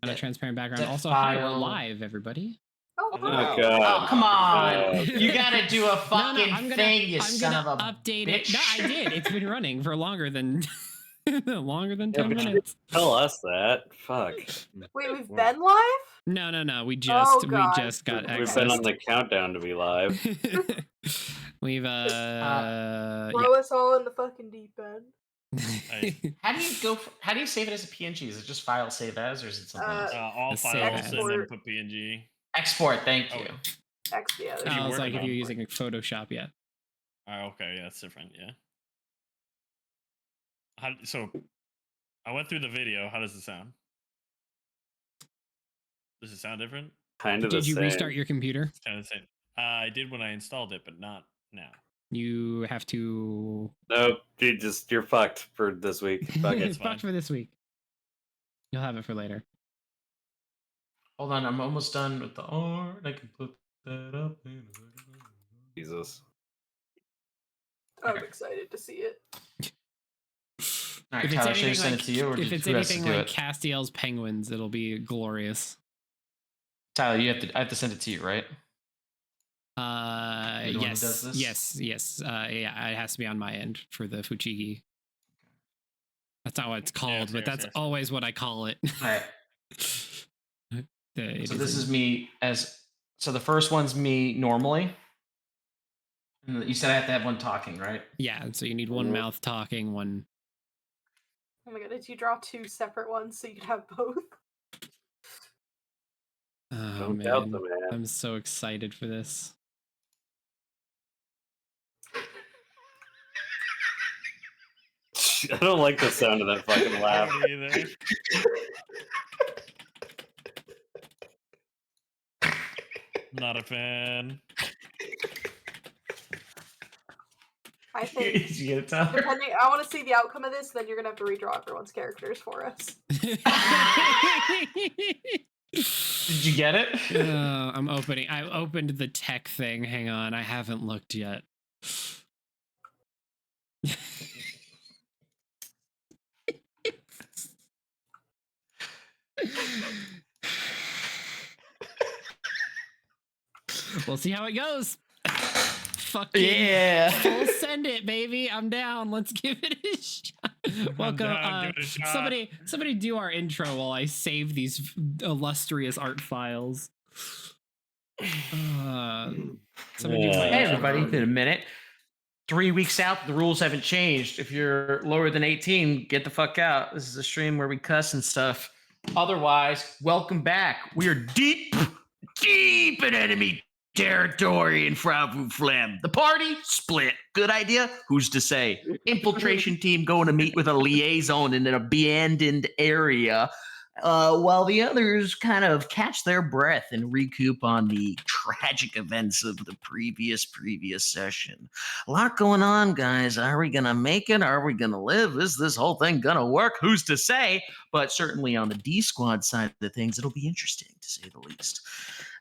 on a transparent background. That Also, hi, we're file. live, everybody. Oh, Oh, wow. God. Oh, come on. Oh, You gotta do a fucking thing, you son of a update bitch. it. No, I did. It's been running for longer than 10 but you minutes. tell us that. Fuck. Wait, we've been live? No. We Oh, just God. got We've access. been on the countdown to be live. We've Throw us all in the fucking deep end. How do you save it as a PNG? Is it just file save as, or is it something else? All Save files as. and then put PNG. Export, thank you. Yeah, Oh, If you it's work like if on you're it. using Photoshop yet. Okay, yeah, that's different. Yeah. So, I went through the video. How does it sound? Does it sound different? Kind of the Did you same. restart your computer? It's kind of the same. I did when I installed it, but not now. You have to. Nope, you're fucked for this week. Fuck it. It's fucked for this week. You'll have it for later. Hold on, I'm almost done with the art. I can put that up in a second. Jesus. I'm excited to see it. All right, If it's Tyler, should I anything send like, it to you, or if it's who has to anything do like it? Castiel's Penguins, it'll be glorious. Tyler, I have to send it to you, right? You're the one who Yes, does this? yes. Yeah, it has to be on my end for the Fuchigi. That's not what it's called, but that's always what I call it. All right. So this is me so the first one's me normally. And you said I have to have one talking, right? Yeah, so you need one mouth talking, one. Oh my god, did you draw two separate ones so you could have both? Oh Don't doubt man, the man. I'm so excited for this. I don't like the sound of that fucking laugh. Not a fan. I think, You get it, Tyler? I want to see the outcome of this, then you're gonna have to redraw everyone's characters for us. Did you get it? I'm opening. I opened the tech thing. Hang on, I haven't looked yet. We'll see how it goes. Fucking yeah. Full send it, baby. I'm down. Let's give it a shot. Welcome. Somebody do our intro while I save these illustrious art files. Hey everybody, in a minute. 3 weeks out, the rules haven't changed. If you're lower than 18, get the fuck out. This is a stream where we cuss and stuff. Otherwise, welcome back. We are deep in enemy territory in Farvuflem. The party split. Good idea? Who's to say? Infiltration team going to meet with a liaison in an abandoned area, while the others kind of catch their breath and recoup on the tragic events of the previous session. A lot going on, guys. Are we gonna make it? Are we gonna live? Is this whole thing gonna work? Who's to say? But certainly on the D Squad side of the things, it'll be interesting to say the least.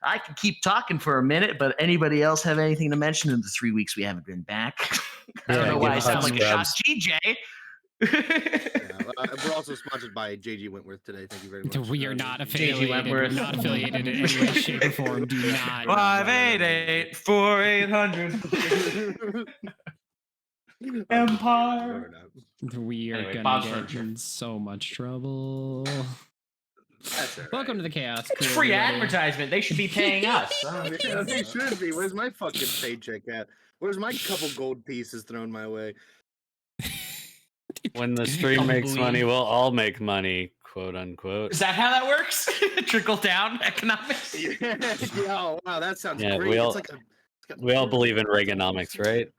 I could keep talking for a minute, but anybody else have anything to mention in the 3 weeks we haven't been back? I don't know why I sound like a shot GJ. We're also sponsored by JG Wentworth today. Thank you very much. We are not affiliated. Wentworth. Not affiliated in any way, shape, or form. Do not. 588-4800. Empire. We are Anyway, gonna Bob's get furniture. in so much trouble. That's all right. Welcome to the Chaos It's Crew, free everybody. advertisement. They should be paying us. Yeah, they should be. Where's my fucking paycheck at? Where's my couple gold pieces thrown my way? When the stream makes money, we'll all make money, quote unquote. Is that how that works? Trickle down economics? Yeah, oh, wow, that sounds Yeah, great. we all- It's like We all believe in Reaganomics, right?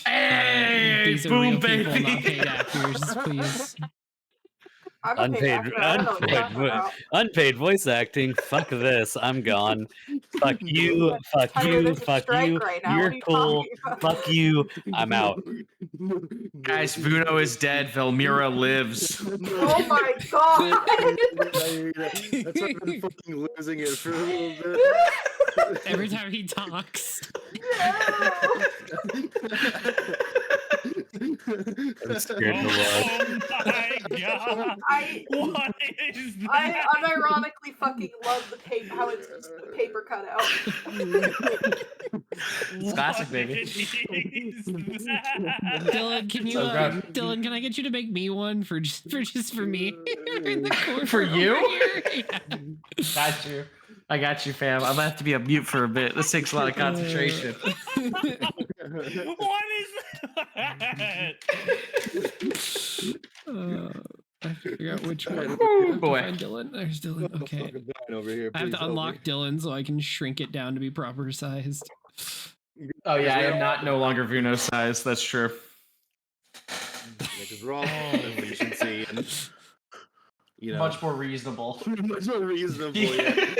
Hey, these are boom, real baby. people, not paid actors, please. I'm a paid actor. I don't know what you're talking about. Unpaid voice acting. Fuck this. I'm gone. Fuck you. Fuck Tyler, you. there's a Fuck strike you. right now. What You're are you cool. talking about? Fuck you. I'm out. Guys, Vuno is dead. Velmira lives. Oh my god! That's why I've been fucking losing it for a little bit. Every time he talks. I'm scared to look. Oh my god! What is that? I unironically fucking love the paper. How it's just the paper cutout. It's classic, baby. What is that? Dylan, can you So good. Dylan, can I get you to make me one for just for me? In the corner For you? over here? Yeah. Got you. I got you, fam. I'm gonna have to be a mute for a bit. This takes a lot of concentration. What is that? I have to figure out which one. Oh, I have to boy. find Dylan. There's Dylan. Okay. Fucking dying over here. I have Please to help unlock me. Dylan so I can shrink it down to be proper sized. Oh yeah, I am not no longer Vuno size. That's true. Because we're all efficiency and you know Much more reasonable. much more reasonable. Yeah.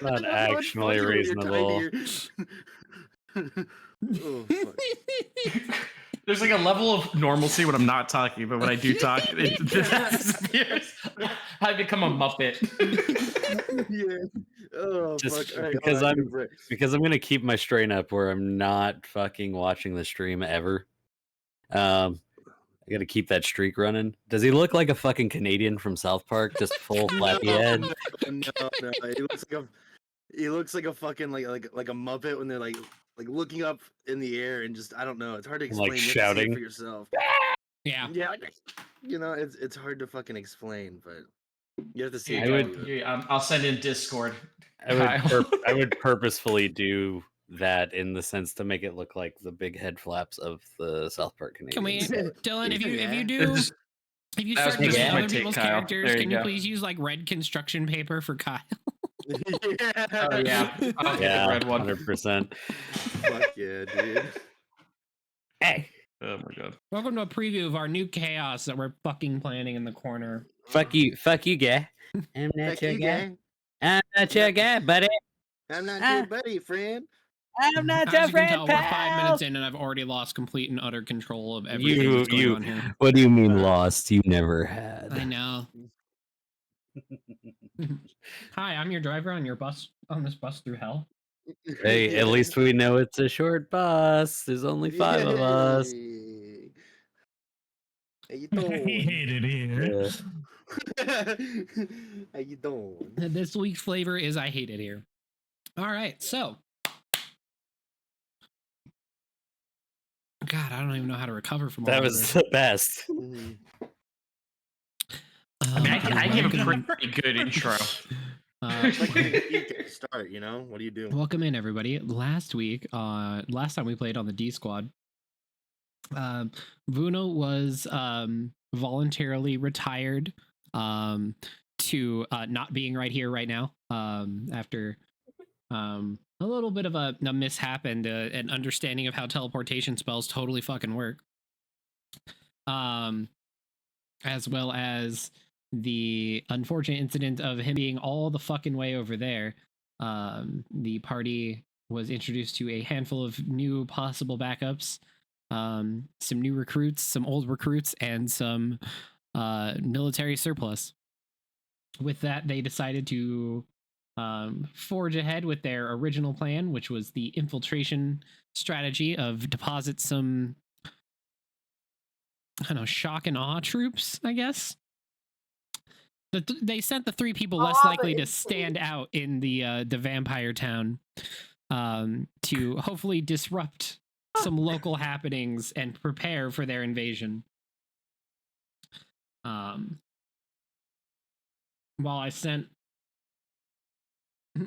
Not Much actually funnier when you're reasonable. tinier. Oh, fuck. There's like a level of normalcy when I'm not talking, but when I do talk, it disappears. I become a Muppet. Yeah. Oh, Just fuck. All right, because hold on, I'm- go for it. Because I'm gonna keep my strain up where I'm not fucking watching the stream ever. I gotta keep that streak running. Does he look like a fucking Canadian from South Park? Just full flappy head? No. He looks like a fucking like a Muppet when they're like looking up in the air and just I don't know. It's hard to explain. Like You have to see it shouting? for yourself. Yeah. Yeah, you know it's hard to fucking explain, but you have to see. Here it you to go. believe it. I'll send in Discord. I would purposefully do that in the sense to make it look like the big head flaps of the South Park Can we, Canadians. Dylan? If you Yeah. do, Just- if you that was start using my other take, people's Kyle. characters, There you can you go. please use like red construction paper for Kyle? Yeah. Oh yeah, I'll get Yeah, the red one. 100%. Fuck yeah, dude. Hey, Oh my god. Welcome to a preview of our new chaos that we're fucking planning in the corner. fuck you, guy. I'm not Fuck your you, guy. gang. I'm not your guy, buddy. I'm not Ah. your buddy, friend. I'm not As your you can friend, tell, we're 5 pal. minutes in, and I've already lost complete and utter control of everything that's going on here. What do you mean lost? You never had. I know. Hi, I'm your driver on your bus on this bus through hell. Hey, at least we know it's a short bus. There's only 5 of us. Yay. How you I doing? hate it here. Yeah. How you doing? This week's flavor is I hate it here. All right, so God, I don't even know how to recover from all That of was this. the best. Mhm. I mean, I gave a welcome- pretty good intro. It's like you can start, you know? What do you do? welcome in, everybody. Last time we played on the D Squad, Vuno was voluntarily retired to not being right here right now after a little bit of a mishap and an understanding of how teleportation spells totally fucking work, as well as the unfortunate incident of him being all the fucking way over there. The party was introduced to a handful of new possible backups, some new recruits, some old recruits, and some military surplus. With that, they decided to forge ahead with their original plan, which was the infiltration strategy of deposit some, I don't know, shock and awe troops, I guess. They sent the 3 people less Awe likely the to stand influence. out in the vampire town to hopefully disrupt some local happenings and prepare for their invasion.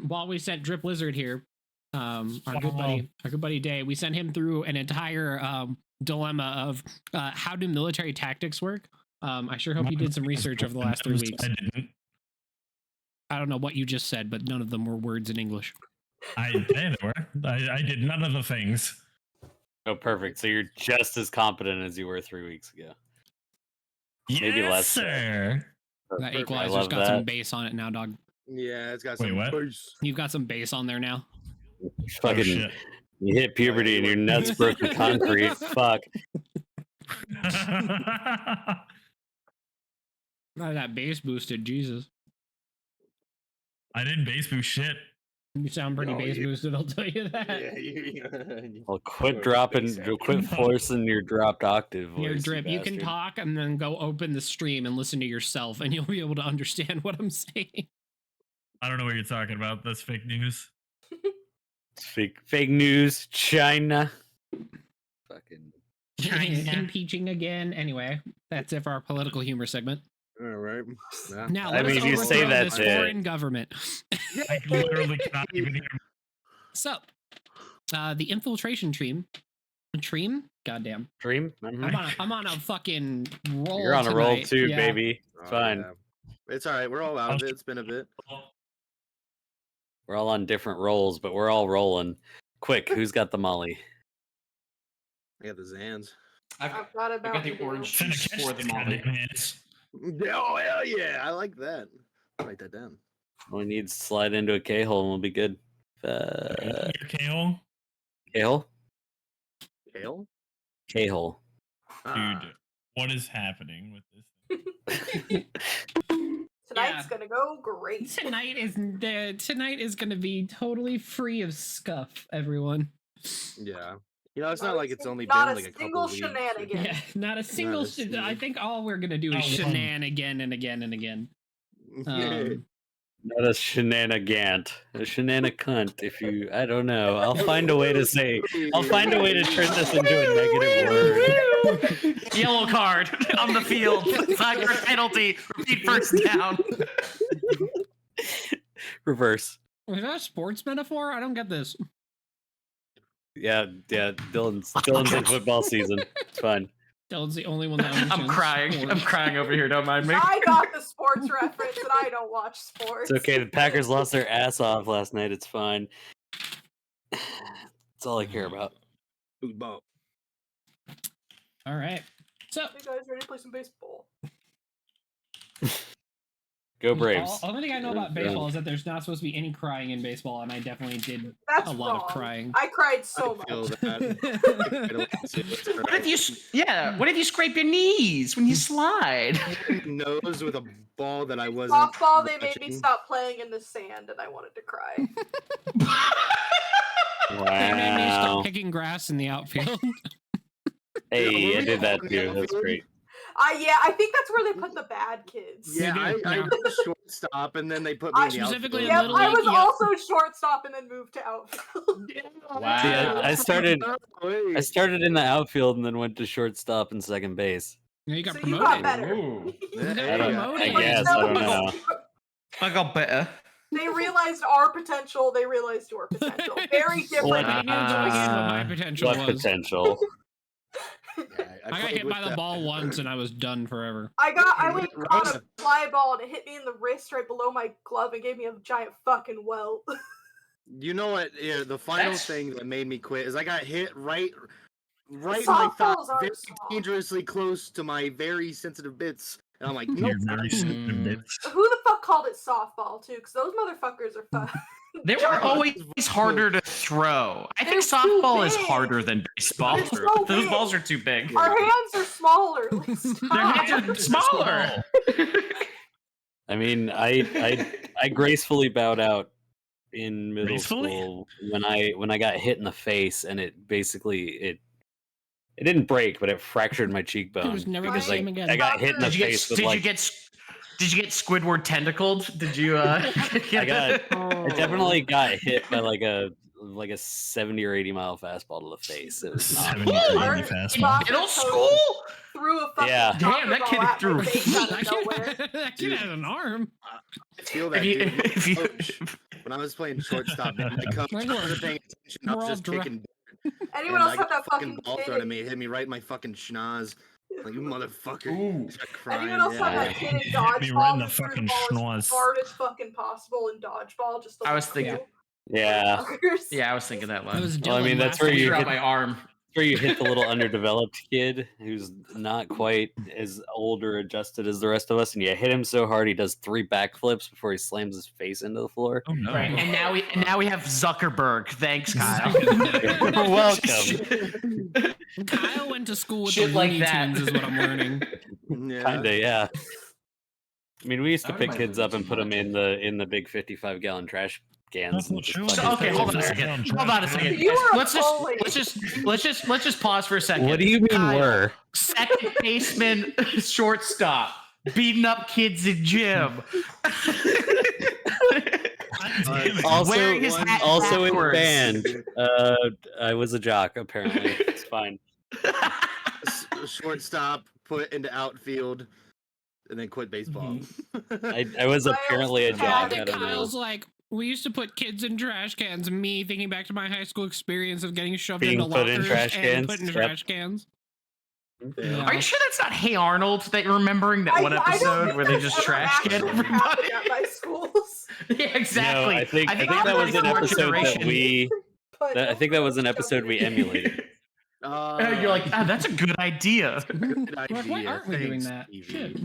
While we sent Drip Lizard here, our good buddy Day, we sent him through an entire dilemma of how do military tactics work. I sure hope you did some research over the last 3 weeks. I didn't. I don't know what you just said, but none of them were words in English. I did none of the things. Oh, perfect. So you're just as competent as you were 3 weeks ago. Maybe Yes, less so. That sir. Perfect. I equalizer's love got some that. bass on it now, dog. Yeah, it's got Wait, some what? bass. You've got some bass on there now. Oh, Fucking, shit. you hit puberty and your nuts broke the concrete. Fuck. That bass boosted, Jesus. I didn't base boost shit. You sound pretty Oh, bass yeah. boosted, I'll tell you that. Well, Or quit No. forcing your dropped octave voice. Your drip, you can bastard. talk and then go open the stream and listen to yourself, and you'll be able to understand what I'm saying. I don't know what you're talking about. That's fake news. It's fake news, China. Fucking. Impeaching again. Anyway, that's it for our political humor segment. All right. Yeah. Now, I let us mean, you say overthrow that's this it. foreign government. I literally cannot even hear. So, the infiltration team. Goddamn. Dream? Mhm. I'm on a fucking roll. You're on a roll tonight. too, Yeah. baby. Oh, Fine. yeah. It's all right. We're all out of it. It's been a bit. We're all on different rolls, but we're all rolling. Quick, who's got the molly? I got the Zans. I've got I about got the to do. orange Finna juice catch for the the molly. goddamn hands. Oh hell yeah! I like that. Write that down. All we need to slide into a K-hole and we'll be good. Your KO? K-hole? Kale? K-hole. Dude, what is happening with this thing? Tonight's gonna go great. Tonight is gonna be totally free of scuff, everyone. Yeah. You know, it's not Not a like it's sing- only not been a like a single couple weeks. shenanigan. Yeah, not a single. a single- I think all we're gonna do is Not one. shenan again and again and again. Not a shenanigant. A shenanicunt, if you... I don't know. I'll find a way to say... I'll find a way to turn this into a negative word. Yellow card on the field. 5-yard penalty. Repeat first down. Reverse. Was that a sports metaphor? I don't get this. Yeah. Dylan's in football season. It's fine. Dylan's the only one that understands I'm crying. sports. I'm crying over here. Don't mind me. I got the sports reference, and I don't watch sports. It's okay. The Packers lost their ass off last night. It's fine. That's all I care about. Football. All right. So, You guys ready to play some baseball? Go Braves. Only thing I know about baseball is that there's not supposed to be any crying in baseball, and I definitely did That's a lot wrong. of crying. I cried so I feel much. that. What if you? Yeah. What if you scrape your knees when you slide? Nose with a ball that I wasn't. Softball, they made me touching. stop playing in the sand, and I wanted to cry. They made me start Wow. picking grass in the outfield. Hey, I did that too. That's great. I think that's where they put the bad kids. Yeah, They do, I yeah. was shortstop, and then they put me in the Specifically outfield. in Yep, I Little was League, also shortstop and then moved to outfield. Wow. See, I started Wait. in the outfield and then went to shortstop and second base. Yeah, you got So promoted. you got better. Ooh. Yeah, got I don't know. I promoted. guess. I don't know. I got better. They realized our potential. They realized your potential. Very different. What? I didn't understand what my potential What was. potential? I got hit by the ball once and I was done forever. I went Right. caught a fly ball and it hit me in the wrist right below my glove and gave me a giant fucking welt. You know what? Yeah, the final That's- thing that made me quit is I got hit right in my Softballs thigh, are very soft. dangerously close to my very sensitive bits, and I'm like, nope. You're very sensitive, bitch. Who the fuck called it softball too? Because those motherfuckers are fun. They were always harder to throw. I think They're too softball is big. harder than baseball. They're so Those big. balls are too big. Our hands are smaller. Like, Their stop. hands are smaller. I mean, I gracefully bowed out in middle Gracefully? school when I got hit in the face, and it didn't break, but it fractured my cheekbone. It was never the because same again. I got hit in the Did you face get? with Did like you get? Did you get Squidward tentacled? Did you? I I definitely got hit by like a 70 or 80 mile fastball to the face. It was not 70 fun. or 80 fastball. middle school. Threw a fucking Yeah. Damn, that soccer kid ball at threw my a- face out of That nowhere. kid, that kid has an arm. I feel that, If you, dude. My if you, coach, when I was playing shortstop, my coach We're wasn't paying attention. I all was just dry. kicking. Anyone and else I have got that fucking ball kid? thrown at me. It hit me right in my fucking schnoz. Like, you motherfucker. Ooh. I started crying. Anyone else have yeah. that kid in Hit me right in dodgeball? the who threw fucking ball as schnoz. hard as fucking possible in dodgeball. Just to I was look thinking- cool. Yeah, yeah, I was thinking that That one. was Well, I mean, Dylan that's last where week. you Threw out hit- my arm. where you hit the little underdeveloped kid who's not quite as old or adjusted as the rest of us, and you hit him so hard he does 3 backflips before he slams his face into the floor. Oh no. Right, and now we have Zuckerberg. Thanks, Kyle. You're welcome. Kyle went to school with Shit the like Looney that. Tunes, is what I'm learning. Yeah. Kinda, yeah. I mean, we used to I pick don't kids mind up and too put them much. in the big 55-gallon trash scans. And just So, fucking Okay, hold on a flips. second. Hold on a second. You are Let's just pause for a second. What do you mean Kyle, were? second baseman, shortstop, beating up kids in gym. Also, Wearing his hat also in backwards. band. I was a jock. Apparently, it's fine. Shortstop, put into outfield, and then quit baseball. I was Kyle's apparently a jock. bad. I don't know. Kyle's like, we used to put kids in trash cans. Me thinking back to my high school experience of getting shoved Being into put in lockers trash and cans, put in yep. trash cans. Yeah. Are you sure that's not Hey Arnold that you're remembering that one I don't episode think where they that's just ever trash can actually everybody? happened at my schools. Yeah, exactly. No, I think that everybody was an from our episode that generation- we. But I think that was an episode we emulated. You're like, that's a good idea. Good Like, why idea. aren't we doing Thanks, that? Stevie. Shit.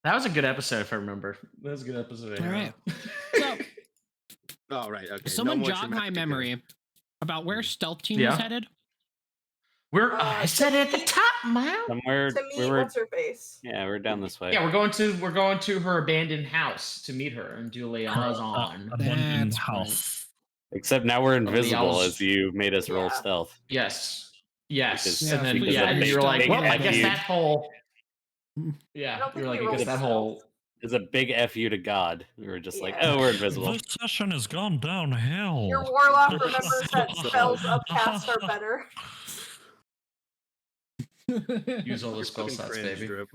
That was a good episode, if I remember. That was a good episode. All right. So, Oh, right. Okay. someone No more jog my dramatic memory about where Stealth Team Yeah. is headed. I said it at the top, man. Somewhere to we me, were. what's her face? Yeah, we're down this way. Yeah, we're going to her abandoned house to meet her and do liaison. Abandoned That's house. Except now we're invisible else- as you made us roll Yeah. stealth. Yes. Because- Yeah, and then because and of then the you're like, big well, I F guess you. that whole. I Yeah, don't you're think like, we I guess rolled that whole. It's a big F you to God. We were just like, Yeah. oh, we're invisible. This session has gone downhill. Your warlock remembers that spells upcast are better. Use all the spell Fucking slots, cringe baby. drip.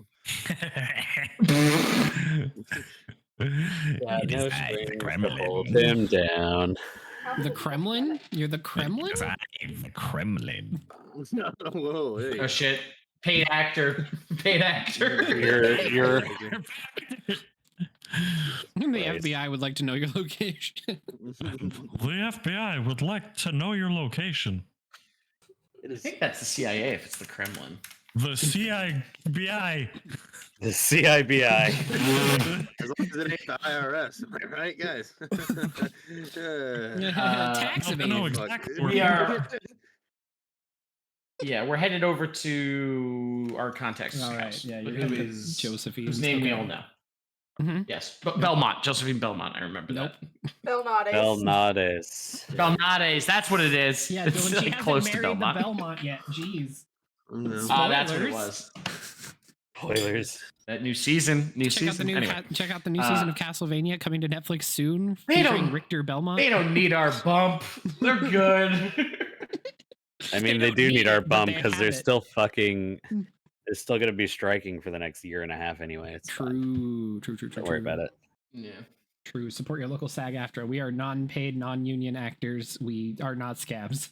Yeah, It no is I, the strings to Kremlin. hold him down. The Kremlin? You're the Kremlin? Because I am the Kremlin. Whoa, hey. Oh shit! Paid actor. Paid actor. You're The Nice. FBI would like to know your location. The FBI would like to know your location. It I is. think that's the CIA if it's the Kremlin. The CIBI. the CIBI. As long as it ain't the IRS, am I right, guys? Tax I don't know evasion. exactly We where- are. Yeah, we're headed over to our contact's All right, house. yeah, you're who headed to is Josephine. whose name we all know. Mhm. Yes, but Belmont, Josephine Belmont. I remember Nope. Belnades. Belnades. that. Belnades, that's what it is. Yeah, it's when she like hasn't close married to Belmont. the Belmont yet. Jeez. No. That's what it Spoilers. was. Spoilers. That new season. Check out the new Anyway, check out the new season of Castlevania coming to Netflix soon, They featuring don't- Richter Belmont. they don't need our bump. They're good. I mean, they don't do need need our it, but bump they because have they're it. still fucking. They're still gonna be striking for the next year and a half anyway. It's fine. True. Don't worry about it. Yeah. True. Support your local SAG-AFTRA. We are non-paid, non-union actors. We are not scabs.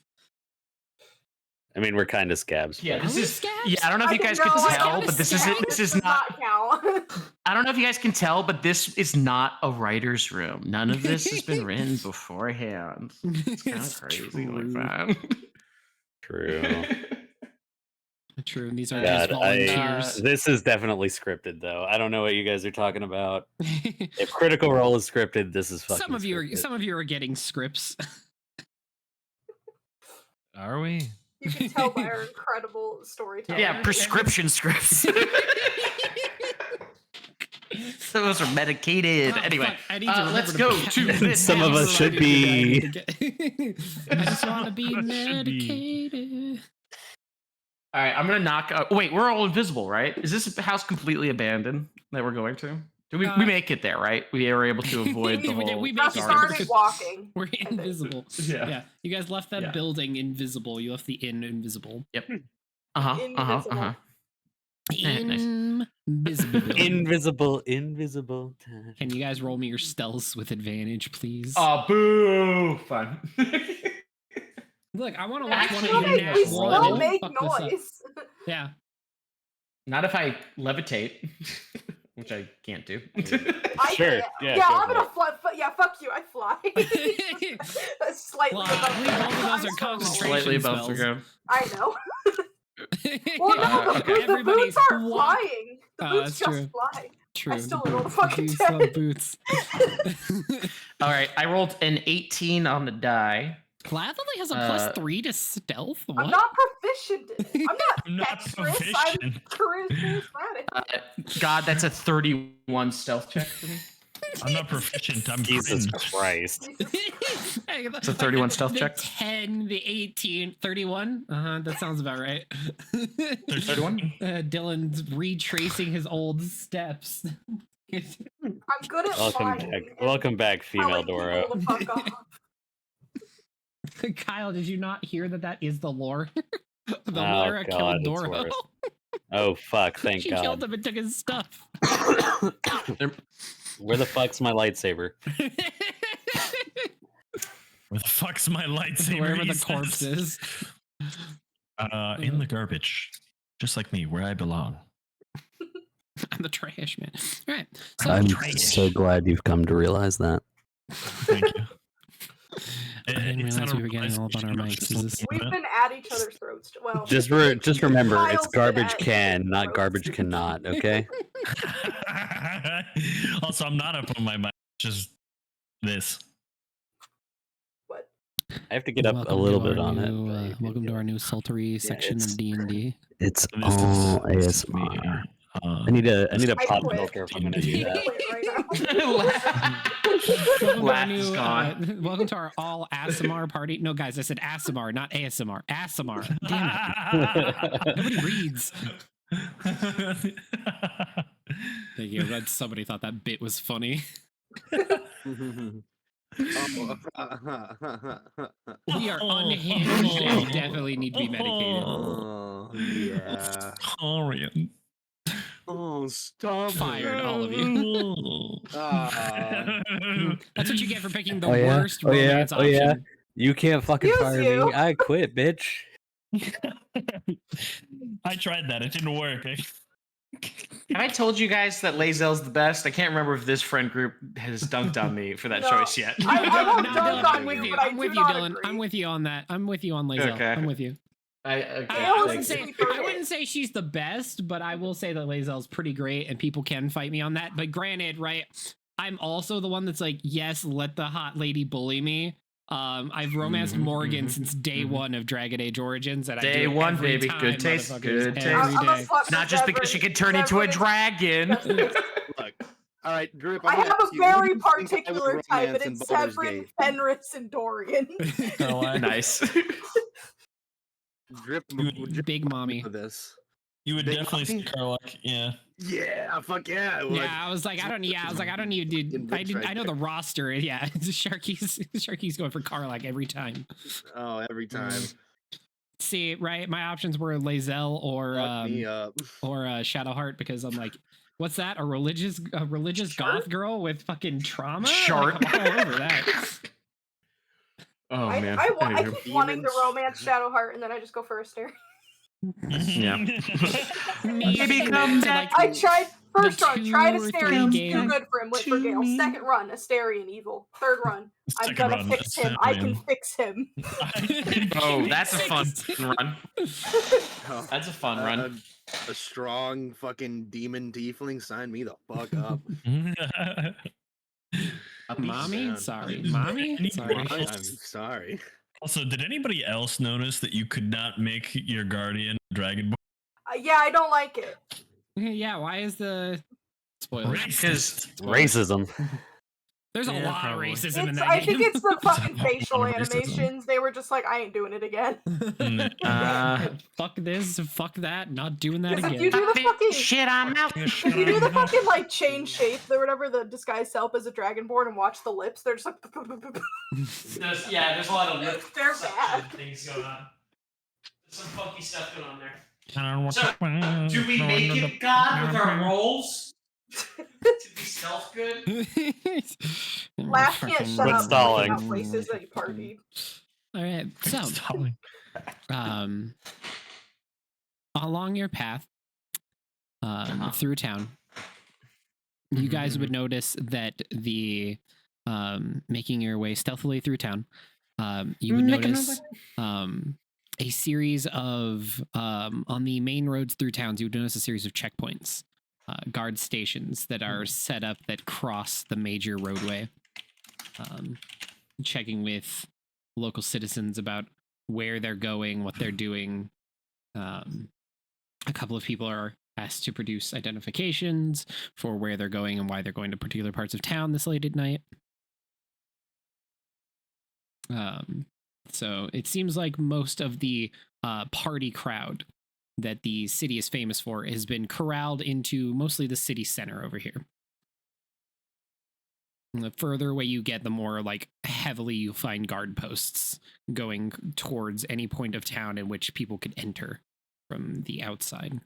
I mean, we're kind of scabs. Yeah, but- this Are we is. scabs? Yeah, I don't know if you guys can No, I tell, can't but this scab. isn't. This is does not. count. I don't know if you guys can tell, but this is not a writer's room. None of this has been written beforehand. It's kind of crazy like that. True. True. And these are God, just volunteers. This is definitely scripted, though. I don't know what you guys are talking about. If Critical Role is scripted, this is fucking. some of you scripted. are getting scripts. Are we? You can tell by our incredible storytelling. Yeah, prescription scripts. Those are medicated. Oh, anyway, fuck, I need to let's remember go to get- this. Some of us house. should be. I just want to be Should be. medicated. All right, I'm gonna knock. Wait, we're all invisible, right? Is this house completely abandoned that we're going to? Do we? We make it there, right? We were able to avoid the We did, whole. we Just make it started because walking. We're invisible. Yeah. Yeah. You guys left that Yeah. building invisible. You left the inn invisible. Invisible. Yeah, nice. Invisible. Invisible. Can you guys roll me your stealths with advantage, please? Oh, boo! Fun. Look, I want to We watch one still of you make, nat we one still and make fuck this up. noise. Yeah. Not if I levitate, which I can't do. Sure, Yeah, yeah, go I'm for gonna fly. Yeah, fuck you. I fly. Slightly Well, above I believe both of ground. those are I'm so concentration wrong. Slightly above the spells. ground. I know. Well, no, the, okay. the Everybody boots aren't walk- flying. The Oh, boots that's just true. fly. True. I still rolled a fucking Boots 10. on boots. All right, I rolled an 18 on the die. Gladly has a +3 to stealth. I'm What? not proficient in it. I'm I'm not not dexterous. I'm proficient. charismatic. God, that's a 31 stealth check for me. I'm not proficient. I'm Jesus cringe. Christ. It's a 31 stealth the check. 10, the 18, 31. That sounds about right. 31? Dylan's retracing his old steps. I'm good at Welcome lying back. and Welcome back, female telling Doro. people to fuck off. Kyle, did you not hear that is the lore? The Oh, Laura God, killed it's Doro. worse. Oh, fuck. Thank She God. killed him and took his stuff. Where the fuck's my lightsaber? Where the fuck's my lightsaber? Wherever he the corpse says? is. In the garbage. Just like me, where I belong. I'm the trash man. All right. So I'm trash. so glad you've come to realize that. Thank you. I didn't It's realize not we were getting all about our realization, mics. just Is this... We've been at each other's throats. Well, Just remember, it's Kyle's been garbage at can, each not other's garbage throats. cannot. Okay. Also, I'm not up on my mic. Just this. What? I have to get up a Welcome little to bit our on it. new, welcome to our new sultry section it's- of D&D. It's This all this is me. ASMR. I need a I pop quit. filter if I'm gonna do I that. quit right now. Welcome to our Laugh is new, gone. welcome to our all ASMR party. No, guys, I said ASMR, not ASMR. ASMR. Damn it. Nobody reads. Thank you. I'm glad somebody thought that bit was funny. We are unhinged and definitely need to be medicated. Oh, yeah. Orion. Oh, stop Fired, it. all of you. Ah. That's what you get for picking the Oh, yeah? worst Oh, yeah? romance Oh, yeah? option. You can't fucking Excuse fire you. me. I quit, bitch. I tried that. It didn't work. Have I told you guys that Lazel's the best? I can't remember if this friend group has dunked on me for that No. choice yet. I won't No, dunk Dylan, on I'm with you, you. but I I'm do with you, not Dylan. agree. I'm with you on that. I'm with you on Lazel. Okay. I'm with you. Okay, I wouldn't thank say you. you. I wouldn't say she's the best, but I will say that Lazel's pretty great, and people can fight me on that. But granted, right, I'm also the one that's like, yes, let the hot lady bully me. I've romanced Morgan since day one of Dragon Age Origins, and I Day do it one, every baby. time, Good taste, motherfuckers, good every taste. I'm a day. fuck Not with just because she Zevran. could turn into a Zevran is- dragon. Look, all right, Drip. I I'm gonna have ask a you, who do very you think I would particular type, and romance in it's Baldur's Severin, Gate? Fenris, and Dorian. Nice. Drip, Big mommy. for this. You would Big definitely say Mommy? Carlock, yeah. Yeah, fuck yeah. I would. Yeah, I was like, I don't need to. I know the roster. Yeah, Sharky's going for Karlak every time. Oh, every time. See, right? My options were Lazel Fuck me up. or Shadowheart because I'm like, what's that? A religious Shark? goth girl with fucking trauma? Shark. Like, I'm all over that. Oh man. I Anywho. keep wanting to Demons. romance Shadowheart, and then I just go for Asteri. Yeah. Maybe come to, back. I tried first the run, tried 2 or 3 Asteri, too games. good for him, went for Gale. Second run, Asteri and evil. Third run, I'm Second gonna run, fix him. I can Astarion. fix him. Oh, that's a fun Six. run. Oh, That's a fun run. A strong fucking demon tiefling. Sign me the fuck up. Mommy? down. Sorry. Mommy? Sorry. I'm sorry. Also, did anybody else notice that you could not make your guardian Dragonborn? Yeah, I don't like it. Yeah, why is the spoilers? Because Racism. There's a Yeah, lot probably. of racism in It's, that I game. think it's the fucking It's a facial lot of racism. animations. They were just like, I ain't doing it again. Fuck this, fuck that, not doing that Because if again. you do the fucking shit, I'm out. if you do the fucking like change shape or whatever, the disguise self as a dragonborn and watch the lips, they're just like There's a lot of lip They're suction bad. things going on. There's some funky stuff going on there. I don't know what So, do we make it God with our roles? To be stealth good? Laugh can't shut Quit up stalling. about places that you partied. All right, so Stalling. along your path through town, you guys would notice that the making your way stealthily through town, you would notice a series of on the main roads through towns. You would notice a series of checkpoints, guard stations that are set up that cross the major roadway, checking with local citizens about where they're going, what they're doing. A couple of people are has to produce identifications for where they're going and why they're going to particular parts of town this late at night. So it seems like most of the party crowd that the city is famous for has been corralled into mostly the city center over here. And the further away you get, the more like heavily you find guard posts going towards any point of town in which people could enter from the outside.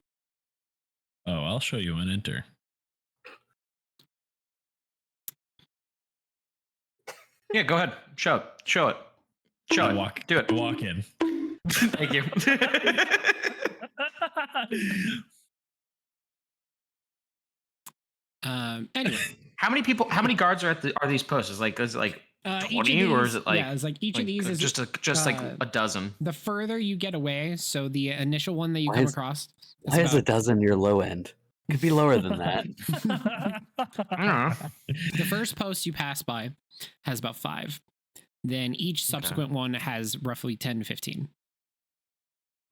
Oh, I'll show you an enter. Yeah, go ahead. Show it. Show it. Show it. Walk. Do it. Walk in. Thank you. Anyway, How many guards are these posts? Is it like each 20 of or these- is it like yeah, it's like each of these is just like a dozen? the further you get away. So the initial one that you Why come is- across. Why is a dozen your low end? Could be lower than that. I don't know. The first post you pass by has about 5. Then each subsequent one has roughly 10 to 15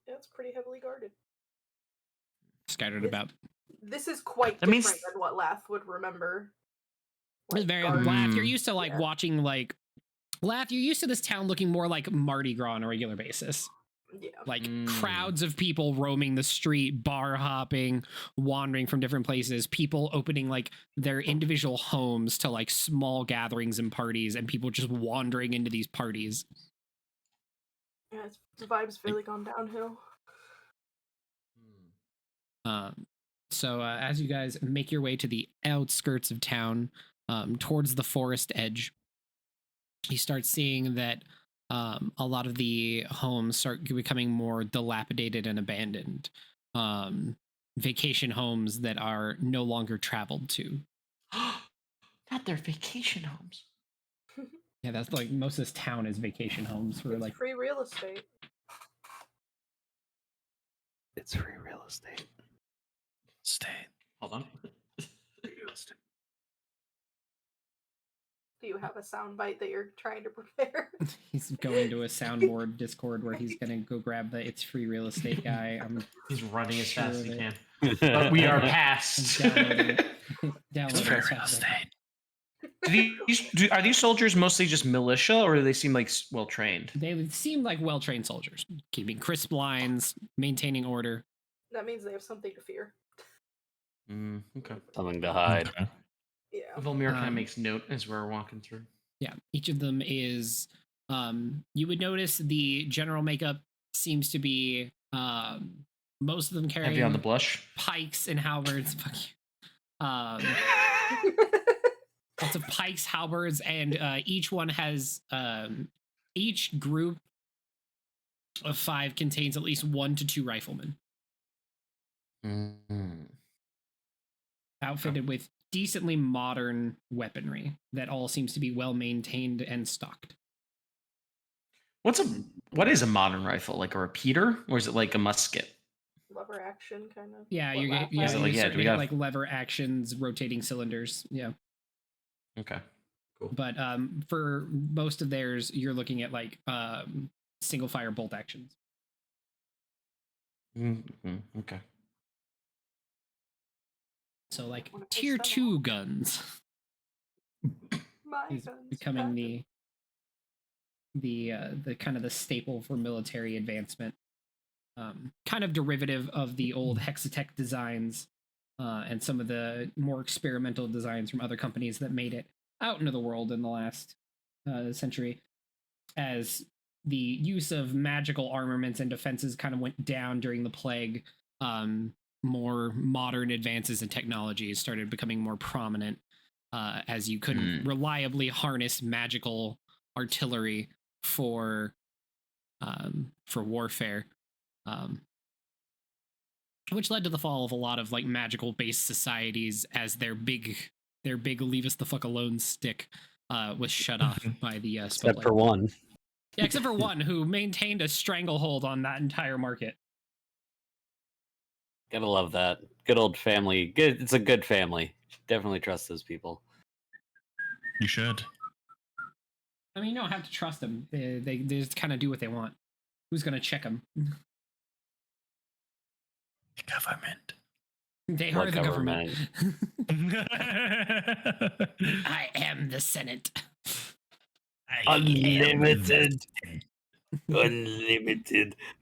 Yeah, it's pretty heavily guarded. scattered It's- about. This is quite That different means- than what Lath would remember. It's very guard- Lath, you're used to like Yeah. watching like Lath, you're used to this town looking more like Mardi Gras on a regular basis. Yeah. Like crowds of people roaming the street, bar hopping, wandering from different places, people opening like their individual homes to like small gatherings and parties, and people just wandering into these parties. Yeah, the vibe's really gone downhill. So as you guys make your way to the outskirts of town, towards the forest edge, you start seeing that a lot of the homes start becoming more dilapidated and abandoned. Vacation homes that are no longer traveled to. Not their vacation homes. Yeah, that's like most of this town is vacation homes for It's like. free real estate. It's free real estate. Stay. Hold on. Do you have a soundbite that you're trying to prepare? He's going to a soundboard Discord where he's gonna go grab the "It's free real estate" guy. I'm He's running as Sure fast as he of can. it. But we are I'm past. downloading it. Downloading Free it as real fast as I can. estate. Are these soldiers mostly just militia, or do they seem like well trained? They seem like well-trained soldiers, keeping crisp lines, maintaining order. That means they have something to fear. Okay. Something to hide. Okay. Yeah. Volmir kind of Um, makes note as we're walking through. Yeah, each of them is. You would notice the general makeup seems to be most of them Heavy carrying on the blush. pikes and halberds. Fuck you. Lots of pikes, halberds, and each one has each group of 5 contains at least 1 to 2 riflemen, outfitted with decently modern weaponry that all seems to be well maintained and stocked. What is a modern rifle? Like a repeater, or is it like a musket? Lever action, kind of. Yeah, What you're Lath yeah, has. it like- you yeah, start do we to get have- like lever actions, rotating cylinders. Yeah, Okay. but for most of theirs, you're looking at like single fire bolt actions. Okay. So like Wanna fix tier them 2 guns My is guns becoming back. the kind of the staple for military advancement. Kind of derivative of the old Hexatech designs and some of the more experimental designs from other companies that made it out into the world in the last century, as the use of magical armaments and defenses kind of went down during the plague. More modern advances in technologies started becoming more prominent, as you couldn't reliably harness magical artillery for warfare, which led to the fall of a lot of like magical based societies as their big leave us the fuck alone stick was shut off by the Except spotlight. for one. Yeah, except for one who maintained a stranglehold on that entire market. Gotta love that. Good old family. Good. It's a good family. Definitely trust those people. You should. I mean, you don't have to trust them. They just kind of do what they want. Who's gonna check them? The government. They What are the government. government? I am the Senate. Unlimited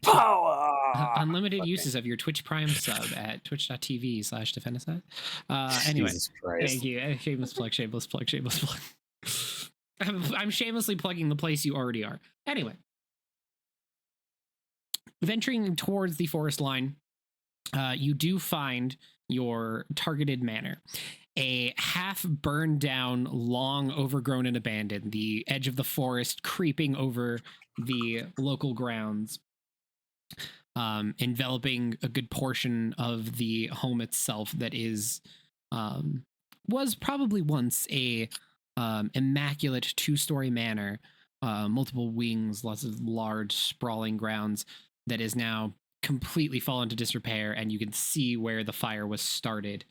power. Unlimited Okay. uses of your Twitch Prime sub at twitch.tv/defendaside. Anyway, Jesus Christ. thank you. Shameless plug, shameless plug, shameless plug. I'm shamelessly plugging the place you already are. Anyway, venturing towards the forest line, you do find your targeted manor. A half burned down, long overgrown and abandoned, the edge of the forest creeping over the local grounds, enveloping a good portion of the home itself that is was probably once a immaculate 2-story manor, multiple wings, lots of large sprawling grounds that is now completely fallen to disrepair, and you can see where the fire was started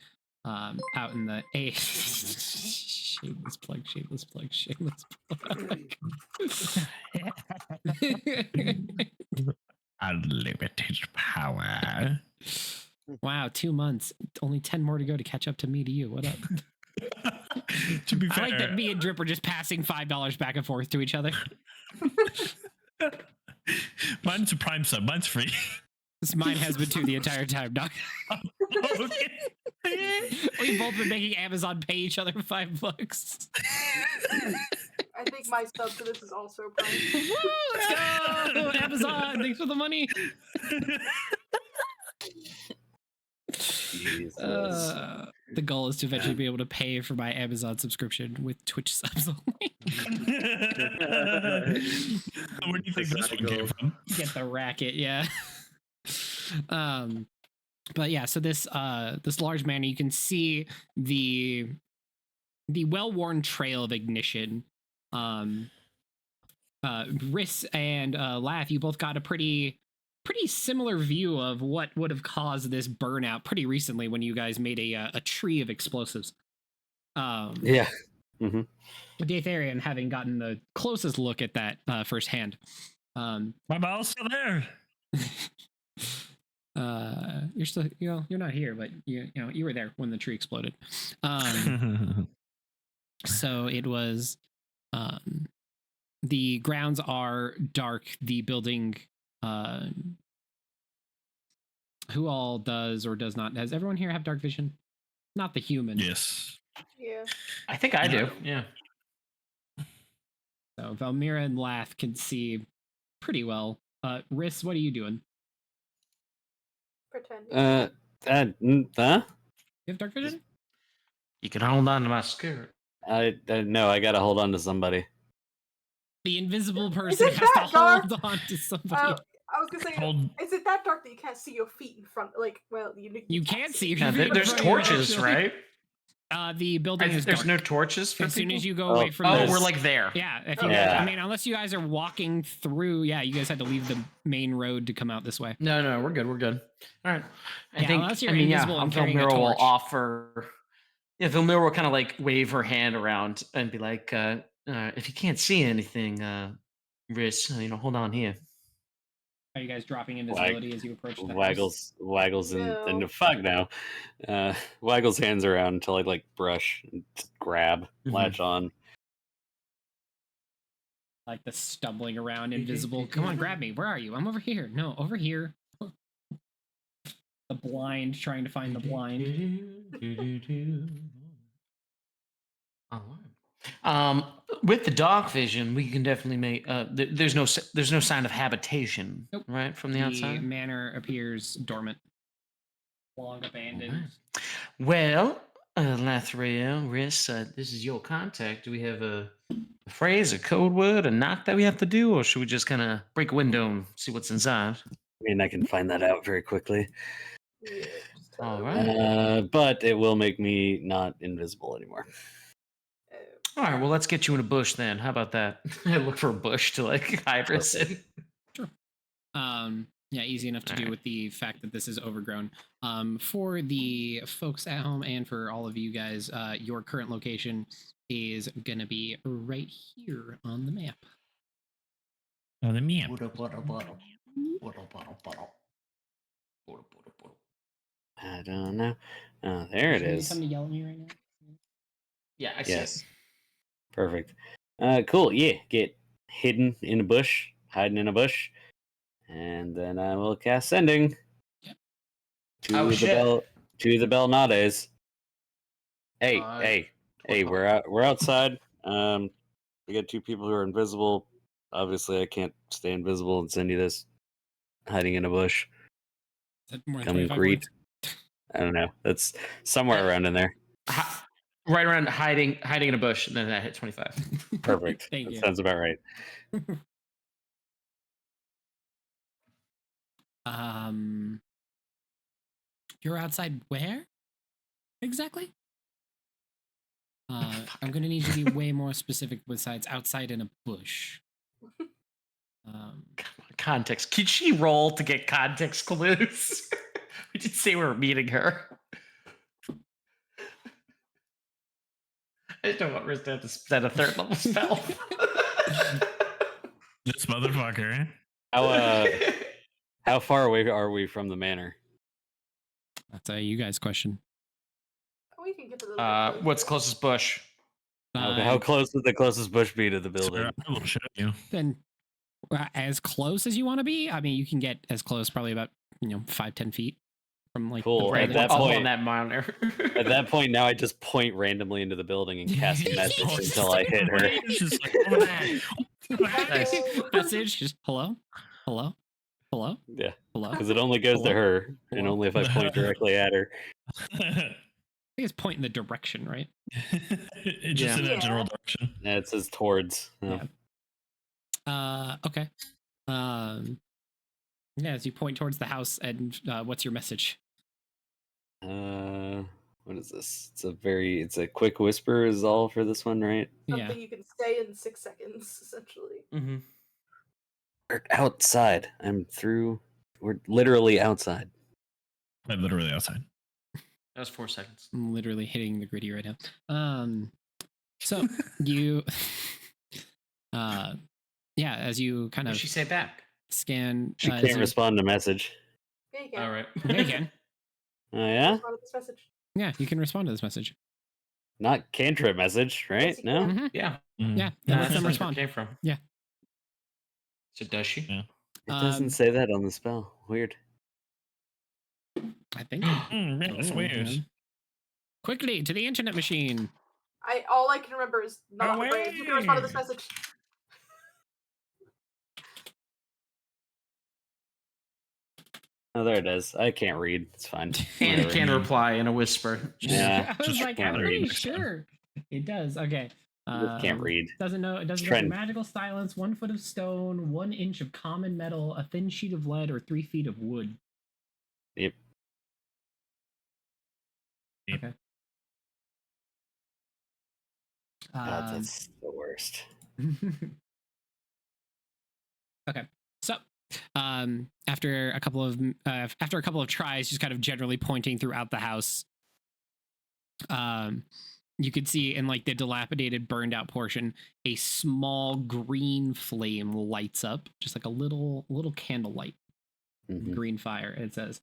out in the shameless plug, shameless plug, shameless plug. Unlimited power. Wow, 2 months. Only 10 more to go to catch up to me to you. What up? To be I fair, like that me and Drip are just passing $5 back and forth to each other. mine's a Prime sub. Mine's free. Mine has been too the entire time, Doc. Okay. We've both been making Amazon pay each other $5. I think my sub to this is also Prime. Woo, let's go! Amazon, thanks for the money. Jesus. The goal is to eventually be able to pay for my Amazon subscription with Twitch subs only. Where do you think this one came from? Get the racket, yeah. But yeah, so this large manor, you can see the well-worn trail of ignition. Riss and Laugh, you both got a pretty similar view of what would have caused this burnout pretty recently when you guys made a tree of explosives. Yeah. Mm-hmm. Datharian having gotten the closest look at that firsthand. My ball's still there. You're still, you're not here, but you were there when the tree exploded. So it was, the grounds are dark. The building, who all does or does not? Does everyone here have dark vision? Not the human. Yes. Yeah. I think I do. Yeah. So Valmira and Lath can see pretty well. Riss, what are you doing? Pretend. Huh? You have dark vision? You can hold on to my skirt. I no, I gotta hold on to somebody. The invisible person it has that to dark? hold on to somebody. I was gonna say, Hold- is it that dark that you can't see your feet in front? Like, well, You can't see your Yeah, feet in there's front of you, torches, actually. right? The building is There's dark. no torches for As soon as people? you go away from Oh, this, we're like there. yeah. If you, Yeah. I mean, unless you guys are walking through, yeah, you guys had to leave the main road to come out this way. No, we're good. We're good. All right. Yeah, unless you're invisible and carrying a Vilmira will torch. offer. Yeah, Vilmira will kind of like wave her hand around and be like, "If you can't see anything, Riss, hold on here." Are you guys dropping invisibility as you approach the house? Waggles No. and fuck no. Waggles hands around until I like brush, and grab, latch on. Like the stumbling around invisible. Come on, grab me. Where are you? I'm over here. No, over here. The blind trying to find the blind. With the dark vision, we can definitely make. There's no sign of habitation, Nope. right, from the outside. manor appears dormant, long abandoned. Right. Well, Lathriel, Riss, this is your contact. Do we have a phrase, a code word, a knock that we have to do, or should we just kind of break a window and see what's inside? I mean, I can find that out very quickly. Yeah. All right. But it will make me not invisible anymore. All right. Well, let's get you in a bush then. How about that? Look for a bush to like hide Riss in. Sure. Yeah, easy enough to do with the fact that this is overgrown. For the folks at home and for all of you guys, your current location is gonna be right here on the map. Oh, the map. I don't know. Oh, there it Somebody is. come to yell at me right now. Yeah, I see Yes. it. Perfect. Cool. Yeah, get hidden in a bush, hiding in a bush, and then I will cast sending Yep. to Oh, the shit. bell to the Belnades. Hey, Uh, hey, we're out. We're outside. We got 2 people who are invisible. Obviously, I can't stay invisible and send you this. Hiding in a bush. Is that more than Come 25 greet. words? I don't know. That's somewhere around in there. Right around hiding in a bush, and then that hit 25. Perfect. Thank That you. sounds about right. You're outside where? Exactly? I'm gonna need you to be way more specific besides outside in a bush. Context. Could she roll to get context clues? We did say we were meeting her. I just don't want Riz to have to spend a 3rd level spell. This motherfucker. How far away are we from the manor? That's a you guys question. We can get to those. What's closest bush? How close would the closest bush be to the building? Sir, I will show you. Then as close as you want to be. I mean, you can get as close, probably about 5-10 feet from like. Cool. The At that Up point, on that monitor. At that point, now I just point randomly into the building and cast message until I hit her. It's just like, over there. Nice. Message, just hello, hello, hello, Yeah, hello. because it only goes to Hello? her, and Hello? only if I point directly at her. I think it's point in the direction, right? It's just in Yeah. that general direction. Yeah, it says towards. Oh. Yeah. Okay. Yeah, as you point towards the house, and what's your message? What is this? It's a quick whisper is all for this one, right? Something you can say in 6 seconds, essentially. Mm-hmm. We're outside. We're literally outside. I'm literally outside. That was 4 seconds. I'm literally hitting the gritty right now. So you, yeah, as you kind What of did she say back? scan. She can't respond to message. Yeah, you can. All right. Yeah, you can. Oh yeah, Respond to this message. Yeah, you can respond to this message. not cantrip message, right? Yes, you No. can. Mhm. Yeah. Yeah, Nah, let that's them where it respond. came from. Yeah. So does she? Yeah. It doesn't say that on the spell. Weird. I think. That's weird. Yeah. Quickly to the internet machine. All I can remember is not my brain. You can respond to this message. Oh, there it is. I can't read. It's fine. And Whatever. can reply in a whisper. Yeah. I was Just like, can't I'm read pretty next time. sure it does. Okay. Just can't read. Doesn't know. It doesn't know Trend. magical silence. 1 foot of stone, 1 inch of common metal, a thin sheet of lead, or 3 feet of wood. Yep. Okay. God, that's the worst. Okay. So, after a couple of tries, just kind of generally pointing throughout the house, you could see in like the dilapidated, burned out portion, a small green flame lights up, just like a little candle light, Mhm. green fire. It says,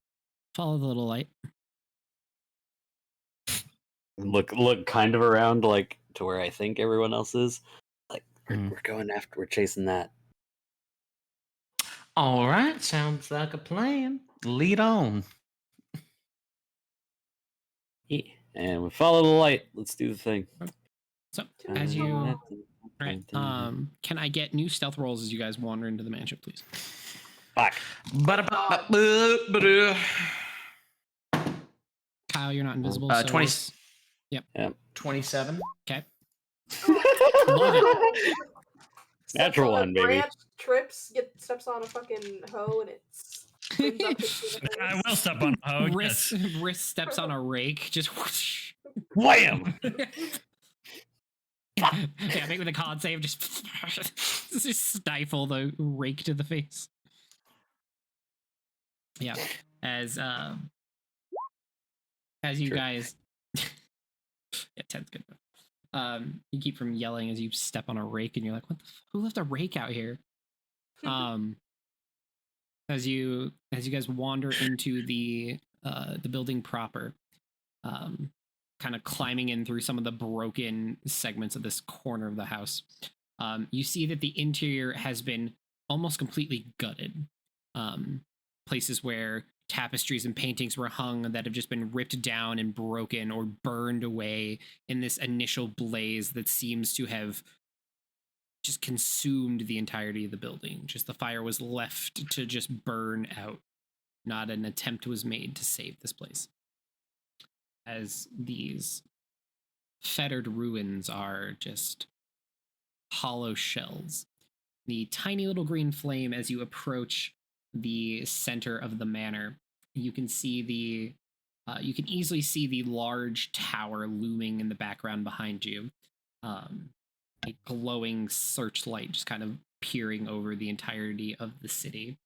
"Follow the little light." Look kind of around like to where I think everyone else is. Like we're chasing that. All right. Sounds like a plan. Lead on. Yeah. And we follow the light. Let's do the thing. So, as you, right, can I get new stealth rolls as you guys wander into the mansion, please? Fuck. Kyle, you're not invisible. 20. So yep. 27. Okay. Love it. Natural one, baby. Branch, trips, steps on a fucking hoe, and it's. I will step on a hoe. Yes. Wrist steps on a rake, just whoosh. Wham! Yeah, make with a con save, just stifle the rake to the face. Yeah, as you guys, yeah, 10's good. You keep from yelling as you step on a rake, and you're like, "What the? Who left a rake out here?" As you guys wander into the building proper, kind of climbing in through some of the broken segments of this corner of the house. You see that the interior has been almost completely gutted. Places where tapestries and paintings were hung that have just been ripped down and broken or burned away in this initial blaze that seems to have just consumed the entirety of the building. Just the fire was left to just burn out. Not an attempt was made to save this place. As these fettered ruins are just hollow shells. The tiny little green flame, as you approach the center of the manor, you can see you can easily see the large tower looming in the background behind you. A glowing searchlight just kind of peering over the entirety of the city.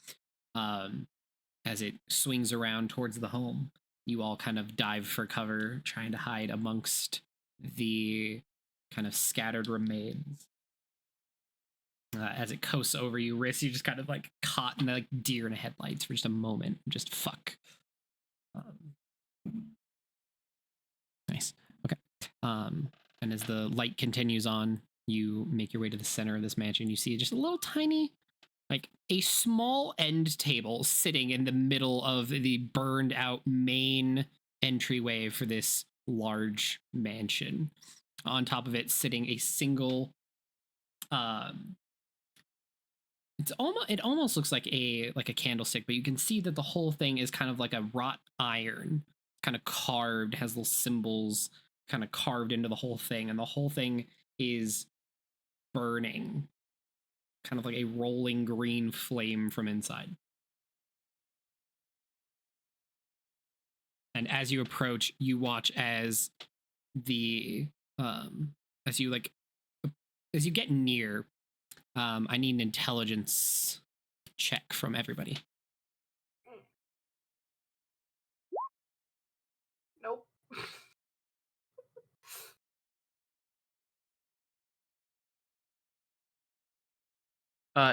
As it swings around towards the home, you all kind of dive for cover, trying to hide amongst the kind of scattered remains. As it coasts over you, Riss, you just kind of like caught in the like deer in the headlights for just a moment. Just fuck. Nice. Okay. And as the light continues on, you make your way to the center of this mansion. You see just a little tiny, like a small end table sitting in the middle of the burned out main entryway for this large mansion. On top of it, sitting a single, it almost looks like a candlestick, but you can see that the whole thing is kind of like a wrought iron, kind of carved, has little symbols kind of carved into the whole thing, and the whole thing is burning, kind of like a rolling green flame from inside. And as you approach, you watch as as you get near, I need an intelligence check from everybody. Nope.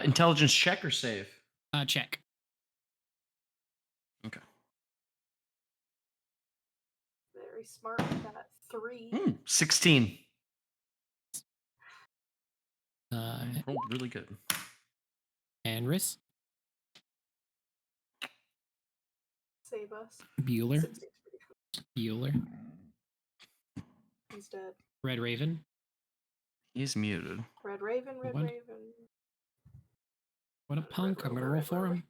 Intelligence check or save? Check. Okay. Very smart with that. 3. 16. Rolled really good. And Riss? Save us. Bueller? 16. Bueller? He's dead. Red Raven? He's muted. Red Raven, Red What? Raven. What a punk. I'm gonna roll for him.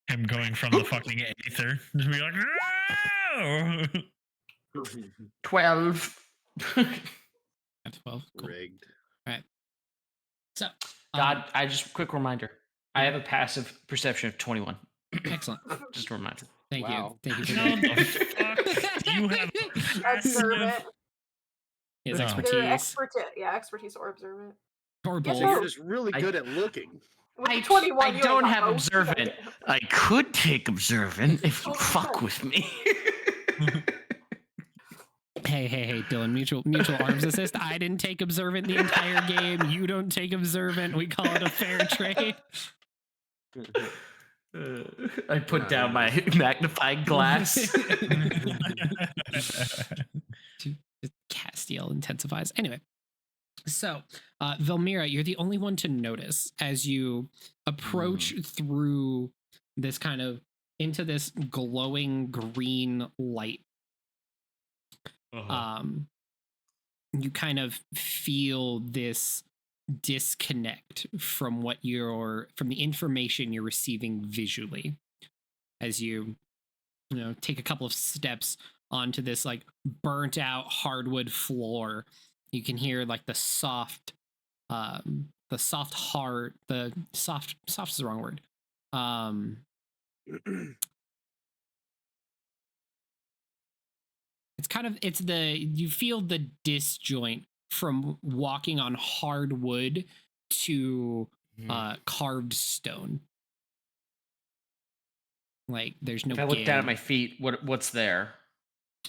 Him going from the fucking aether to be like, no! 12. At 12. Cool. Rigged. All right. So, God, I just quick reminder. I have a passive perception of 21. Excellent. Just a reminder. Thank Wow. you. Thank you for How that. the fuck? You have Observant. His Oh. expertise. Expertise or observant. Or Yes, both. So no. you're just really good at looking. With I 21, you don't got have most. observant. I could take observant if you Oh, fuck God. with me. Hey, Dylan, mutual arms assist. I didn't take observant the entire game. You don't take observant. We call it a fair trade. I put down my magnifying glass. Castiel intensifies. Anyway, so Velmira, you're the only one to notice as you approach through this kind of into this glowing green light. You kind of feel this disconnect from from the information you're receiving visually as you take a couple of steps onto this like burnt out hardwood floor. You can hear like the soft soft is the wrong word. You feel the disjoint from walking on hard wood to carved stone. Like there's no If I look down at give. my feet, what's there?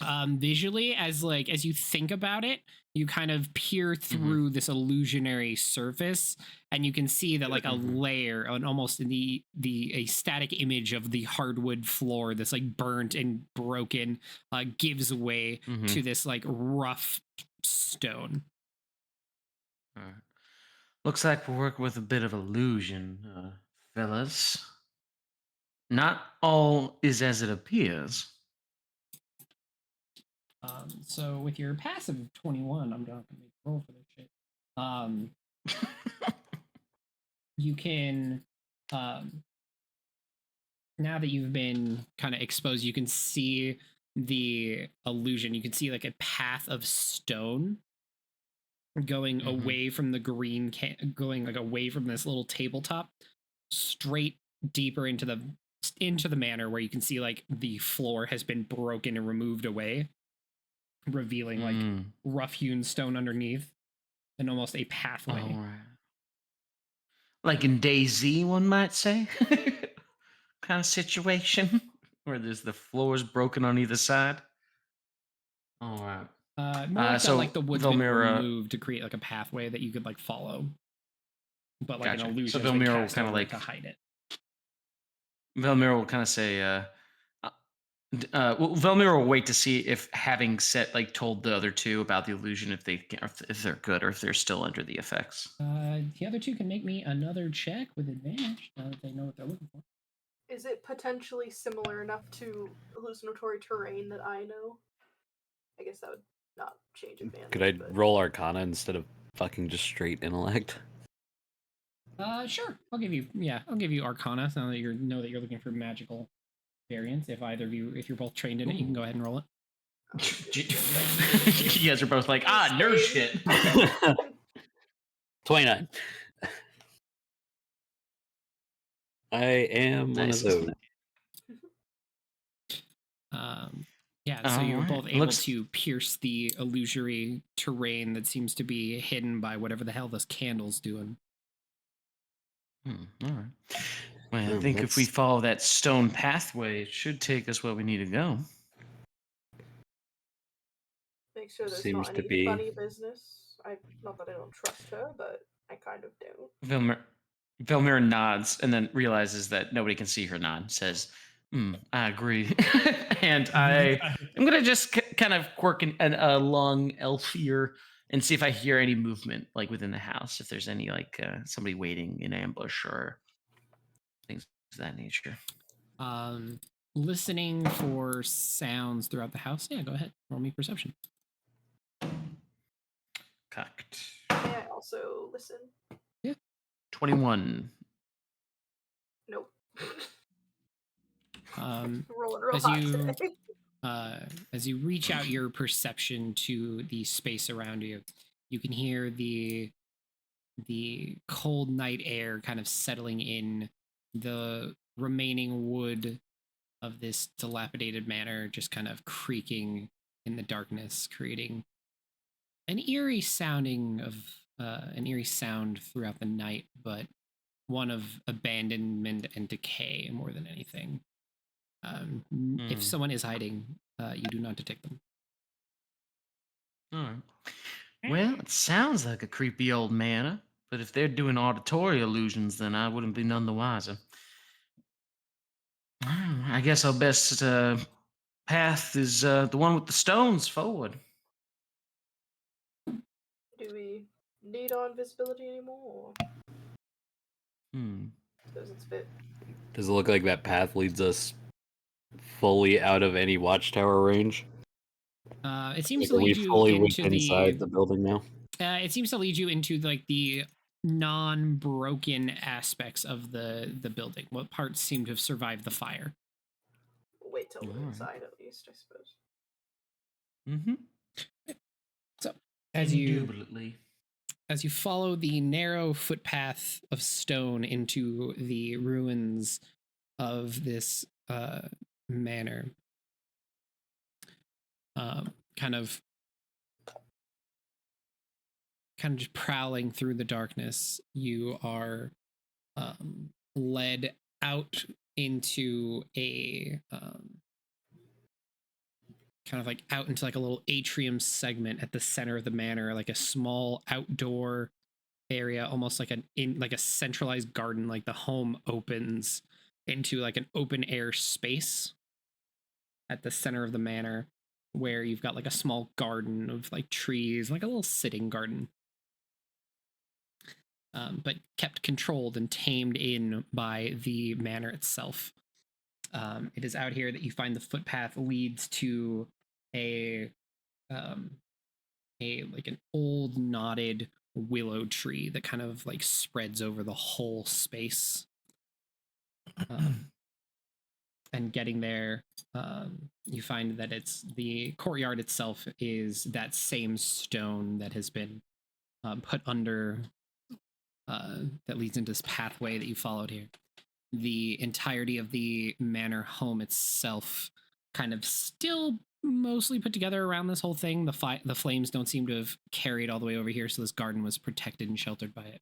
Visually, as you think about it, you kind of peer through this illusionary surface, and you can see that like a layer, an almost a static image of the hardwood floor that's like burnt and broken, gives way to this like rough stone. Looks like we're working with a bit of illusion, fellas. Not all is as it appears. So with your passive 21, I'm gonna make a roll for this shit. You can, now that you've been kind of exposed, you can see the illusion. You can see like a path of stone going away from the green, going like away from this little tabletop, straight deeper into the manor, where you can see like the floor has been broken and removed away, revealing like rough-hewn stone underneath and almost a pathway. All right. Like in DayZ, one might say, kind of situation where there's the floors broken on either side. All right. More like so like the wood's been Velmira- removed to create like a pathway that you could like follow, but like Gotcha. an illusion So has been Velmira will cast kinda, over it like- to hide it. Velmira will kind of say, well, Velmira will wait to see if having told the other two about the illusion, if they're good or if they're still under the effects. The other two can make me another check with advantage now that they know what they're looking for. Is it potentially similar enough to hallucinatory terrain that I know? I guess that would not change advantage. Could I but... roll Arcana instead of fucking just straight intellect? Sure. I'll give you Arcana now that know that you're looking for magical variants. If you're both trained in it, you can go ahead and roll it. You guys are both like, nerd shit. 29. I am one of those. So you were Alright. both able to pierce the illusory terrain that seems to be hidden by whatever the hell this candle's doing. All right. Well, I think if we follow that stone pathway, it should take us where we need to go. Make sure there's Seems not to any be- funny business. Not that I don't trust her, but I kind of do. Velmira nods and then realizes that nobody can see her nod. Says, I agree. And I'm going to just kind of quirk a long elf ear and see if I hear any movement like within the house. If there's any somebody waiting in ambush or things of that nature. Listening for sounds throughout the house. Yeah, go ahead. Roll me perception. Cocked. May I also listen? 21. Nope. Um, Rolling real as hot you- today. as you reach out your perception to the space around you, you can hear the cold night air kind of settling in. The remaining wood of this dilapidated manor just kind of creaking in the darkness, creating an eerie sound throughout the night, but one of abandonment and decay more than anything. If someone is hiding, you do not detect them. All right. Well, it sounds like a creepy old manor, but if they're doing auditory illusions, then I wouldn't be none the wiser. I guess our best path is the one with the stones forward. Do we need on visibility anymore? Suppose it's a bit. Does it look like that path leads us fully out of any watchtower range? It seems Like, to are we lead you fully into inside the building now? It seems to lead you into like the non-broken aspects of the building. What parts seem to have survived the fire? Wait till we're Alright. inside, at least, I suppose. So as you Indubitably. follow the narrow footpath of stone into the ruins of this manor, kind of just prowling through the darkness, you are led out into a kind of like out into like a little atrium segment at the center of the manor, like a small outdoor area, almost like like a centralized garden. Like the home opens into like an open air space at the center of the manor, where you've got like a small garden of like trees, like a little sitting garden. But kept controlled and tamed in by the manor itself. It is out here that you find the footpath leads to a like an old knotted willow tree that kind of like spreads over the whole space. And getting there, you find that it's the courtyard itself is that same stone that has been put under, that leads into this pathway that you followed here. The entirety of the manor home itself kind of still mostly put together around this whole thing. The flames don't seem to have carried all the way over here, so this garden was protected and sheltered by it.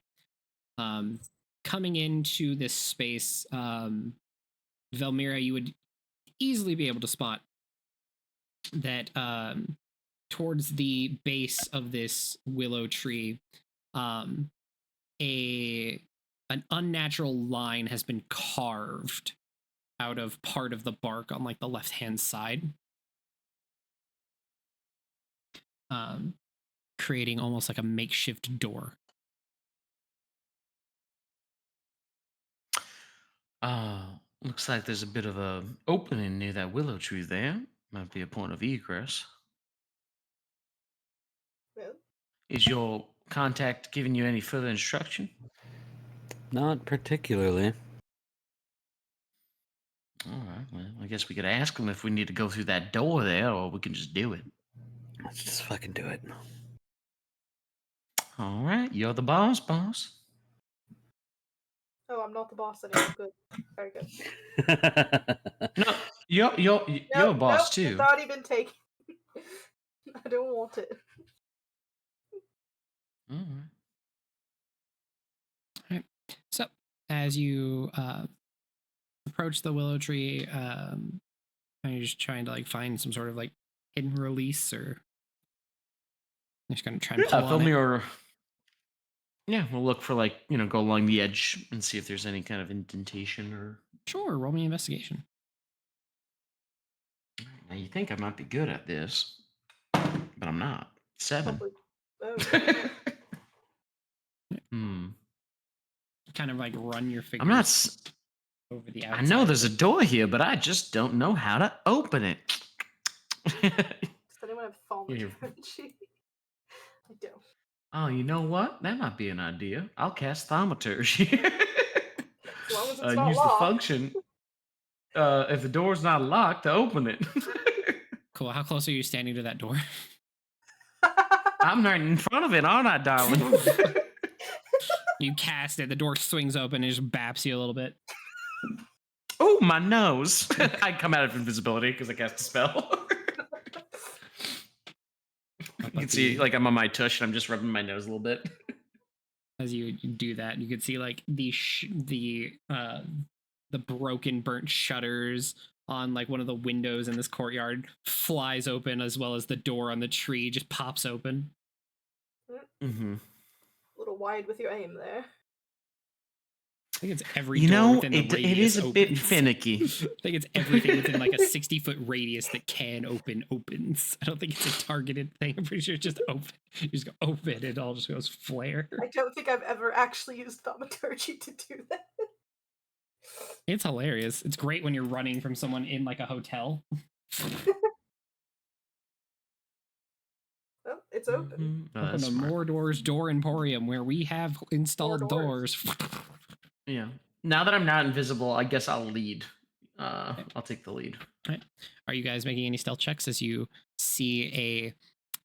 Coming into this space, Velmira, you would easily be able to spot that towards the base of this willow tree, an unnatural line has been carved out of part of the bark on like the left hand side, creating almost like a makeshift door. Looks like there's a bit of a opening near that willow tree there. Might be a point of egress. Well, Is your contact giving you any further instruction? Not particularly. All right. Well, I guess we could ask him if we need to go through that door there, or we can just do it. Let's just fucking do it. All right. You're the boss, boss. oh, I'm not the boss anymore. Good. Very good. No, you're a boss too. It's already been taken. I don't want it. All right. So as you approach the willow tree, are you just trying to like find some sort of like hidden release, or you're just gonna try and pull on it? Or yeah, we'll look for like go along the edge and see if there's any kind of indentation or. Sure, roll me an investigation. Now you think I might be good at this, but I'm not. 7. Probably. Oh. Kind of like run your fingers I'm not. over the outside. I know there's a door here, but I just don't know how to open it. Does anyone have thaumaturgy? I don't. Oh, you know what? That might be an idea. I'll cast thaumaturgy. As long as it's not use locked. the function. If the door's not locked, to open it. Cool. How close are you standing to that door? I'm right in front of it, aren't I, darling? You cast it, the door swings open and just baps you a little bit. Oh, my nose. I come out of invisibility because I cast a spell. You can see, like, I'm on my tush and I'm just rubbing my nose a little bit. As you do that, you can see like the broken, burnt shutters on like one of the windows in this courtyard flies open, as well as the door on the tree just pops open. Mm-hmm. A little wide with your aim there. I think it's every door within the radius it is a bit opens. finicky. I think it's everything within like a 60-foot radius that can opens. I don't think it's a targeted thing. I'm pretty sure it's just open. You just go open, it all just goes flare. I don't think I've ever actually used thaumaturgy to do that. It's hilarious. It's great when you're running from someone in like a hotel. Well, it's open. Mm-hmm. Welcome to Mordor's Door Emporium, where we have installed doors. Yeah. Now that I'm not invisible, I guess I'll lead. I'll take the lead. Right. Are you guys making any stealth checks as you see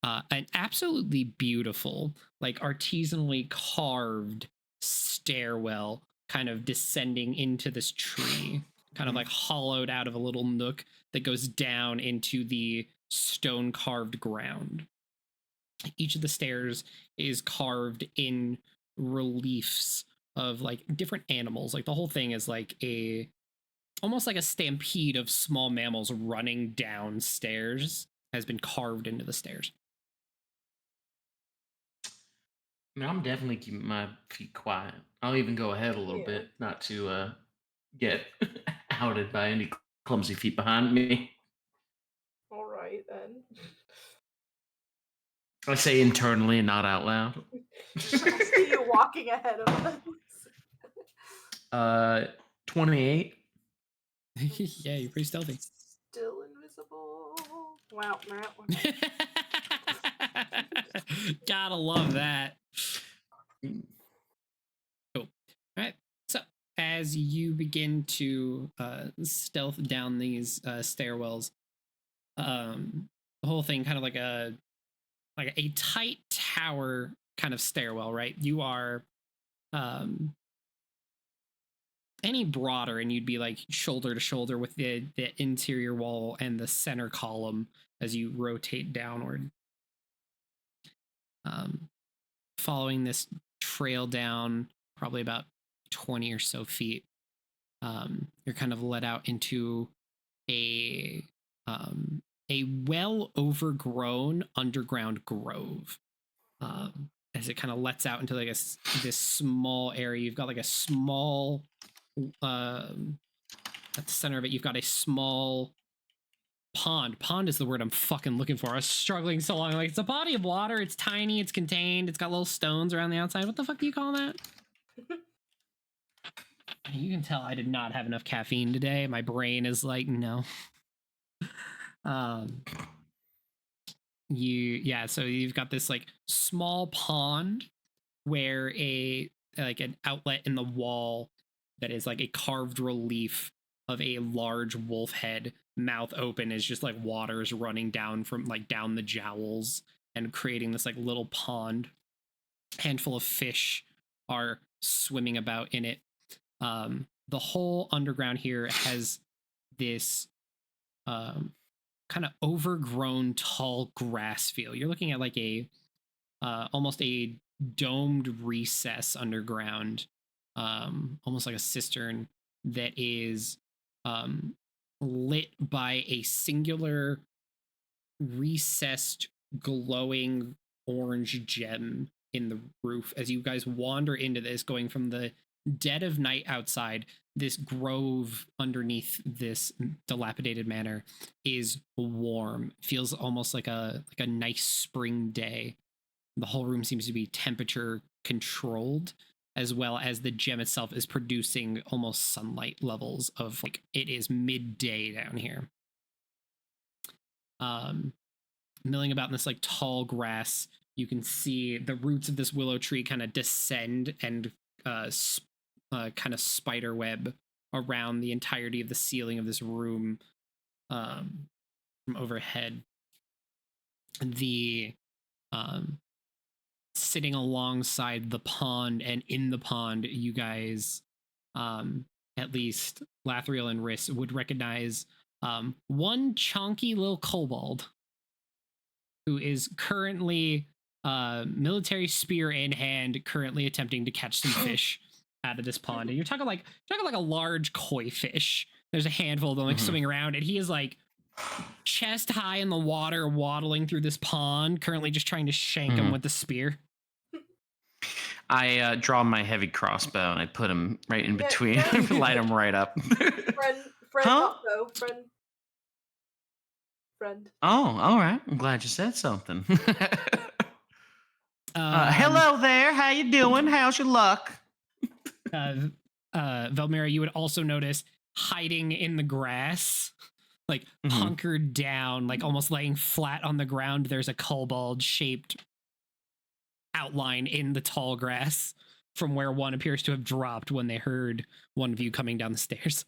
an absolutely beautiful, like artisanally carved stairwell kind of descending into this tree, kind of like hollowed out of a little nook that goes down into the stone carved ground. Each of the stairs is carved in reliefs of like different animals. Like the whole thing is like almost like a stampede of small mammals running downstairs has been carved into the stairs. I mean, I'm definitely keeping my feet quiet. I'll even go ahead a little bit, not to get outed by any clumsy feet behind me. All right then. I say internally and not out loud. I see you walking ahead of us. 28. Yeah, you're pretty stealthy. Still invisible. Wow. Gotta love that. Cool. All right. So as you begin to stealth down these stairwells, the whole thing kind of like a tight tower kind of stairwell, right? You are any broader and you'd be like shoulder to shoulder with the interior wall and the center column as you rotate downward. Following this trail down probably about 20 or so feet, you're kind of led out into a well overgrown underground grove. As it kind of lets out into like this small area. You've got like a small at the center of it, you've got a small pond. Pond is the word I'm fucking looking for. I was struggling so long. Like, it's a body of water. It's tiny. It's contained. It's got little stones around the outside. What the fuck do you call that? You can tell I did not have enough caffeine today. My brain is like, no. So you've got this like small pond where an outlet in the wall that is like a carved relief of a large wolf head, mouth open, is just like water's running down from like down the jowls and creating this like little pond. Handful of fish are swimming about in it. The whole underground here has this kind of overgrown tall grass feel. You're looking at like a almost a domed recess underground, almost like a cistern that is lit by a singular recessed glowing orange gem in the roof. As you guys wander into this, going from the dead of night outside, this grove underneath this dilapidated manor is warm. Feels almost like a nice spring day. The whole room seems to be temperature controlled, as well as the gem itself is producing almost sunlight levels of like it is midday down here. Milling about in this like tall grass, you can see the roots of this willow tree kind of descend and kind of spider web around the entirety of the ceiling of this room from overhead. The sitting alongside the pond, and in the pond, you guys, at least Lathriel and Riss, would recognize one chonky little kobold who is currently military spear in hand, currently attempting to catch some fish out of this pond. And you're talking like a large koi fish. There's a handful of them like swimming around, and he is like chest high in the water, waddling through this pond, currently just trying to shank him with the spear. I draw my heavy crossbow and I put him right in between, light him right up. Friend. Oh, all right. I'm glad you said something. Hello there. How you doing? How's your luck? Velmira, you would also notice hiding in the grass, like hunkered down, like almost laying flat on the ground. There's a kobold-shaped outline in the tall grass from where one appears to have dropped when they heard one of you coming down the stairs.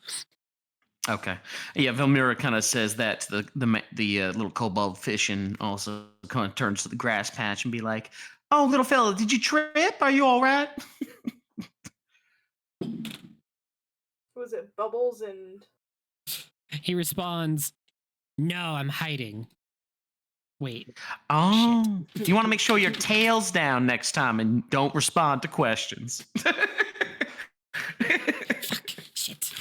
Okay. Yeah, Velmira kind of says that to the little kobold fish, and also kind of turns to the grass patch and be like, "Oh, little fella, did you trip? Are you all right?" Was it Bubbles and... He responds, "No, I'm hiding. Wait. Oh, do you want to make sure your tail's down next time and don't respond to questions?" Fuck. Shit.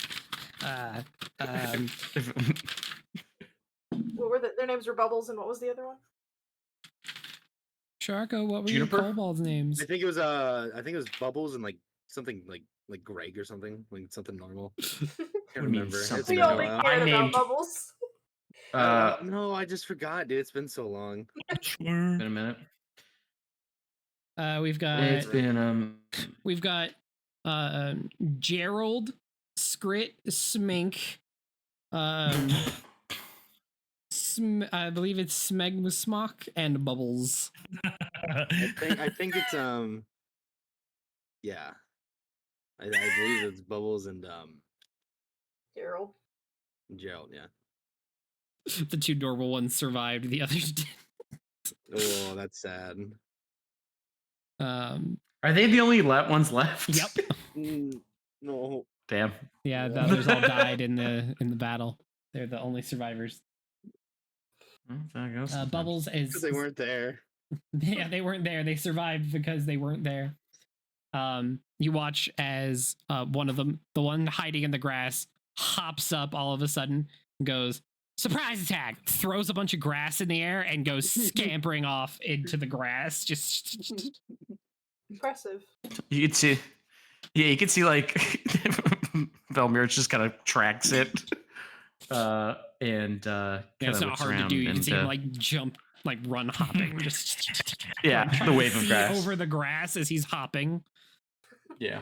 What were their names? Were Bubbles, and what was the other one? Sharko, what were Juniper? your kobold's names? I think it was Bubbles and like something like Greg or something, like something normal. Can't What do you mean remember. It's something We been a only while. cared I about named- Bubbles. No, I just forgot, dude. It's been so long. Been a minute. We've got It's been Gerald, Skrit, Smink, I believe it's Smegmusmok and Bubbles. I think it's yeah. I believe it's Bubbles and Gerald. Gerald, yeah. The two normal ones survived, the others didn't. Oh, that's sad. Are they the only ones left? Yep. No. Damn. Yeah, the others all died in the battle. They're the only survivors. Well, there goes sometimes. Bubbles is Because they weren't there. yeah, they weren't there. They survived because they weren't there. You watch as one of them, the one hiding in the grass, hops up all of a sudden, goes, surprise attack, throws a bunch of grass in the air and goes scampering off into the grass. Just Impressive. You can see, yeah, you can see like Velmir just kind of tracks it, and yeah, kind it's of not hard to do. You can see him like jump, like run hopping, just yeah, trying the to wave of see grass. over the grass as he's hopping. Yeah.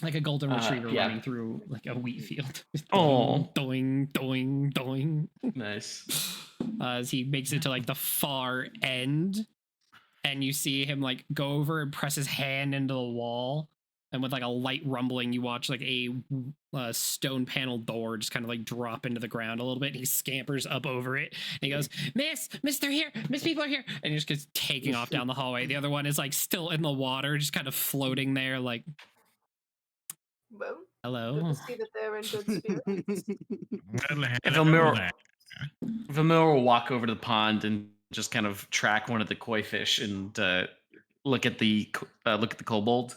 Like a golden retriever yeah. running through like a wheat field. Oh. Doing, doing, doing. Nice. As he makes it to like the far end, and you see him like go over and press his hand into the wall, and with like a light rumbling, you watch like a stone panel door just kind of like drop into the ground a little bit. And he scampers up over it, and he goes, "Miss, they're here. Miss, people are here," and he just gets taking off down the hallway. The other one is like still in the water, just kind of floating there, like, Well, good hello. to see that they're in good spirits. Vilmil will walk over to the pond and just kind of track one of the koi fish and look at the kobold,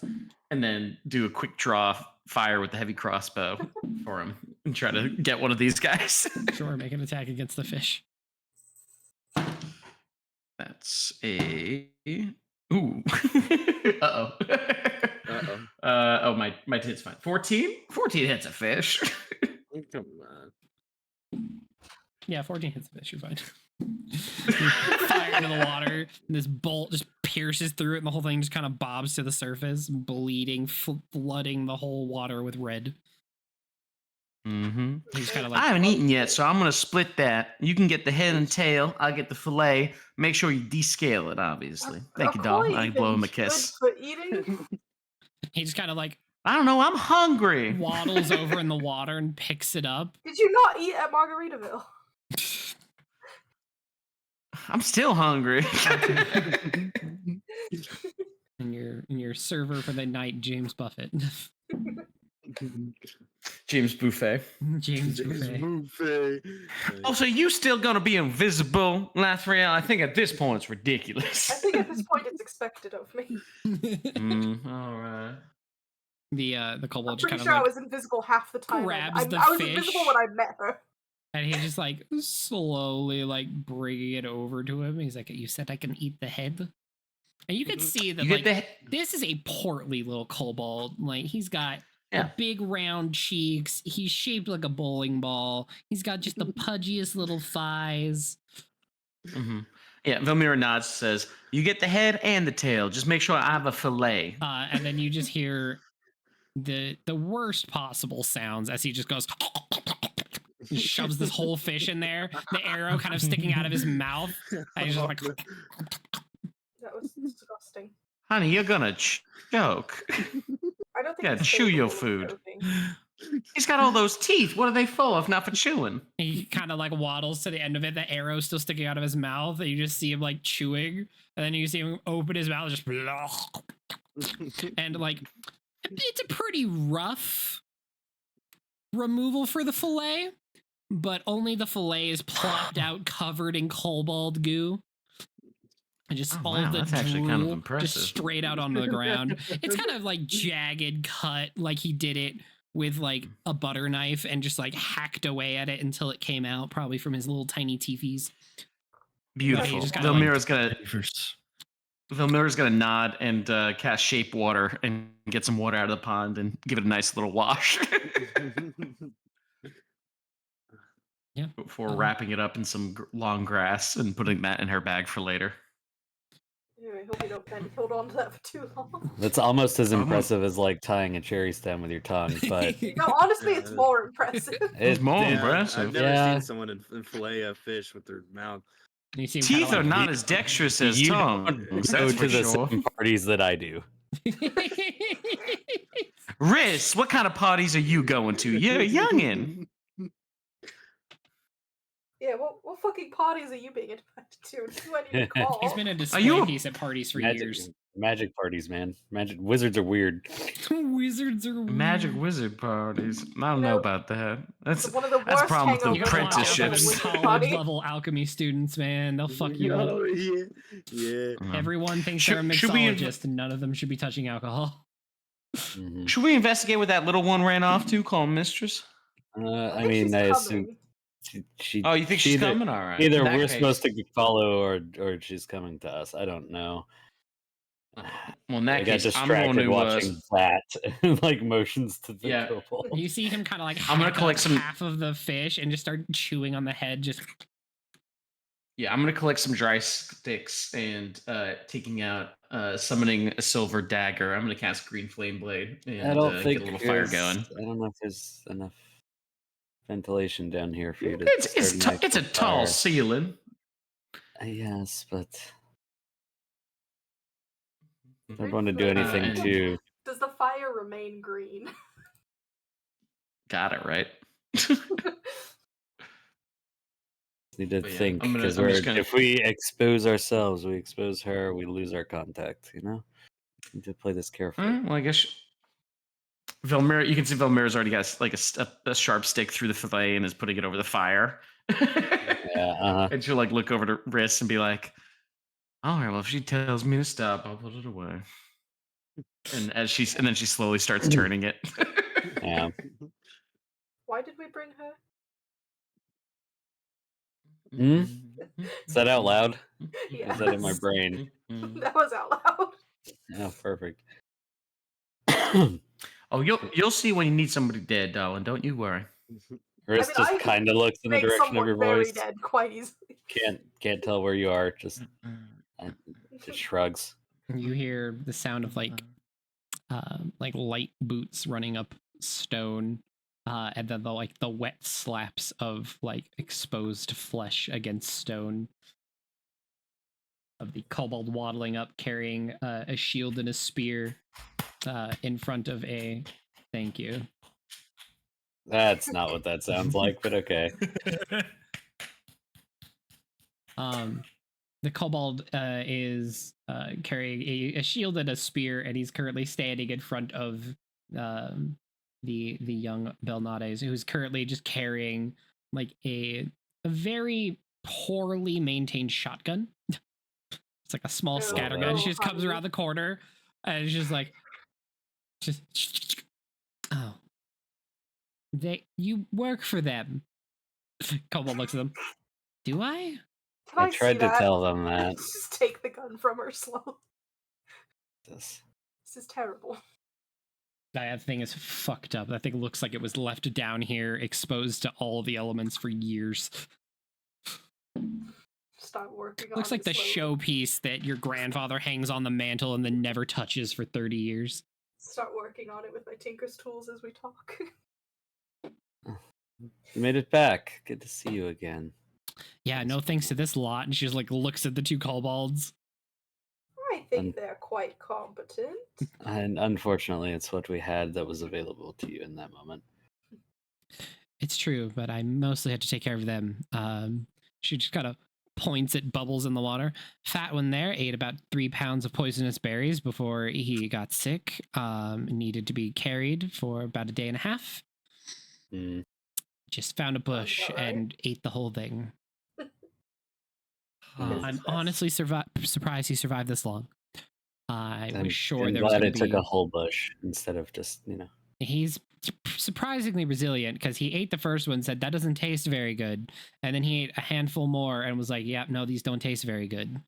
and then do a quick draw fire with the heavy crossbow for him and try to get one of these guys. Sure, make an attack against the fish. That's a ooh. Uh-oh. Uh-oh. Oh, my hit's fine. 14 hits a fish. Come on. Yeah, 14 hits the fish. You're fine. You fire into the water, and this bolt just pierces through it, and the whole thing just kind of bobs to the surface, bleeding, flooding the whole water with red. Mm-hmm. He's kind of I like, haven't eaten yet, so I'm gonna split that. You can get the head and tail. I'll get the fillet. Make sure you descale it, obviously. Thank you, doll. I blow him a kiss. Good for eating. he just kind of like I don't know. I'm hungry. waddles over in the water and picks it up. Did you not eat at Margaritaville? I'm still hungry. And your server for the night, James Buffett. James Buffet. James Buffett. Buffet. Oh, so you still gonna be invisible, Lathriel? I think at this point it's I ridiculous. think at this point it's expected of me. All right. The kobold I'm just pretty kind of sure I like, was invisible half the time. grabs the I was fish. invisible when I met her. and he just like slowly like bringing it over to him. He's like, "You said I can eat the head," and you can see that You like get the this is a portly little kobold. Like he's got Yeah. big round cheeks. He's shaped like a bowling ball. He's got just the pudgiest little thighs. Mm-hmm. Yeah, Vilmira nods, says, "You get the head and the tail. Just make sure I have a fillet." And then you just hear the worst possible sounds as he just goes and shoves this whole fish in there. The arrow kind of sticking out of his mouth. And he's just like, That was disgusting. Honey, you're gonna choke. I don't think Yeah, it's chew your capable of food. choking. He's got all those teeth. What are they for if not for chewing? he kind of like waddles to the end of it. The arrow's still sticking out of his mouth. And you just see him like chewing. And then you see him open his mouth, just and like it's a pretty rough removal for the fillet, but only the fillet is plopped out covered in kobold goo. And just Oh, all wow, the that's actually kind of drool impressive. just straight out onto the ground. It's kind of like jagged cut, like he did it with like a butter knife and just like hacked away at it until it came out, probably from his little tiny teepees. Beautiful. just kinda, like, Vilmira's gonna nod and cast shape water and get some water out of the pond and give it a nice little wash. Yeah. Before wrapping it up in some long grass and putting that in her bag for later. I hope you don't hold on to that for too long. That's almost as impressive as like tying a cherry stem with your tongue, but No, honestly, it's more impressive. It's more Yeah, impressive. I've never seen someone fillet a fish with their mouth. You seem Teeth kinda are like, not as dexterous as you tongues. don't go That's to for the sure. same parties that I do. Riz, what kind of parties are you going to? You're a youngin'. Yeah, what fucking parties are you being invited to? Who I need to call? He's been a display you a- piece at parties for years. Magic parties, man. Magic wizards are weird. Wizards are weird. Magic wizard parties. I don't know about that. That's one of the that's a worst problem with the You don't want to apprenticeships. college level alchemy students, man. They'll fuck you up. Oh, yeah. Everyone thinks Should- they're a should we inv- mixologist, and none of them should be touching alcohol. Mhm. Should we investigate what that little one ran off to? Call him mistress. I think mean, she's I coming. assume she. Oh, you think she's either, coming? All right. Either In that we're case- supposed to follow, or she's coming to us. I don't know. Well, in that I got case, I'm going distracted to. watching that, like motions to the Yeah. kobold. You see him kind of like I'm gonna hack collect up some- half of the fish and just start chewing on the head. Just Yeah, I'm gonna collect some dry sticks and taking out summoning a silver dagger. I'm gonna cast Green Flame Blade and I don't get think a little fire there's- going. I don't know if there's enough ventilation down here for you to. It's start an it's a actual tall fire. ceiling. Yes, but I Green don't want to do flame. anything and- to. Does the fire remain green? Got it right. Need to But yeah, think I'm because just gonna- if we expose ourselves, we expose her, we lose our contact. You know, need to play this carefully. Well, I guess Vilmira. You can see Vilmira's already got like a sharp stick through the fillet and is putting it over the fire. Yeah, And she'll like look over to Riss and be like, "All right, well, if she tells me to stop, I'll put it away." And then she slowly starts turning it. yeah. Why did we bring her? Hmm? Is that out loud? Yeah. Is that in my brain? That was out loud. Yeah, perfect. Oh, you'll see when you need somebody dead, darling. Don't you worry. Riss I just can kind of looks in the Make direction of someone your very voice. dead quite easily. Can't tell where you are. Just shrugs. you hear the sound of like light boots running up stone, and then the wet slaps of like exposed flesh against stone. Of the kobold waddling up, carrying a shield and a spear, in front of a. Thank you. That's not what that sounds like, but okay. The kobold is carrying a shield and a spear, and he's currently standing in front of the young Belnades, who's currently just carrying like a very poorly maintained shotgun. It's like a small Oh, scattergun. no, She just comes honey. around the corner, and it's just like, oh, you work for them. Kobold looks at them. Do I? Can I see tried to that? tell them that. Just take the gun from her slowly. This- This is terrible. That thing is fucked up. That thing looks like it was left down here, exposed to all the elements for years. Start working on Looks like it the slowly. showpiece that your grandfather hangs on the mantle and then never touches for 30 years. Start working on it with my Tinker's tools as we talk. You made it back. Good to see you again. Yeah, no thanks to this lot. And she just like looks at the two kobolds. I think they're quite competent. And unfortunately, it's what we had that was available to you in that moment. It's true, but I mostly had to take care of them. She just kind of points at bubbles in the water. Fat one there ate about 3 pounds of poisonous berries before he got sick. Needed to be carried for about a day and a half. Mm. Just found a bush about right. and ate the whole thing. Because I'm it's best. honestly surprised he survived this long. I I'm was sure there was glad going it to took be. a whole bush instead of just, He's surprisingly resilient because he ate the first one, said that doesn't taste very good, and then he ate a handful more and was like, "Yeah, no, these don't taste very good."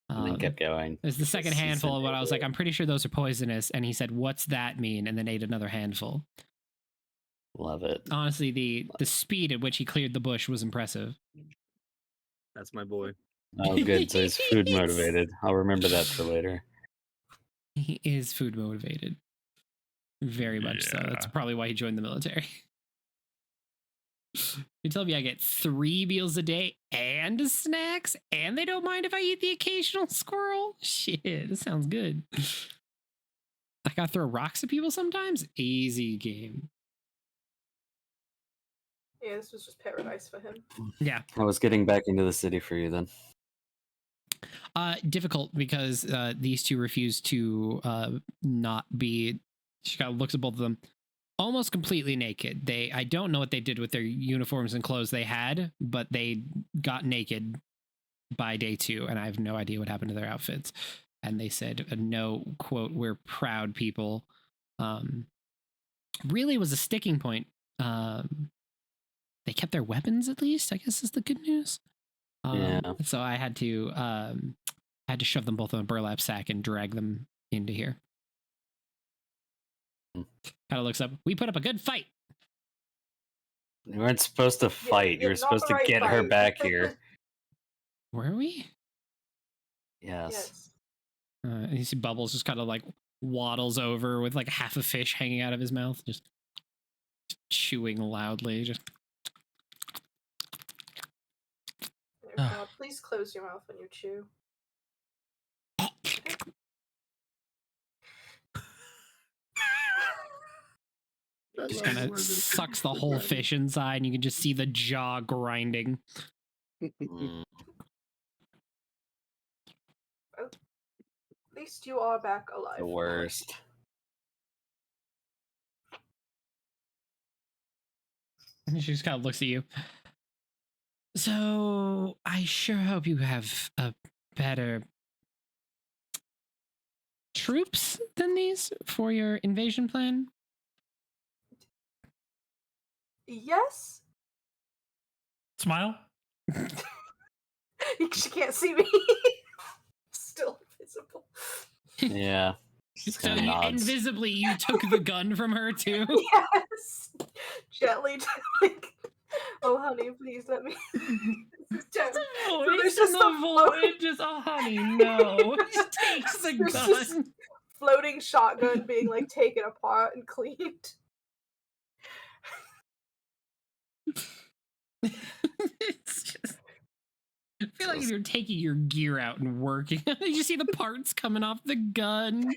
And then kept going. There's the second Season handful, but I was like, over. "I'm pretty sure those are poisonous," and he said, "What's that mean?" and then ate another handful. Love it. Honestly, the speed at which he cleared the bush was impressive. That's my boy. Oh, good. So he's food motivated. I'll remember that for later. He is food motivated. Very much so. That's Yeah. probably why he joined the military. You tell me I get 3 meals a day and snacks, and they don't mind if I eat the occasional squirrel? Shit, this sounds good. I gotta throw rocks at people sometimes? Easy game. Yeah, this was just paradise for him. Yeah. I was getting back into the city for you then. Difficult because these two refuse to not be. She kind of looks at both of them, almost completely naked. I don't know what they did with their uniforms and clothes they had, but they got naked by day 2, and I have no idea what happened to their outfits. And they said, "No, quote, we're proud people." Really was a sticking point. They kept their weapons, at least, I guess is the good news. Yeah. So I had to shove them both in a burlap sack and drag them into here. Kind of looks up. We put up a good fight. You weren't supposed to fight. You were not supposed the to right get her fight. back here. Were we? Yes. And you see Bubbles just kind of like waddles over with like half a fish hanging out of his mouth, just chewing loudly. Just Please close your mouth when you chew. just kind of sucks the whole fish inside, and you can just see the jaw grinding. Mm. At least you are back alive. The worst. And she just kind of looks at you. So I sure hope you have a better troops than these for your invasion plan. Yes? Smile. She can't see me. Still invisible. Yeah. Just So kinda nods. invisibly, you took the gun from her too. Yes. Gently, like, oh honey, please let me. This is terrible. So there's Voice in just the some void, just oh honey, no. Just takes the There's just gun. floating shotgun being like taken apart and cleaned. It's just. I feel like if you're taking your gear out and working, you see the parts coming off the gun.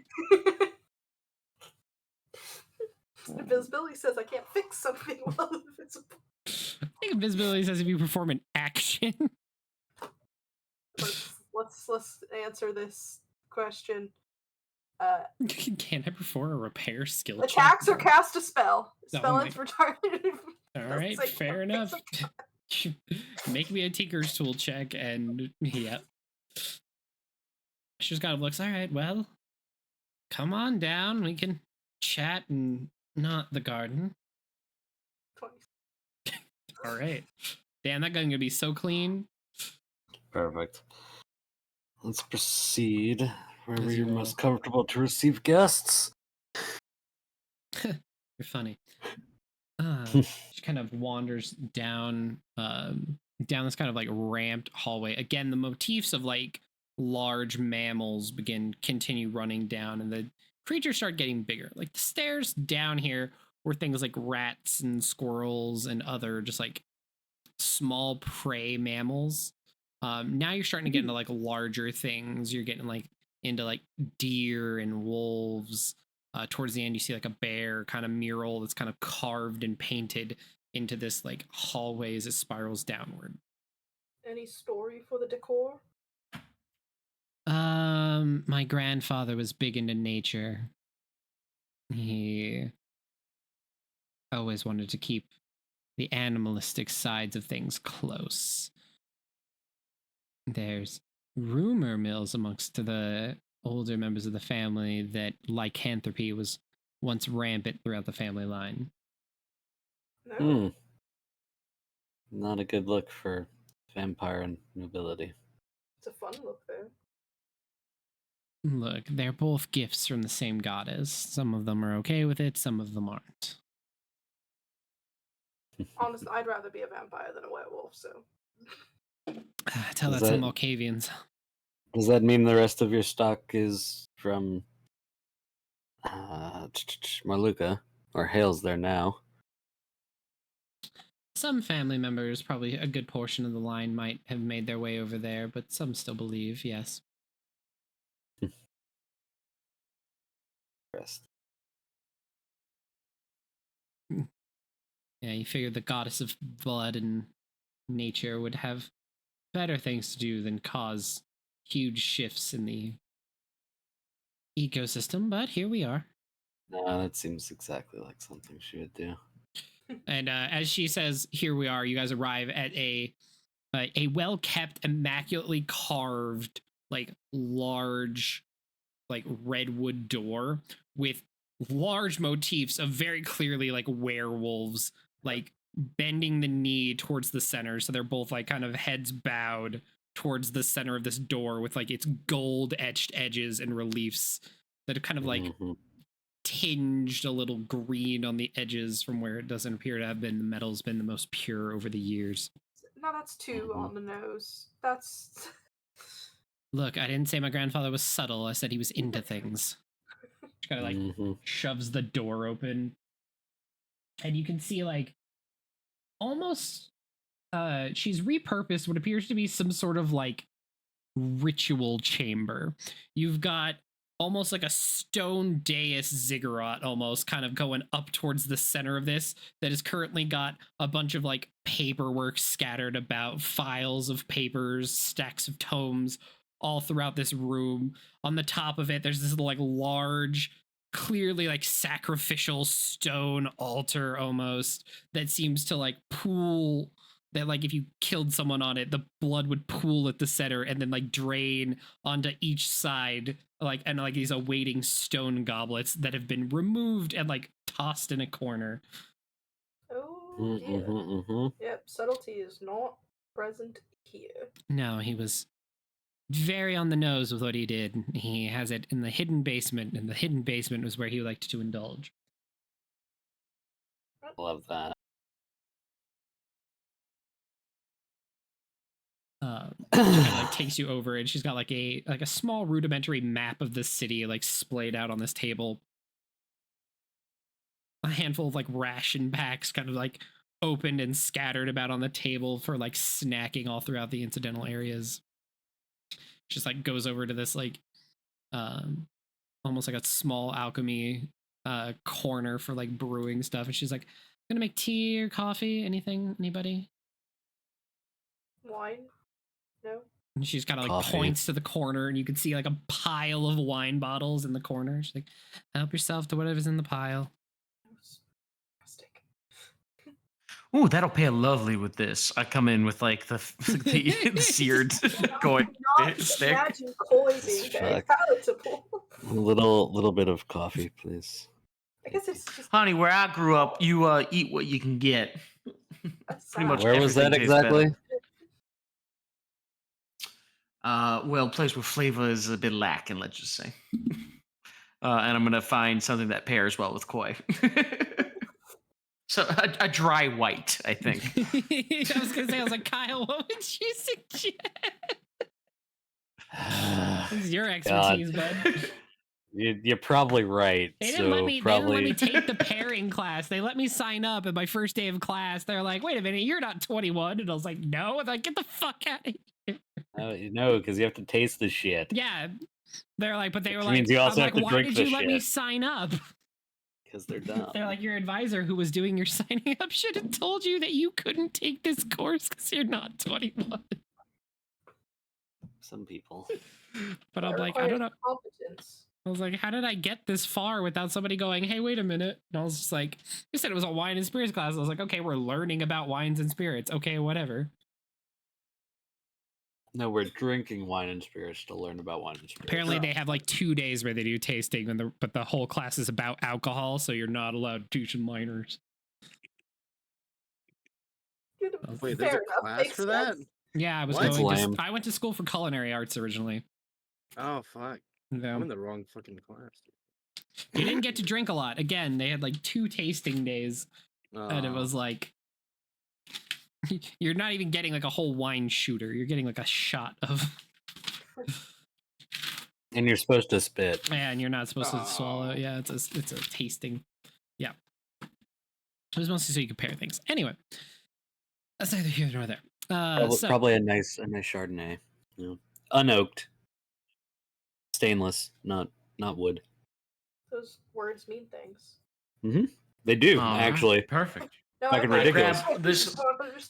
Invisibility says I can't fix something while invisible. I think invisibility says if you perform an action. Let's answer this question. Can I perform a repair skill Attacks check? or cast a spell. Spell my- ends for target. All right, Say fair can't enough. fix Make me a Tinker's Tool check, and yeah. She just kind of looks, all right, well, come on down. We can chat and not the garden. 20. All right. Damn, that gun gonna be so clean. Perfect. Let's proceed wherever As you you're roll. most comfortable to receive guests. You're funny. She kind of wanders down down this kind of like ramped hallway. Again, the motifs of like large mammals continue running down, and the creatures start getting bigger. Like the stairs down here were things like rats and squirrels and other just like small prey mammals. Now you're starting to get into like larger things. You're getting like into like deer and wolves. Towards the end, you see like a bear kind of mural that's kind of carved and painted into this like hallway as it spirals downward. Any story for the decor? My grandfather was big into nature. He always wanted to keep the animalistic sides of things close. There's rumor mills amongst the older members of the family that lycanthropy was once rampant throughout the family line. No. Not a good look for vampire and nobility. It's a fun look though. Look, they're both gifts from the same goddess. Some of them are okay with it, some of them aren't. Honestly, I'd rather be a vampire than a werewolf, so. Tell Is that to that- Malkavians. Does that mean the rest of your stock is from Marluka, or hails there now? Some family members, probably a good portion of the line, might have made their way over there, but some still believe, yes. Rest. Yeah, you figured the goddess of blood and nature would have better things to do than cause huge shifts in the ecosystem, but here we are. No, that seems exactly like something she would do. And as she says, "Here we are," you guys arrive at a well-kept, immaculately carved, like large, like redwood door with large motifs of very clearly like werewolves, like bending the knee towards the center, so they're both like kind of heads bowed towards the center of this door with like its gold etched edges and reliefs that are kind of like Mhm. tinged a little green on the edges from where it doesn't appear to have been. The metal's been the most pure over the years. No, that's too Mhm. on the nose. That's. Look, I didn't say my grandfather was subtle. I said he was into things. She kind of like Mhm. shoves the door open, and you can see like almost she's repurposed what appears to be some sort of like ritual chamber. You've got almost like a stone dais ziggurat almost kind of going up towards the center of this that has currently got a bunch of like paperwork scattered about, files of papers, stacks of tomes all throughout this room. On the top of it there's this like large, clearly like sacrificial stone altar almost that seems to like pool, that like if you killed someone on it the blood would pool at the center and then like drain onto each side, like, and like these awaiting stone goblets that have been removed and like tossed in a corner. Oh dear. Mhm. Yep, subtlety is not present here. No, he was very on the nose with what he did. He has it in the hidden basement, and the hidden basement was where he liked to indulge. Love that. She kind of like takes you over, and she's got like a small rudimentary map of the city like splayed out on this table. A handful of like ration packs kind of like opened and scattered about on the table for like snacking all throughout the incidental areas. Just like goes over to this like almost like a small alchemy corner for like brewing stuff, and she's like, "Gonna make tea or coffee? Anything? Anybody?" Wine? No? And she's kind of like Coffee. points to the corner, and you can see like a pile of wine bottles in the corner. She's like, "Help yourself to whatever's in the pile." Fantastic. Ooh, that'll pair lovely with this. I come in with like the seared going Not stick. imagine koi being very Fuck. palatable. A little bit of coffee, please. I guess it's just Honey, where I grew up, you eat what you can get. that's Pretty much sad. Where was that everything tastes better. exactly? Well, a place where flavor is a bit lacking, let's just say. And I'm gonna find something that pairs well with koi. So a dry white, I think. I was gonna say, I was like, Kyle, what would you suggest? This is your expertise, bud. You're probably right. They so didn't let me. probably They didn't let me take the pairing class. They let me sign up at my first day of class. They're like, "Wait a minute, you're not 21," and I was like, "No." And they're like, "Get the fuck out of here." no, because you have to taste the shit. Yeah, they're like, but they were Which like, means you also I'm have like, to "Why drink did the you let me shit." sign up?" Because they're dumb. They're like, "Your advisor who was doing your signing up should have told you that you couldn't take this course because you're not 21." Some people. But I'm That like, I don't know. requires competence. I was like, how did I get this far without somebody going, "Hey, wait a minute"? And I was just like, you said it was a wine and spirits class. I was like, okay, we're learning about wines and spirits. Okay, whatever. No, we're drinking wine and spirits to learn about wine and spirits. Apparently, they have like 2 days where they do tasting, but the whole class is about alcohol, so you're not allowed to teach minors. Wait, there's a class for that? Yeah, I was What? going. I went to school for culinary arts originally. Oh fuck! No. I'm in the wrong fucking class. You didn't get to drink a lot. Again, they had like 2 tasting days, and it was like you're not even getting like a whole wine shooter. You're getting like a shot of. And you're supposed to spit. And you're not supposed to swallow. Yeah, it's a tasting. Yeah. It was mostly so you could pair things. Anyway, that's neither here nor there. Probably a nice Chardonnay. Yeah. Unoaked. Stainless, not wood. Those words mean things. Mm-hmm. They do, All right, actually. perfect. No, Fucking I ridiculous.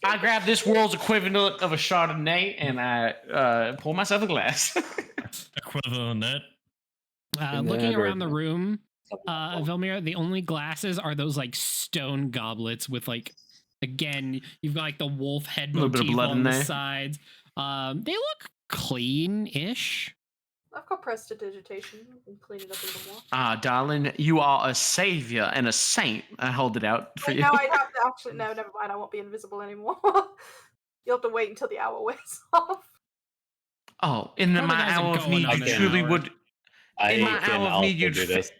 I grab this world's equivalent of a Chardonnay and I pour myself a glass. Equivalent. Looking around the room, Velmira, the only glasses are those like stone goblets with like, again, you've got like the wolf head Little bit of motif blood on in the there. sides. They look clean-ish. I've got prestidigitation. And clean it up a little more. Darling, you are a savior and a saint. I hold it out for you. Now I'd have to actually. No, never mind. I won't be invisible anymore. You'll have to wait until the hour wears off. Oh, in Probably my hasn't hour of going need, on you an truly hour. would. In my hour of need, you'd do this.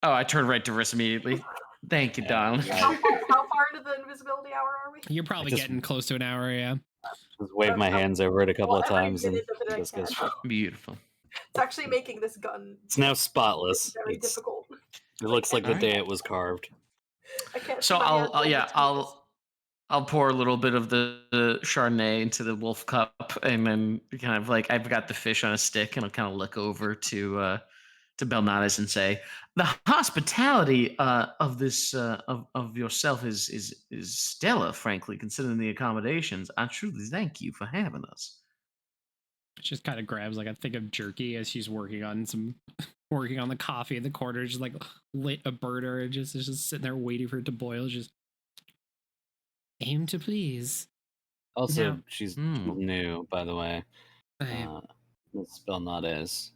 Oh, I turned right to wrist immediately. Thank you, darling. How far into the invisibility hour are we? You're probably just- getting close to an hour, yeah. Just wave my hands over it a couple of Every times and minute of it I just goes. can. Beautiful. It's actually making this gun It's now spotless. very difficult. It looks like the Alright. day it was carved. I can't. So see my hands on the tweezers. I'll pour a little bit of the Chardonnay into the wolf cup, and then kind of like I've got the fish on a stick, and I'll kind of look over to Belnades and say, "The hospitality of this of yourself is stellar, frankly, considering the accommodations. I truly thank you for having us." She just kind of grabs like a thing of jerky as she's working on the coffee in the corner, just like lit a burner and just sitting there waiting for it to boil. Just aim to please. Also, Now- she's new, by the way. I- Miss Belnades.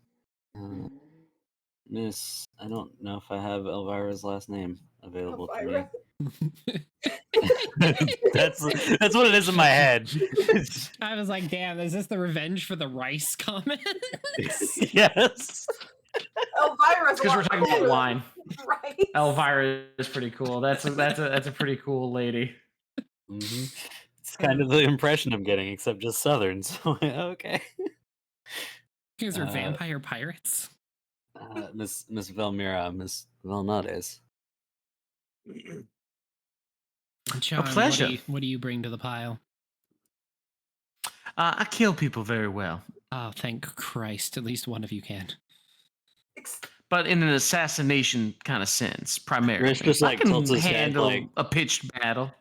Miss, I don't know if I have Elvira's last name available to me. Elvira. That's what it is in my head. I was like, damn, is this the revenge for the rice comment? Yes. Elvira's Because we're talking about wine. Right. Elvira is pretty cool. That's a pretty cool lady. Mm-hmm. It's kind of the impression I'm getting, except just Southern. So okay. You guys are vampire pirates. Miss Velmira, Miss Belnades. John, pleasure. What do you bring to the pile? I kill people very well, Oh, thank Christ! At least one of you can. but in an assassination kind of sense, primarily. Rich just, like, I can tilts his head, handle like- a pitched battle.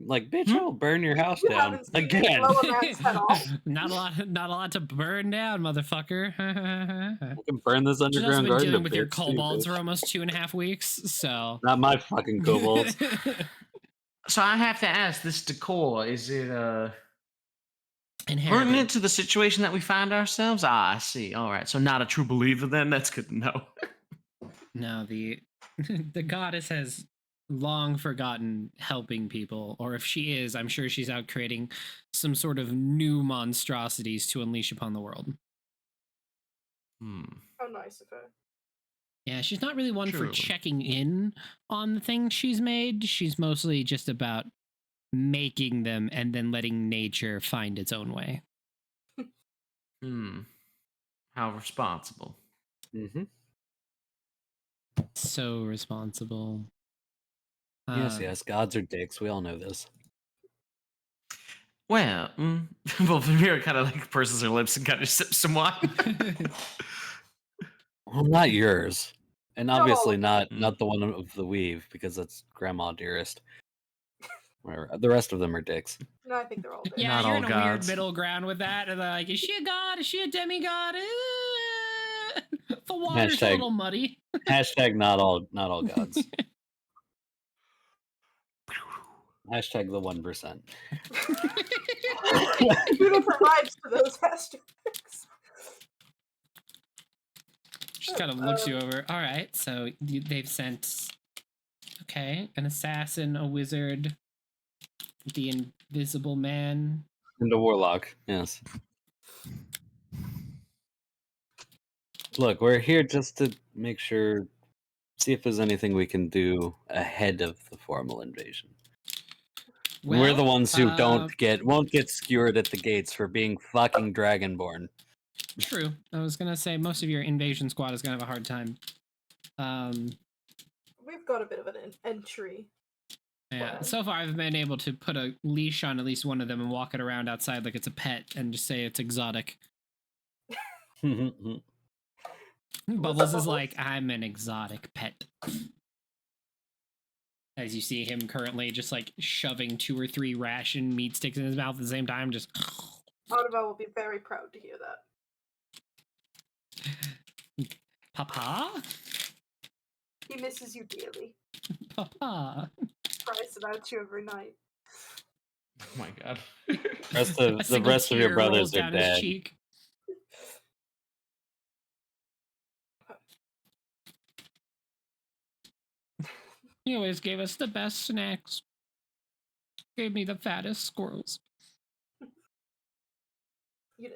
Like, bitch, I'll burn your house You down haven't seen me again. blow a man's head off. Not a lot to burn down, motherfucker. I can burn this You've just underground been garden. dealing to with your bits, too, kobolds bitch. for almost 2.5 weeks, so. Not my fucking kobolds. So I have to ask, this decor, is it Inherited. pertinent to the situation that we find ourselves? Ah, I see. All right. So not a true believer then? That's good to know. No, the goddess has long forgotten helping people, or if she is, I'm sure she's out creating some sort of new monstrosities to unleash upon the world. How nice of her. Yeah, she's not really one for Truly. checking in on the things she's made. She's mostly just about making them and then letting nature find its own way. How responsible. Mm-hmm. So responsible. Yes, gods are dicks. We all know this. Well, well, Vermeer kind of like purses her lips and kind of sips some wine. Well, not yours, and obviously No. not the one of the weave, because that's Grandma Dearest. Whatever. The rest of them are dicks. No, I think they're all dead. Yeah, Not you're all in a weird gods. middle ground with that. And they're like, is she a god? Is she a demigod? The water's a Hashtag- little muddy. Hashtag not all gods. Hashtag the 1%. Two different vibes to those hashtags. Just kind of looks you over. All right, so they've sent, okay, an assassin, a wizard, the invisible man. And a warlock, yes. Look, we're here just to make sure, see if there's anything we can do ahead of the formal invasion. Well, we're the ones who won't get skewered at the gates for being fucking dragonborn. True. I was gonna say most of your invasion squad is gonna have a hard time. We've got a bit of an entry. Yeah. plan. So far, I've been able to put a leash on at least one of them and walk it around outside like it's a pet, and just say it's exotic. Bubbles is like, I'm an exotic pet. As you see him currently just like shoving 2 or 3 ration meat sticks in his mouth at the same time, just. Audubon will be very proud to hear that. Papa? He misses you dearly. Papa. Cries about you every night. Oh my god. The rest of your brothers are dead. He always gave us the best snacks. Gave me the fattest squirrels. You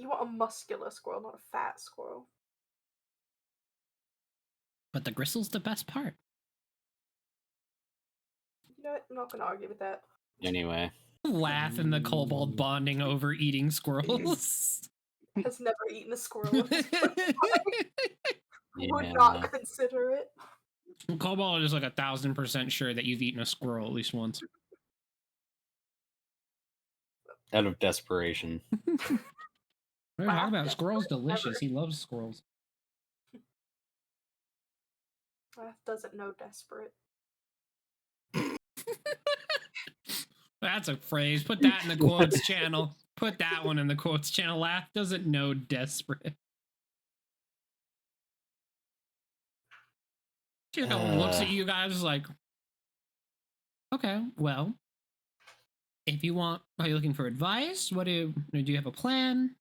want a muscular squirrel, not a fat squirrel. But the gristle's the best part. You know what? I'm not going to argue with that. Anyway. Laugh and the kobold bonding over eating squirrels. Has never eaten a squirrel. Yeah. Would not consider it. Kobold is like 1,000% sure that you've eaten a squirrel at least once. Out of desperation. We're talking about squirrels. Delicious. He loves squirrels. Raph doesn't know desperate. That's a phrase. Put that in the quotes channel. Put that one in the quotes channel. Laugh doesn't know desperate. You know, looks at you guys like, okay, well, if you want, are you looking for advice? Do you have a plan?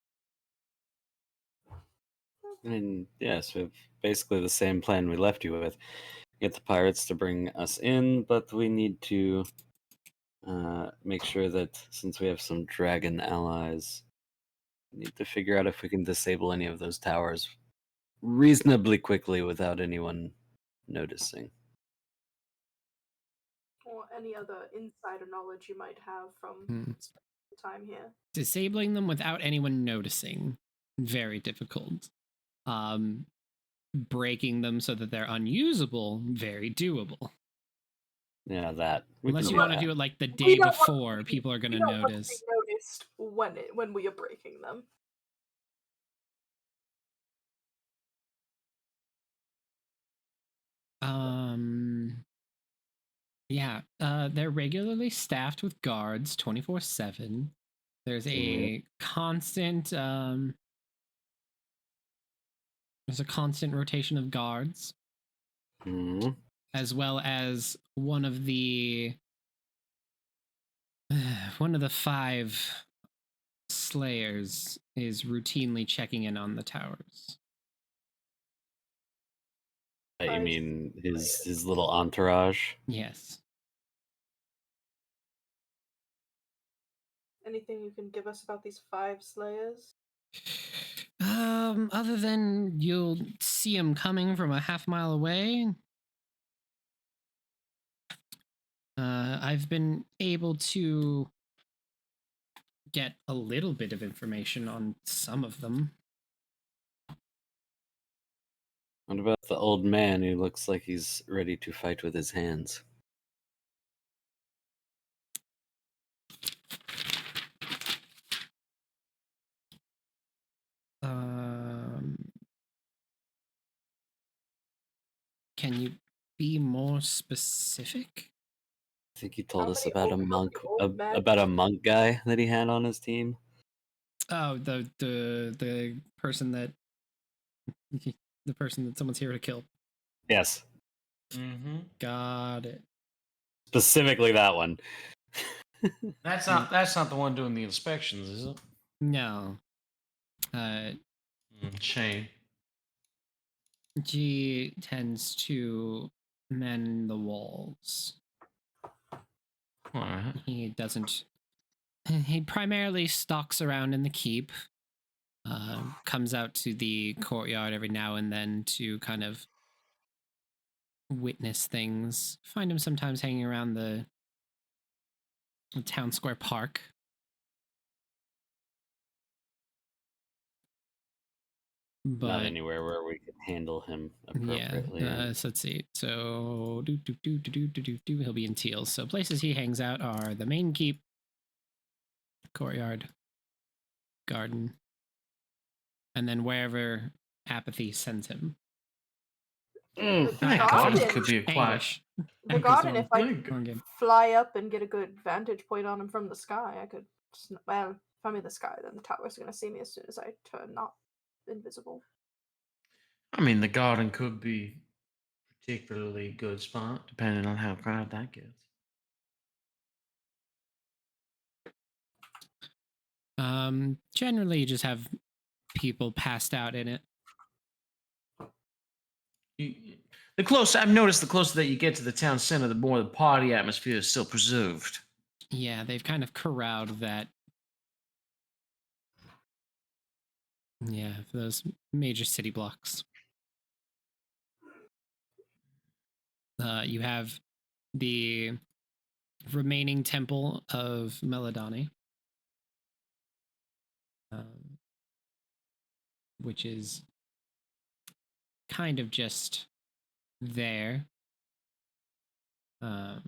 I mean, yes, we have basically the same plan we left you with. Get the pirates to bring us in, but we need to make sure that since we have some dragon allies, we need to figure out if we can disable any of those towers reasonably quickly without anyone noticing. Or any other insider knowledge you might have from the time here. Disabling them without anyone noticing, very difficult. Breaking them so that they're unusable, very doable. Yeah, that. Unless you want to do it like the day before, people are going to notice. We noticed when we are breaking them. Yeah, they're regularly staffed with guards 24/7. There's a constant rotation of guards, as well as one of the 5 slayers is routinely checking in on the towers. You mean his little entourage? Yes. Anything you can give us about these 5 slayers? Other than you'll see them coming from a half mile away. I've been able to get a little bit of information on some of them. What about the old man who looks like he's ready to fight with his hands? Can you be more specific? I think he told us about a monk guy that he had on his team. Oh, the person that someone's here to kill. Yes. Got it. Specifically that one. That's not the one doing the inspections, is it? No. Shame. G tends to man the walls. All right. He doesn't. He primarily stalks around in the keep. Comes out to the courtyard every now and then to kind of witness things. Find him sometimes hanging around the town square park. But Not anywhere where we can handle him yeah, appropriately. Right? so let's see. So he'll be in Teals. So places he hangs out are the main keep, courtyard, garden, and then wherever apathy sends him. The Thank garden. God, could be a quiet. Anguish. The garden, if I Really could good. Wrong game. fly up and get a good vantage point on him from the sky, I could. Well, if I'm in the sky, then the tower's going to see me as soon as I turn not invisible. I mean, the garden could be a particularly good spot, depending on how crowded that gets. Generally, you just have people passed out in it. The closer I've noticed, the closer that you get to the town center, the more the party atmosphere is still preserved. Yeah, they've kind of corralled that. Yeah, for those major city blocks. You have the remaining temple of Melodani, which is kind of just there to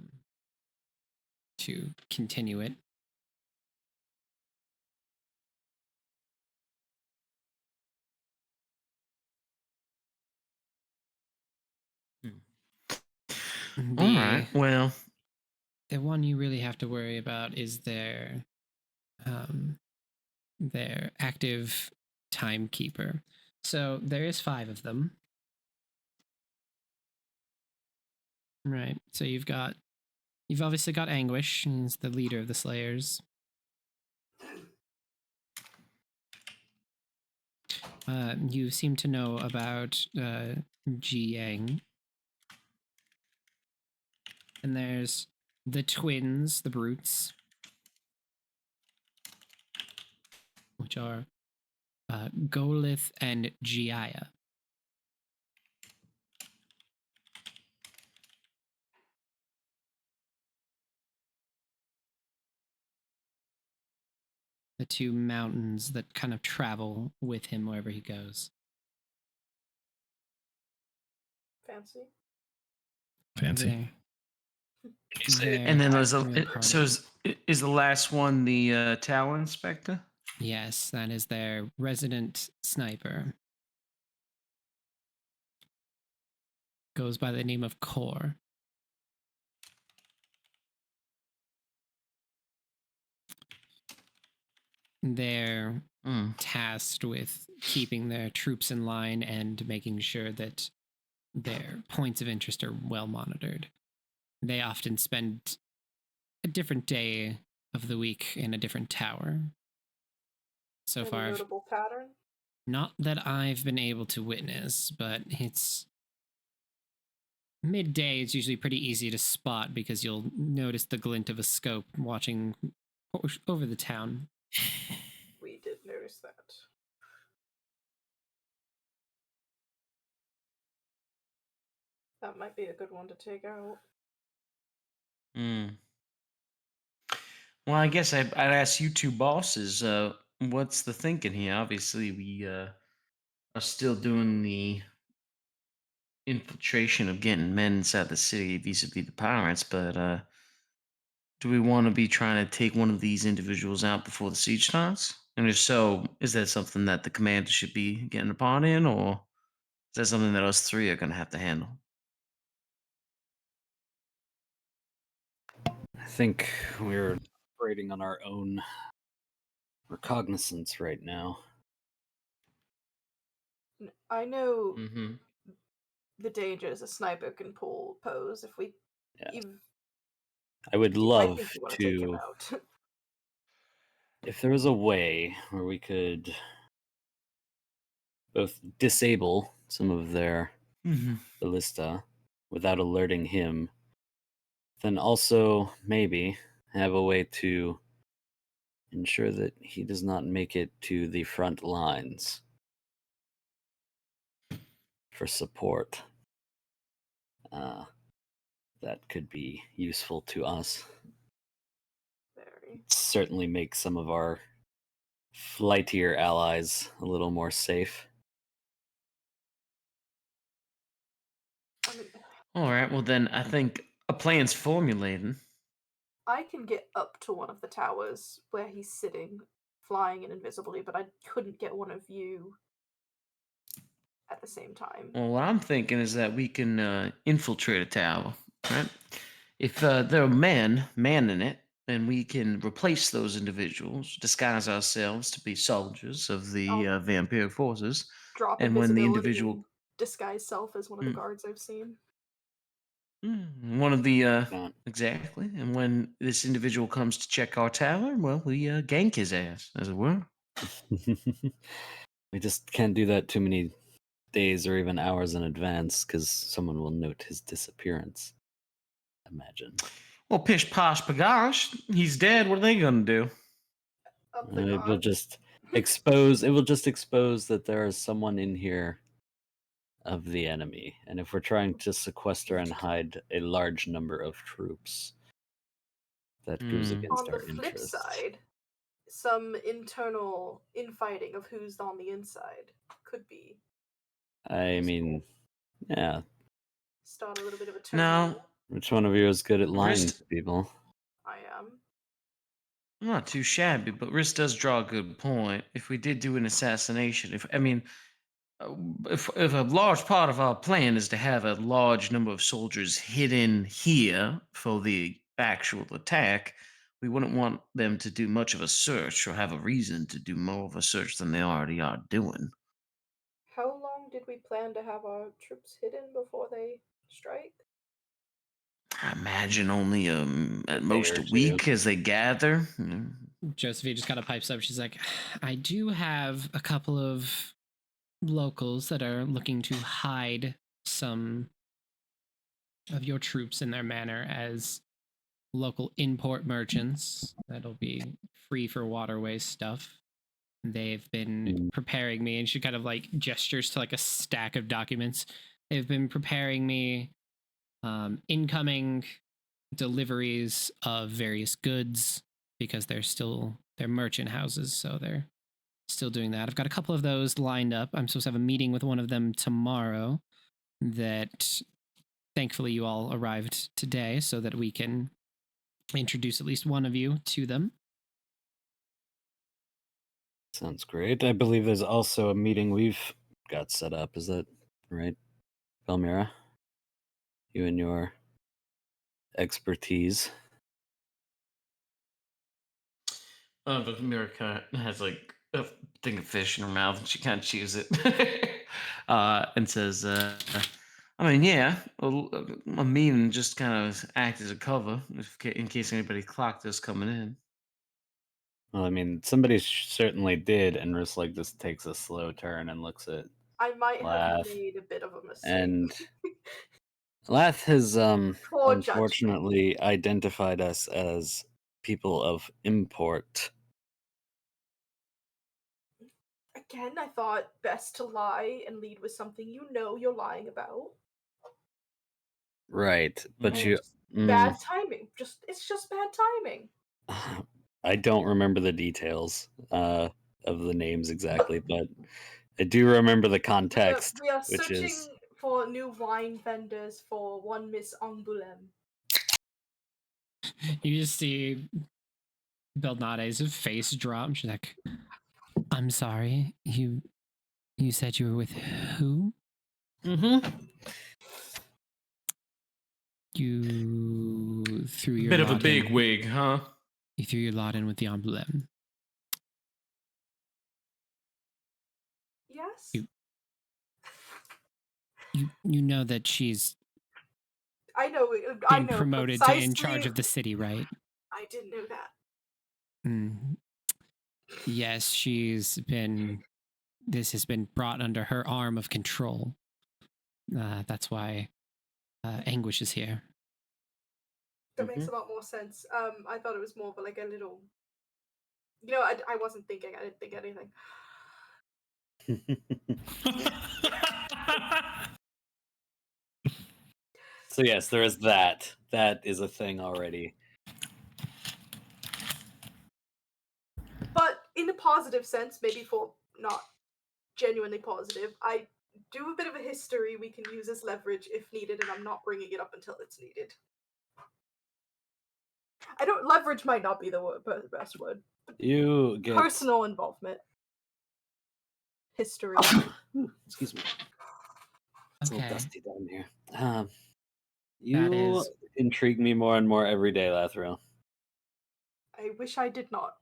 continue it. All right. Well, the one you really have to worry about is their active timekeeper. So there is 5 of them. Right. So you've obviously got Anguish, he's the leader of the Slayers. You seem to know about Jiang. And there's the twins, the brutes, which are Golith and Giaya. The 2 mountains that kind of travel with him wherever he goes. Fancy. Fancy. And then there's real party. is the last one the tower inspector? Yes, that is their resident sniper. Goes by the name of Core. They're tasked with keeping their troops in line and making sure that their points of interest are well monitored. They often spend a different day of the week in a different tower. So Any far, notable pattern? not that I've been able to witness, but it's midday. It's usually pretty easy to spot because you'll notice the glint of a scope watching over the town. We did notice that. That might be a good one to take out. Well, I guess I'd ask you 2 bosses, what's the thinking here? Obviously, we are still doing the infiltration of getting men inside the city vis-a-vis the pirates, but do we want to be trying to take one of these individuals out before the siege starts? And if so, is that something that the commander should be getting a part in, or is that something that us 3 are going to have to handle? I think we're operating on our own recognizance right now. I know Mm-hmm. the dangers a sniper can pose if we Yeah. I would I love think you want to take him to, out. if there was a way where we could both disable some of their ballista without alerting him, then also maybe have a way to ensure that he does not make it to the front lines for support. That could be useful to us. Very. Certainly make some of our flightier allies a little more safe. I mean, All right. Well, then I think a plan's formulating. I can get up to one of the towers where he's sitting, flying and invisibly, but I couldn't get one of you at the same time. Well, what I'm thinking is that we can infiltrate a tower, right? If there are men manning it, then we can replace those individuals, disguise ourselves to be soldiers of the I'll vampiric forces, drop and when the invisibility individual, and disguise self as one of the Mm. guards I've seen. one of the Not- exactly, and when this individual comes to check our tower, well, we gank his ass, as it were. We just can't do that too many days or even hours in advance because someone will note his disappearance. Imagine. Well, pish posh bagosh, he's dead. What are they gonna do? Of the It will guards. just expose. It will just expose that there is someone in here of the enemy, and if we're trying to sequester and hide a large number of troops, that goes Hmm. against On our the flip interests. side, some internal infighting of who's on the inside could be I useful. mean, yeah. Start a little bit of a Now, turmoil. Which one of you is good at lying Wrist- to people? I am. I'm not too shabby, but Riss does draw a good point. If we did do an assassination, if a large part of our plan is to have a large number of soldiers hidden here for the actual attack, we wouldn't want them to do much of a search or have a reason to do more of a search than they already are doing. How long did we plan to have our troops hidden before they strike? I imagine only at Day most or a two. week as they gather. Josephine just kind of pipes up. She's like, I do have a couple of locals that are looking to hide some of your troops in their manor as local import merchants that'll be free for waterways stuff. They've been preparing me, and she kind of like gestures to like a stack of documents. They've been preparing me incoming deliveries of various goods because they're merchant houses, so they're still doing that. I've got a couple of those lined up. I'm supposed to have a meeting with one of them tomorrow that thankfully you all arrived today so that we can introduce at least one of you to them. Sounds great. I believe there's also a meeting we've got set up. Is that right, Palmyra? You and your expertise. But Mira kind of has like a thing of fish in her mouth, and she kind of chews it, and says, "I mean, yeah, a meeting just kind of act as a cover in case anybody clocked us coming in." Well, I mean, somebody certainly did, and Riss like just takes a slow turn and looks at I might have Laugh. made a bit of a mistake. And Lath has Poor judgment. unfortunately identified us as people of import. Again, I thought best to lie and lead with something you know you're lying about. Right, but Mm. you. Bad timing. It's just bad timing. I don't remember the details of the names exactly, but I do remember the context, We are which searching is for new wine vendors for one Miss Angoulême. You just see Belnade's face drop. She's like, I'm sorry, you said you were with who? Mm-hmm. You threw your Bit of a lot big in. wig, huh? You threw your lot in with the Angoulême. Yes. You- You know that she's I know. Being promoted to in charge precisely- of the city, right? I didn't know that. Mm. Yes, this has been brought under her arm of control. That's why Anguish is here. That makes a lot more sense. I thought it was more of like a little. I wasn't thinking. I didn't think anything. So yes, there is that. That is a thing already. But in a positive sense, maybe for not genuinely positive, I do a bit of a history we can use as leverage if needed, and I'm not bringing it up until it's needed. I don't leverage might not be the best word. You get Personal involvement. History. Ooh, excuse me. It's a little Okay. dusty down here. You is- intrigue me more and more every day, Lathril. I wish I did not.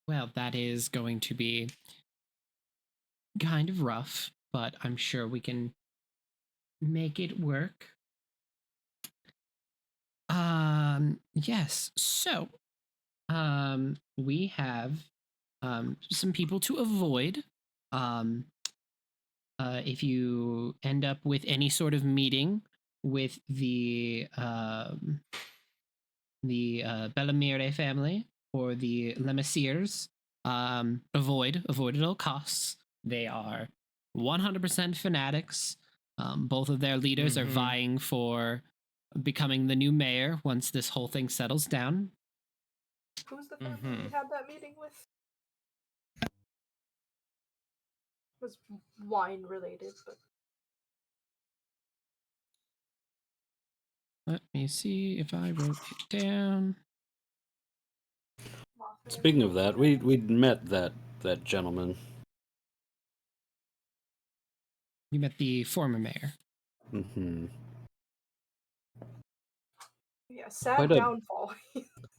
Well, that is going to be kind of rough, but I'm sure we can make it work. Yes. So, we have some people to avoid. If you end up with any sort of meeting with the Bellamire family or the Lemessiers, avoid at all costs. They are 100% fanatics. Both of their leaders are vying for becoming the new mayor once this whole thing settles down. Who's the person we had that meeting with? It was wine related, but Let me see if I wrote it down. Speaking of that, we'd met that gentleman. You met the former mayor. Mm-hmm. yeah, sad Quite a- downfall.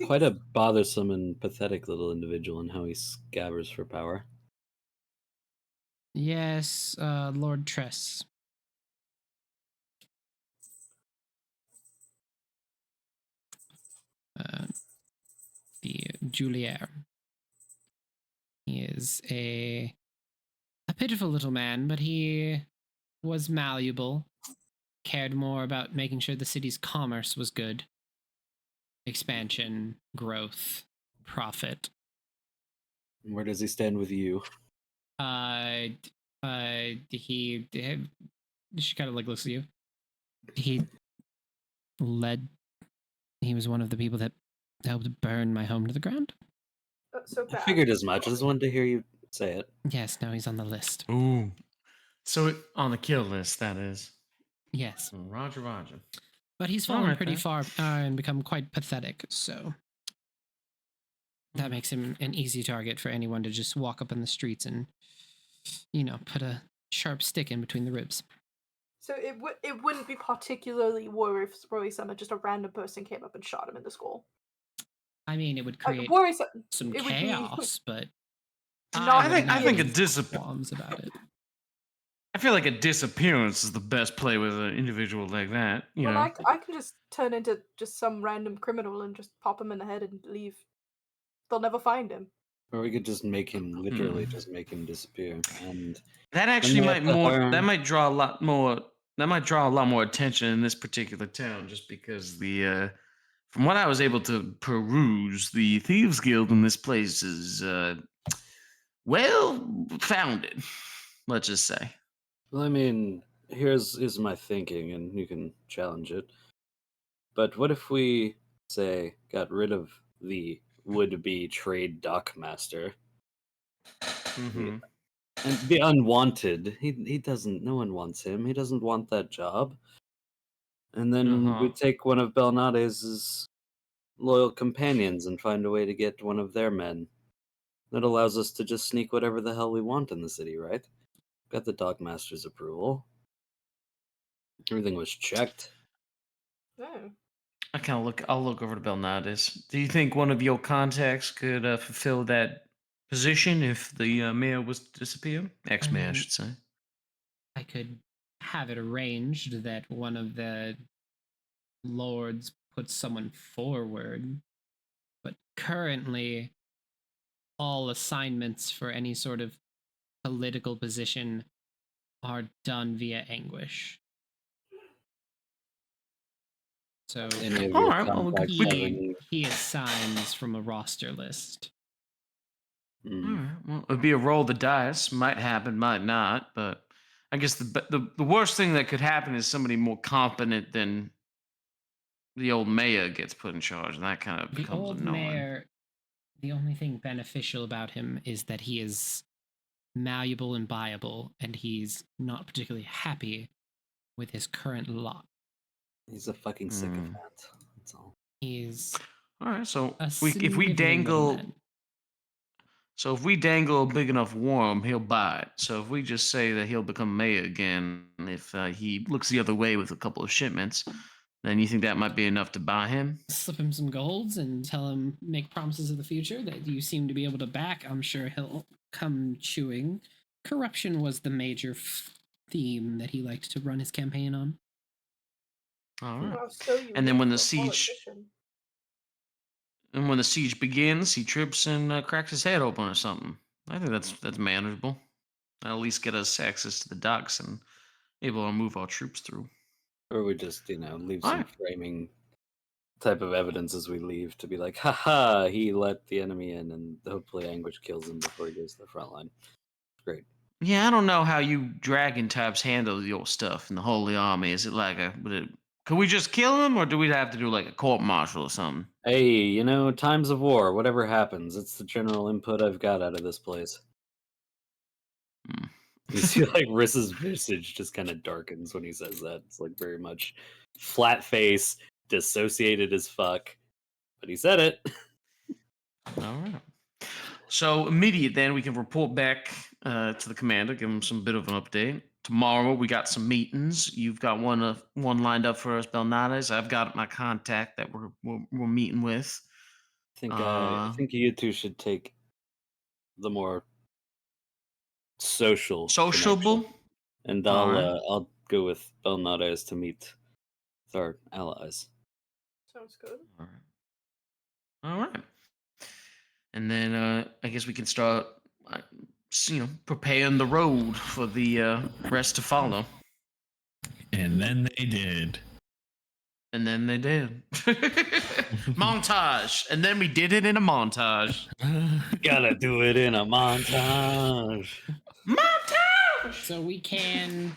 Quite a bothersome and pathetic little individual in how he scabbers for power. Yes, Lord Tress. The Julier. He is a pitiful little man, but he was malleable, cared more about making sure the city's commerce was good. Expansion, growth, profit. Where does he stand with you? She kind of like looks at you. He was one of the people that helped burn my home to the ground. So I bad. figured as much. I just wanted to hear you say it. Yes, now he's on the list. Ooh. So on the kill list, that is. Yes, Roger. but he's fallen Alright, pretty then. far and become quite pathetic, so that makes him an easy target for anyone to just walk up in the streets and, put a sharp stick in between the ribs. So it wouldn't be particularly worrisome if just a random person came up and shot him in the skull. I mean, it would create Worrisome. some it would be chaos, but not- wouldn't I have think any a qualms about it. I feel like a disappearance is the best play with an individual like that. You Well, know. I can just turn into just some random criminal and just pop him in the head and leave. They'll never find him. Or we could just make him literally just make him disappear. And That actually we might have to hire- that might draw a lot more attention in this particular town, just because from what I was able to peruse, the Thieves Guild in this place is well founded, let's just say. Well, I mean, here's my thinking, and you can challenge it. But what if we, say, got rid of the would-be trade dockmaster Mm-hmm. and the unwanted? He doesn't. No one wants him. He doesn't want that job. And then we take one of Belnade's loyal companions and find a way to get one of their men. That allows us to just sneak whatever the hell we want in the city, right? Got the dockmaster's approval. Everything was checked. Oh. I'll look over to Belnades. Do you think one of your contacts could fulfill that position if the mayor was to disappear? Ex-mayor, I mean, should say. I could have it arranged that one of the lords puts someone forward, but currently all assignments for any sort of political position are done via anguish. So Any of All your right, well, contacts he, have any? he assigns from a roster list. All Mm, right. Well, it'd be a roll the dice. Might happen, might not. But I guess the worst thing that could happen is somebody more competent than the old mayor gets put in charge, and that kind of The becomes old annoying. mayor, the only thing beneficial about him is that he is malleable and buyable, and he's not particularly happy with his current lot. he's a fucking sycophant. That's all. He's All right. So a if we sniveling dangle, little man. so if we dangle a big enough worm, he'll bite. So if we just say that he'll become mayor again, if he looks the other way with a couple of shipments, then you think that might be enough to buy him? Slip him some golds and tell him, make promises of the future that you seem to be able to back. I'm sure he'll come chewing. Corruption was the major theme that he liked to run his campaign on. All right. Well, so you And then hear when from the a siege politician. and when the siege begins, he trips and cracks his head open or something. I think that's manageable. That'll at least get us access to the docks and able to move our troops through. Or we just, leave All some right. framing type of evidence as we leave to be like, haha, he let the enemy in, and hopefully Anguish kills him before he goes to the front line. Great. Yeah, I don't know how you dragon types handle your stuff in the Holy Army. Is it like could we just kill him, or do we have to do like a court martial or something? Hey, times of war, whatever happens, it's the general input I've got out of this place. Hmm. You see, like, Riss's visage just kind of darkens when he says that. It's like very much flat face, dissociated as fuck. But he said it. All right. So immediate, then we can report back to the commander, give him some bit of an update. Tomorrow we got some meetings. You've got one lined up for us, Belnades. I've got my contact that we're meeting with. I think you two should take the more Sociable. connection. And Alright. I'll go with Belnades to meet with our allies. Sounds good. All right. And then I guess we can start, preparing the road for the rest to follow. And then they did. And then they did. Montage. And then we did it in a montage. Gotta do it in a montage. Montage! So we can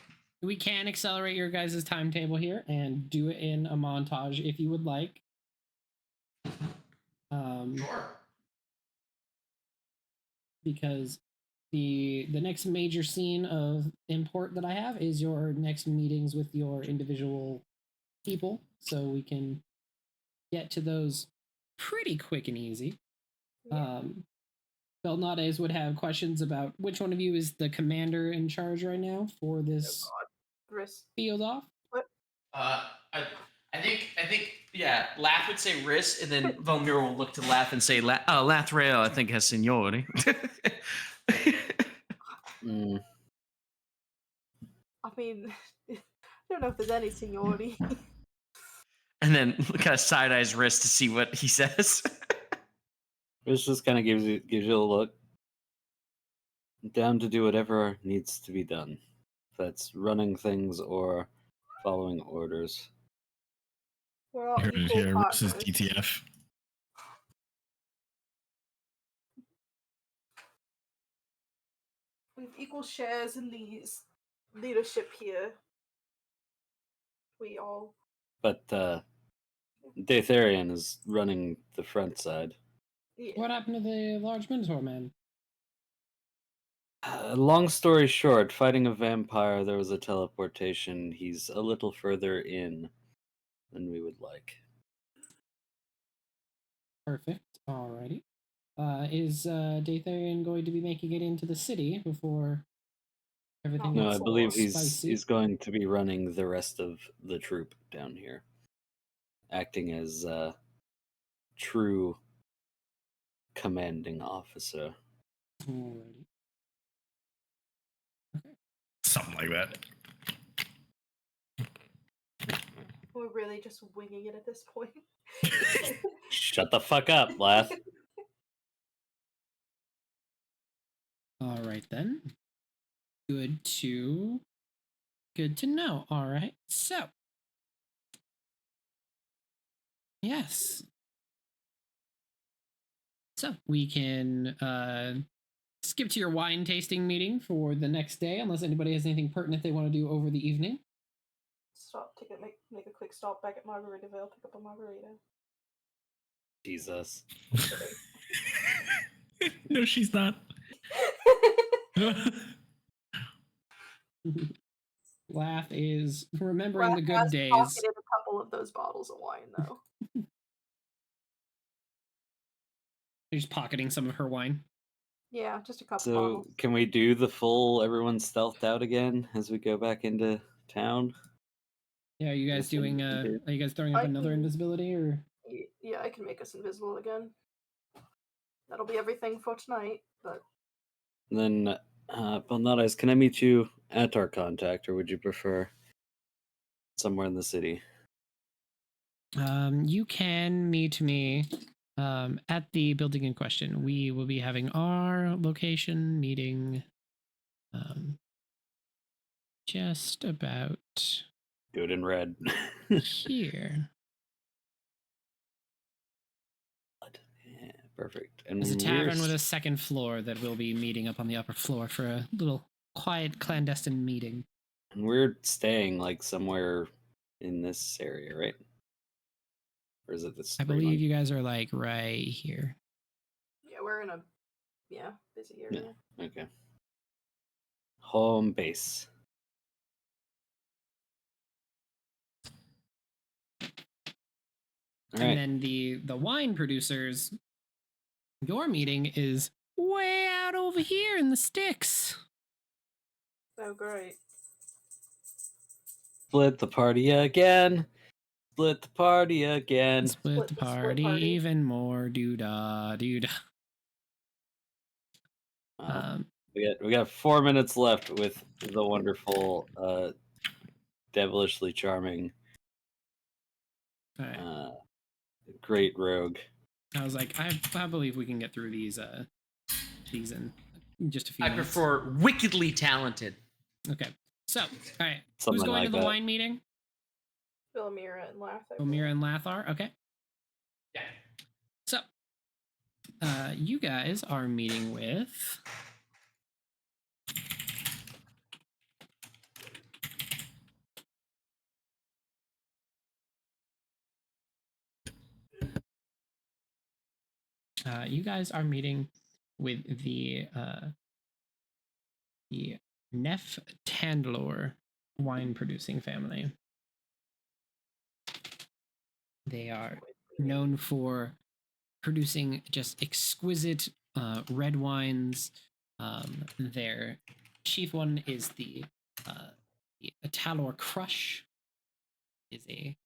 accelerate your guys' timetable here and do it in a montage if you would like. Sure. Because the next major scene of import that I have is your next meetings with your individual people, so we can get to those pretty quick and easy. Yeah. Belnades would have questions about which one of you is the commander in charge right now for this Risk. field off. I think, yeah, Lath would say Riss, and then Volmir will look to Lath and say, Lathrael, I think, has seniority. Mm. I mean, I don't know if there's any seniority. And then kind of side eyes Riss to see what he says. It just kind of gives you a look. Down to do whatever needs to be done. If that's running things or following orders. We're all Here, equal Riss is partners. DTF. We have equal shares in these leadership here. We all. But Datharian is running the front side. Yeah. What happened to the large Minotaur man? Long story short, fighting a vampire, there was a teleportation. He's a little further in than we would like. Perfect. Alrighty. Is Datharian going to be making it into the city before everything No, gets I believe spicy? he's going to be running the rest of the troop down here, acting as true commanding officer. Alrighty. Something like that. We're really just winging it at this point. Shut the fuck up, Lath. All right then. Good to know. All right. So, yes. So we can skip to your wine tasting meeting for the next day, unless anybody has anything pertinent they want to do over the evening. Make a quick stop back at Margaritaville, pick up a margarita. Jesus. No, she's not. Laugh is remembering the good Has days. pocketed a couple of those bottles of wine, though. You're just pocketing some of her wine. Yeah, just a couple So, bottles. can we do the full everyone stealthed out again as we go back into town? Yeah, are you guys doing? Are you guys throwing up another invisibility or? Yeah, I can make us invisible again. That'll be everything for tonight. But Then, Balnadas, can I meet you at our contact, or would you prefer somewhere in the city? You can meet me at the building in question. We will be having our location meeting just about Good and red. here. Yeah, perfect. And There's a tavern with a second floor that we'll be meeting up on the upper floor for a little quiet clandestine meeting. And we're staying like somewhere in this area, right? Or is it this? I believe you guys are like right here. yeah, we're in a busy area. Yeah. Okay. Home base. All and right. then the wine producers, your meeting is way out over here in the sticks. Oh, great. Split the party again. Split the party again. Split the party even more. Doo-dah, doo-dah. We got 4 minutes left with the wonderful, devilishly charming, All right. great rogue. I was like, I believe we can get through these in just a few minutes. prefer wickedly talented. Okay. So, all right. Something Who's going like to the that. wine meeting? Philomira and Lath. Omira and Lathar. Okay. Yeah. So, you guys are meeting with. You guys are meeting with the Neff Tandlor wine producing family. They are known for producing just exquisite red wines. Their chief one is the Talor Crush. It is a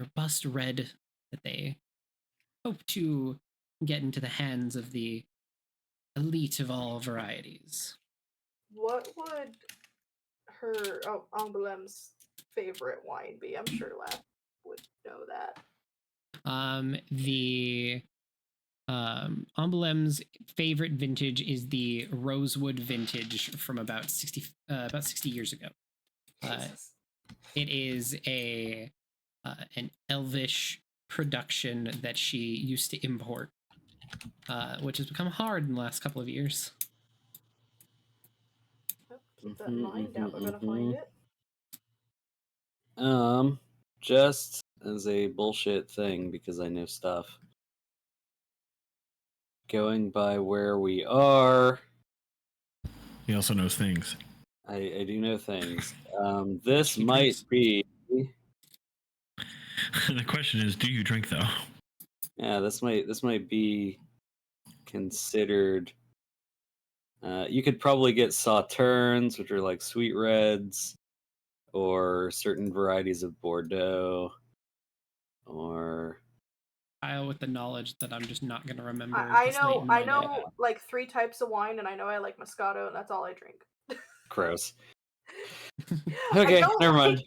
robust red that they hope to get into the hands of the elite of all varieties. What would her Emblem's favorite wine be? I'm sure Lath would know that. The Emblem's favorite vintage is the Rosewood vintage from about 60 years ago. It is an elvish production that she used to import, which has become hard in the last couple of years. Keep that in mind. Doubt we're gonna find it. Just as a bullshit thing, because I know stuff. Going by where we are. He also knows things. I do know things. This might be. The question is, do you drink though? Yeah, this might be considered. You could probably get sauternes, which are like sweet reds, or certain varieties of Bordeaux, or. With the knowledge that I'm just not going to remember. I know like 3 types of wine, and I know I like Moscato, and that's all I drink. Gross. Okay, never mind.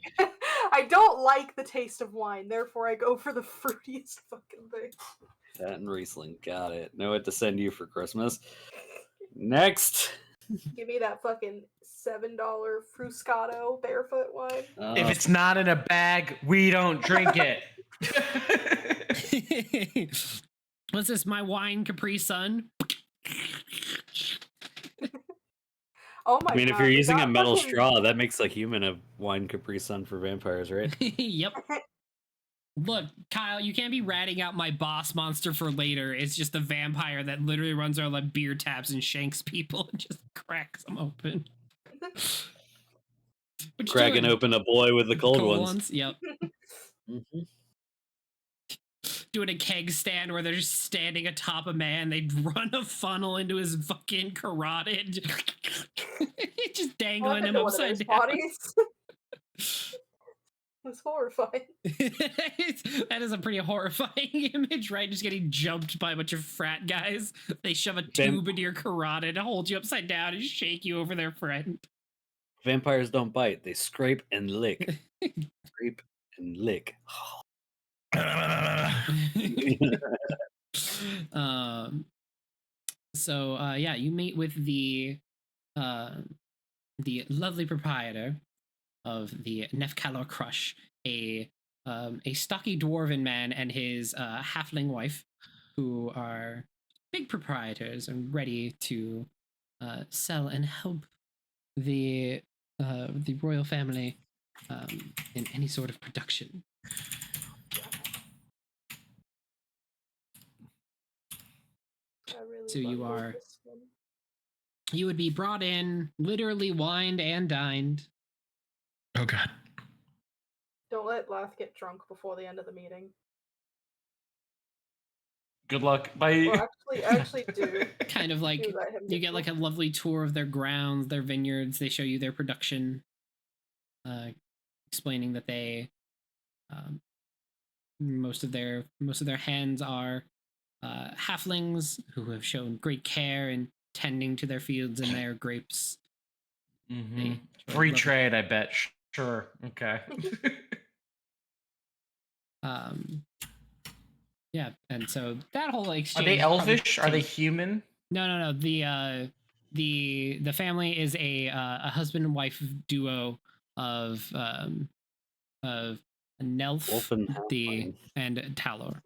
I don't like the taste of wine, therefore I go for the fruitiest fucking thing. That and Riesling. Got it. Know what to send you for Christmas. Next. Give me that fucking $7 Fruscato barefoot wine. If it's not in a bag, we don't drink it. What's this? My wine Capri Sun? Oh my god. I mean, if you're using a that metal fucking- straw, that makes a human a wine Capri Sun for vampires, right? Yep. Look, Kyle, you can't be ratting out my boss monster for later. It's just a vampire that literally runs around like beer taps and shanks people and just cracks them open. Cracking open a boy with the cold ones. Yep. Mhm. Doing a keg stand where they're just standing atop a man. They run a funnel into his fucking carotid. Just dangling him upside down. Bodies. It's horrifying. That is a pretty horrifying image, right? Just getting jumped by a bunch of frat guys. They shove a tube into your carotid, hold you upside down, and shake you over their friend. Vampires don't bite; they scrape and lick. Scrape and lick. Yeah, you meet with the lovely proprietor of the Nefkalor Crush, a stocky dwarven man and his halfling wife, who are big proprietors and ready to sell and help the royal family in any sort of production. So you would be brought in, literally wined and dined. Oh god. Don't let Lath get drunk before the end of the meeting. Good luck. Bye. Well, actually do. Kind of like Do let him you get like a lovely tour of their grounds, their vineyards. They show you their production, explaining that they most of their hands are halflings who have shown great care in tending to their fields and their grapes. Mm-hmm. Free trade, I bet. Sure. Okay. Yeah, and so that whole exchange. Are they elvish? Are they human? No. The family is a husband and wife duo of Nelf and Talor.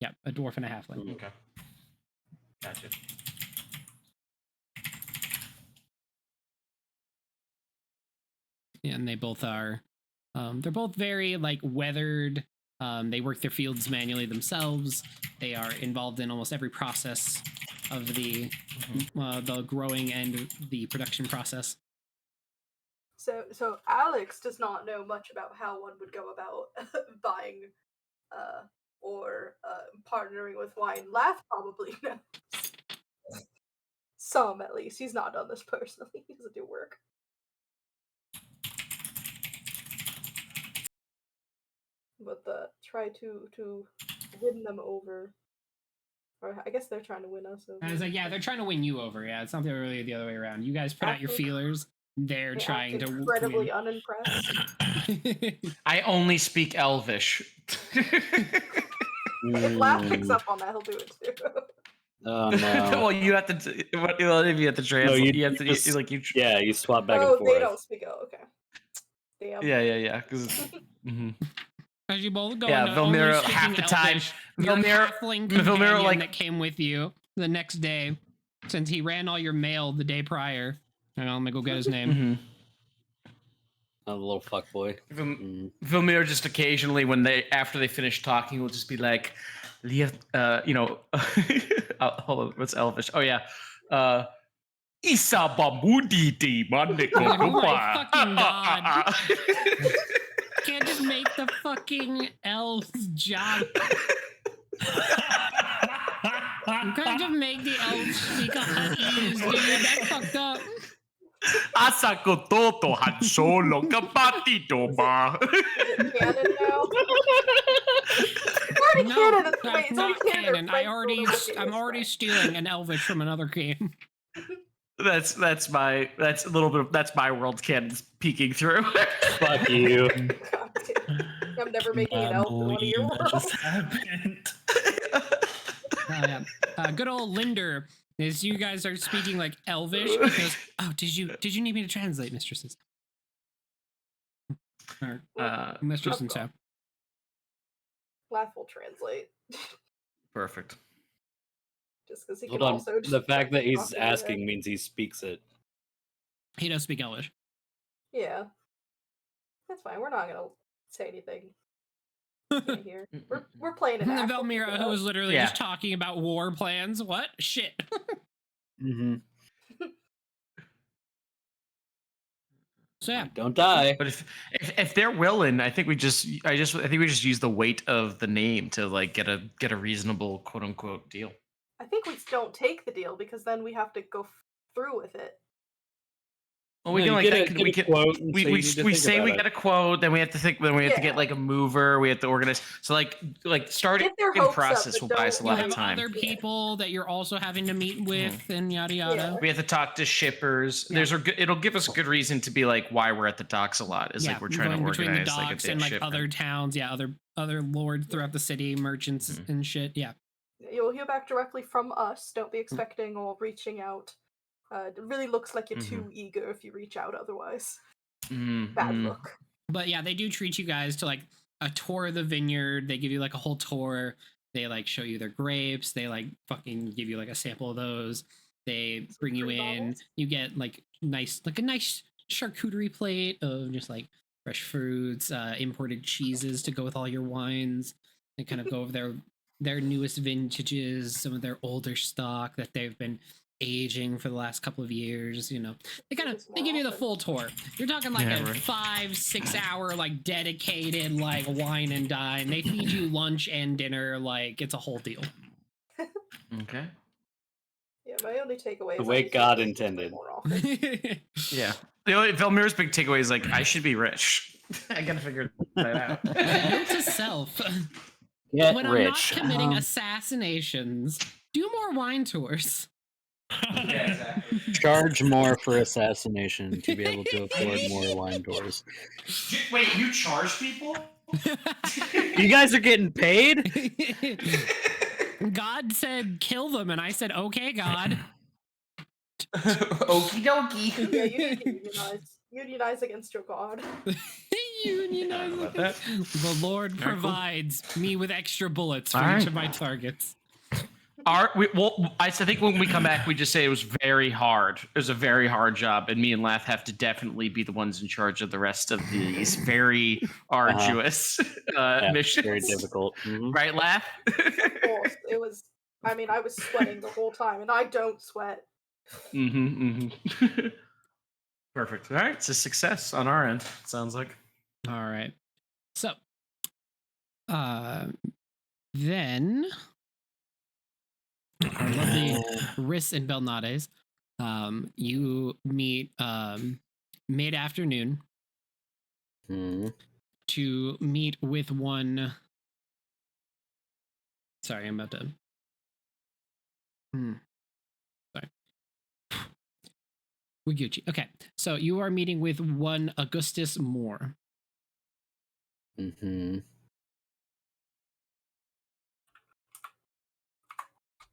Yep, a dwarf and a halfling. Okay. Gotcha. And they both are they're both very like weathered. They work their fields manually themselves. They are involved in almost every process of the growing and the production process. So Alex does not know much about how one would go about buying or partnering with wine. Lath probably knows. Some, at least. He's not done this personally. He doesn't do work. But try to win them over. Or I guess they're trying to win us over. I was like, yeah, they're trying to win you over. Yeah, it's not really the other way around. You guys put out your feelers. They're trying to incredibly win. unimpressed. I only speak Elvish. If Laugh picks up on that, he'll do it too. Oh no. Well, you have to. What if you have to translate? You have to just, like you. Yeah, you swap back and Oh, forth. they don't speak. Oh, okay. Damn. Yeah. As you both go Yeah, into Vilmiro only half the speaking time. Elvish, your halfling companion that came with you the next day, since he ran all your mail the day prior. Hang on, let me go get his name. A little fuckboy. Vilmiro just occasionally, after they finish talking, will just be like, hold on, what's Elvish? Oh yeah. Isabamudi Oh my fucking god. Can't just make the fucking elf's job. You can't just make the elf speak a Huttese, dude. That's fucked up. Asako Toto Han Solo Kapatito ba. Canon now? No, that's not canon. I'm already stealing an elvish from another game. That's my world canon peeking through. Fuck you. God damn. I'm never making an elf in one of your That just worlds. happened. Yeah. Good old Linder, as you guys are speaking like Elvish, goes, "Oh, did you need me to translate, mistresses?" Or mistress and so. Laugh will translate. Perfect. Just because he Hold can on. also just The fact that he's talk in your head. asking means he speaks it. He does speak Elvish. Yeah. That's fine. We're not gonna say anything here. We're playing it out. Velmira, who was literally Yeah. just talking about war plans. What? Shit. Mm-hmm. So yeah. Don't die. But if they're willing, I think we just use the weight of the name to like get a reasonable quote unquote deal. I think we don't take the deal because then we have to go through with it. Well, we No, can you like get that. a We can. quote, and so you need to We think say about we it. get a quote, then we have to think. Then we have to get Yeah. like a mover. We have to organize. So like starting Get their the hopes up, process but will buy us a don't, You lot have of time. other people that you're also having to meet with, and yada yada. Yeah. We have to talk to shippers. Yeah. It'll give us a good reason to be like why we're at the docks a lot. Is like we're trying to going between the organize like a docks big and like shipment. other towns. Yeah, other lords throughout the city, merchants and shit. Yeah. You'll hear back directly from us. Don't be expecting or reaching out. It really looks like you're too eager if you reach out otherwise. Bad look. But yeah, they do treat you guys to like a tour of the vineyard. They give you like a whole tour. They like show you their grapes. They like fucking give you like a sample of those. They bring you fruit in. bottles? You get like a nice charcuterie plate of just like fresh fruits, imported cheeses to go with all your wines. They kind of go over their newest vintages, some of their older stock that they've been aging for the last couple of years. You know, they give you the full tour. You're talking like a 5-6 hour like dedicated like wine and dine. They feed you lunch and dinner. Like it's a whole deal. Okay. Yeah, my only takeaway The is way I need to God go this way intended. more often. Yeah. The only Velmira's big takeaway is like I should be rich. I gotta figure that out. Note to self: Get when rich. I'm not committing assassinations, do more wine tours. Yeah, exactly. Charge more for assassination to be able to afford more wine doors. Wait, you charge people? You guys are getting paid? God said kill them, and I said okay, God. Okie dokie. Yeah, you need to unionize. Unionize against your god. Unionize. About that. The Lord Alright, cool. provides me with extra bullets for Alright. each of my targets. I think when we come back, we just say it was very hard. It was a very hard job, and me and Lath have to definitely be the ones in charge of the rest of these very arduous missions. Very difficult. Mhm. Right, Lath? Of course, it was. I mean, I was sweating the whole time, and I don't sweat. Perfect. All right, it's a success on our end. Sounds like. All right. So, then our lovely Riss and Belnades, you meet mid-afternoon to meet with one. Sorry, I'm about to. Sorry. Wiguchi. Okay, so you are meeting with one Augustus Moore.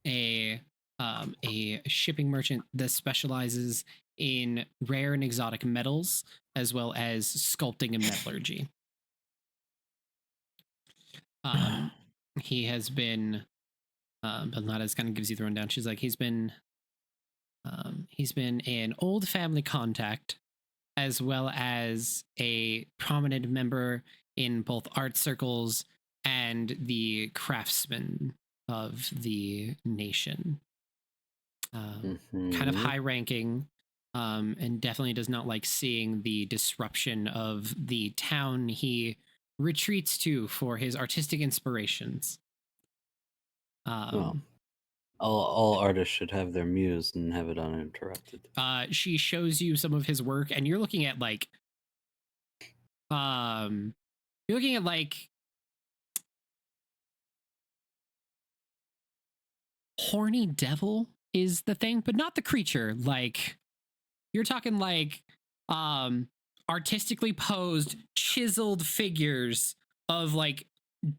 A shipping merchant that specializes in rare and exotic metals as well as sculpting and metallurgy. He has been Belnades kind of gives you the rundown. She's like he's been an old family contact as well as a prominent member in both art circles and the craftsmen of the nation. Kind of high ranking, and definitely does not like seeing the disruption of the town he retreats to for his artistic inspirations. Well, all artists should have their muse and have it uninterrupted. She shows you some of his work, and you're looking at like horny devil is the thing, but not the creature. Like, you're talking like artistically posed, chiseled figures of like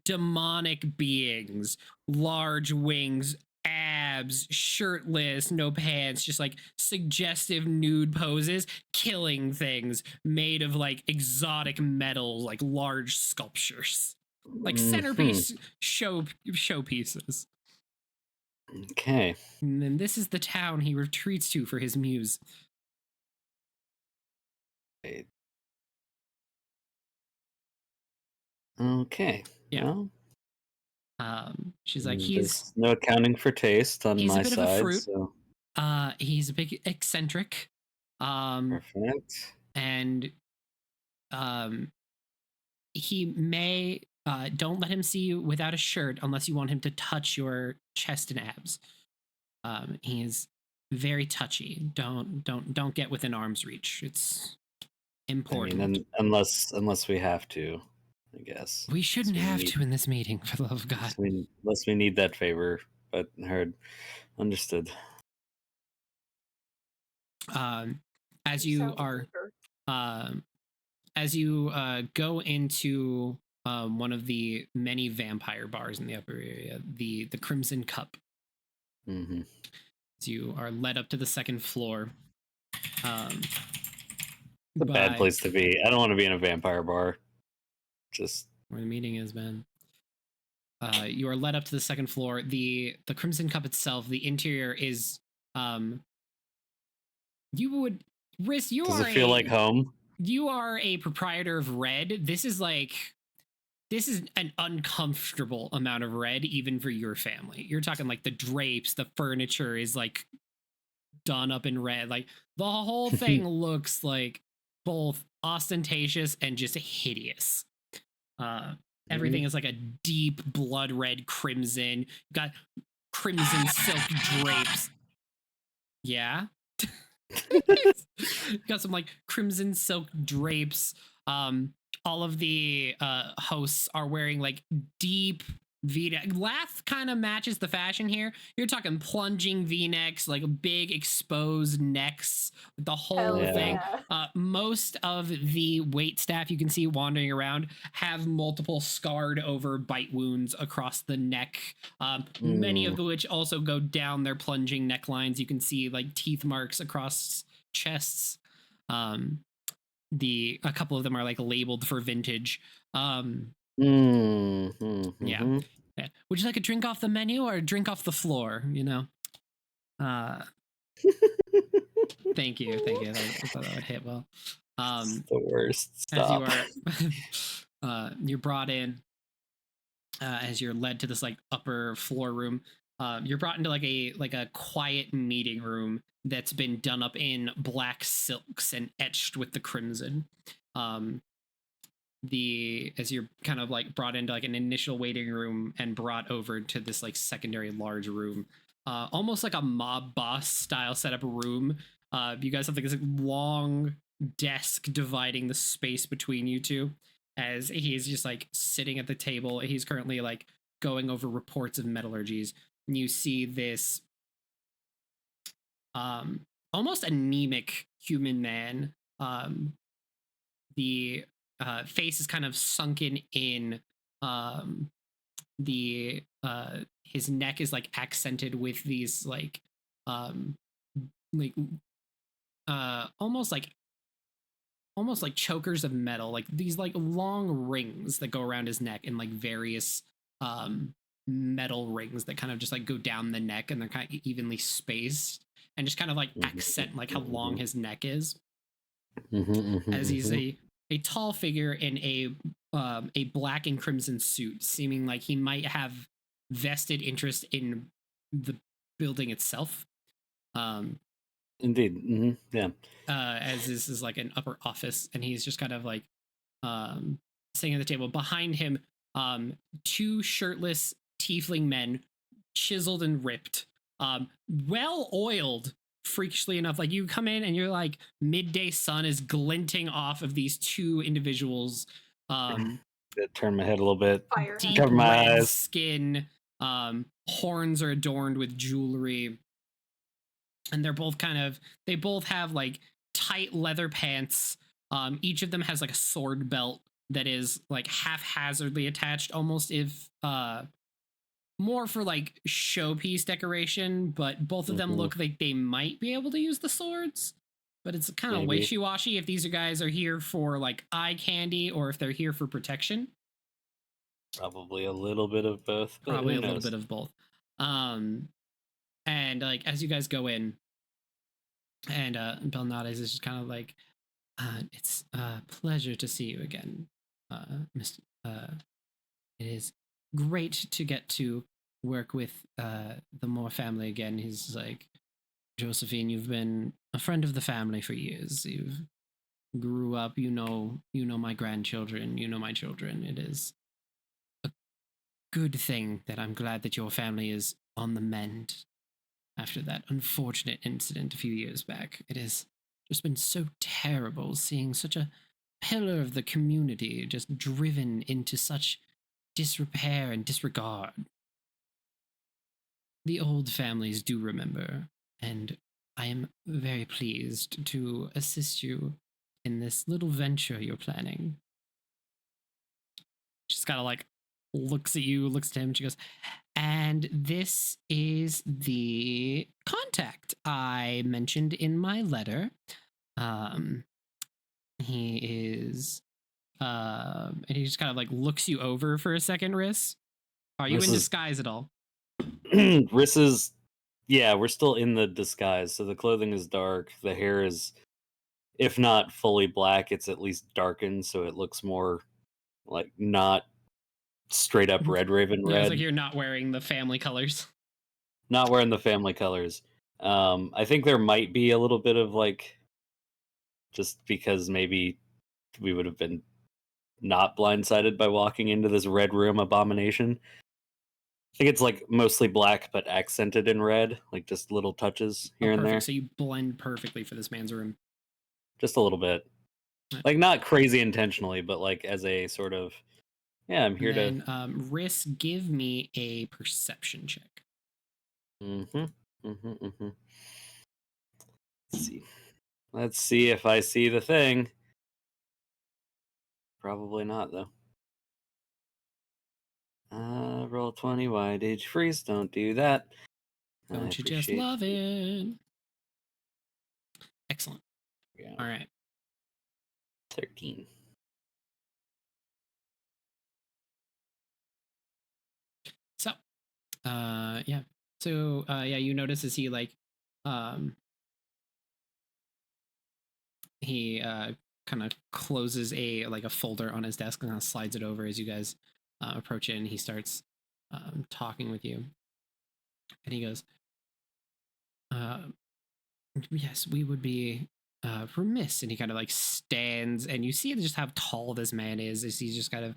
demonic beings, large wings, abs, shirtless, no pants, just like suggestive nude poses, killing things made of like exotic metals, like large sculptures, like centerpiece showpieces. Okay. And then this is the town he retreats to for his muse. Okay. Yeah. Well, She's like, there's no accounting for taste on he's my a bit side. of a fruit. So He's a big eccentric. perfect. And he may don't let him see you without a shirt unless you want him to touch your chest and abs. He's very touchy. Don't get within arm's reach. It's important. I mean, unless we have to, I guess. We shouldn't have to in this meeting, for the love of God. Unless we need that favor, but heard, understood. As you are, as you go into one of the many vampire bars in the upper area, the Crimson Cup. Mm-hmm. As you are led up to the second floor. It's a bad place to be. I don't want to be in a vampire bar. Just where the meeting is, man. You are led up to the second floor. The Crimson Cup itself, the interior is you would risk you does are it feel like home? You are a proprietor of red. This is an uncomfortable amount of red, even for your family. You're talking like the drapes, the furniture is like done up in red. Like the whole thing looks like both ostentatious and just hideous. Everything is like a deep blood red crimson. You've got crimson silk drapes. Yeah. Got some like crimson silk drapes. All of the hosts are wearing like deep V-neck. Lath kind of matches the fashion here. You're talking plunging V-necks, like big exposed necks, the whole thing. Most of the wait staff you can see wandering around have multiple scarred over bite wounds across the neck. Many of which also go down their plunging necklines. You can see like teeth marks across chests. A couple of them are like labeled for vintage. Yeah. Would you like a drink off the menu or a drink off the floor? You know. Thank you. I thought that would hit well. It's the worst. Stop. As you are, you're brought in. As you're led to this like upper floor room. You're brought into like a quiet meeting room that's been done up in black silks and etched with the crimson. As you're kind of like brought into like an initial waiting room and brought over to this like secondary large room, almost like a mob boss style setup room. You guys have like this long desk dividing the space between you two, as he's just like sitting at the table. He's currently like going over reports of metallurgies. And you see this almost anemic human man. The face is kind of sunken in. His neck is like accented with these almost like chokers of metal, like these like long rings that go around his neck, and like various metal rings that kind of just like go down the neck, and they're kind of evenly spaced and just kind of like accent like how long his neck is. As he's a tall figure in a black and crimson suit, seeming like he might have vested interest in the building itself. Indeed. Yeah. As this is like an upper office, and he's just kind of like sitting at the table. Behind him, two shirtless tiefling men, chiseled and ripped, well oiled. Freakishly enough, like you come in and you're like midday sun is glinting off of these two individuals. Turn my head a little bit. Deep Cover my red eyes. skin. Horns are adorned with jewelry. and they're both they both have like tight leather pants. Each of them has like a sword belt that is like haphazardly attached, almost if more for like showpiece decoration, but both of them look like they might be able to use the swords. But it's kind of wishy-washy if these guys are here for like eye candy or if they're here for protection. Probably a little bit of both. Probably a little bit of both. And like as you guys go in, and Belnades is just kind of like, it's a pleasure to see you again, Mr. It is great to get to work with the Moore family again. He's like, Josephine, you've been a friend of the family for years. You've grew up, you know my grandchildren, you know my children. It is a good thing that I'm glad that your family is on the mend after that unfortunate incident a few years back. It has just been so terrible seeing such a pillar of the community just driven into such disrepair and disregard. The old families do remember, and I am very pleased to assist you in this little venture you're planning. She's kind of like looks at you, looks at him, she goes, and this is the contact I mentioned in my letter. He is and he just kind of like looks you over for a second, Riss. Are you in disguise at all? Riss is, yeah, we're still in the disguise. So the clothing is dark. The hair is, if not fully black, it's at least darkened, so it looks more like not straight up Red Raven red. Yeah, it's like you're not wearing the family colors. Not wearing the family colors. I think there might be a little bit of like, just because maybe we would have been not blindsided by walking into this red room abomination. I think it's like mostly black, but accented in red, like just little touches here and there. So you blend perfectly for this man's room. Just a little bit. Like not crazy intentionally, but like as a sort of, yeah, I'm here to. Riss, give me a perception check. Let's see if I see the thing. Probably not, though. Roll 20, wide age freeze. Don't do that. Don't you just love it? Excellent. Yeah. All right. 13. So, yeah. So, yeah, you notice as he like, he kind of closes a folder on his desk and kind of slides it over as you guys approach it, and he starts talking with you. And he goes, yes, we would be remiss. And he kind of like stands, and you see just how tall this man is as he just kind of,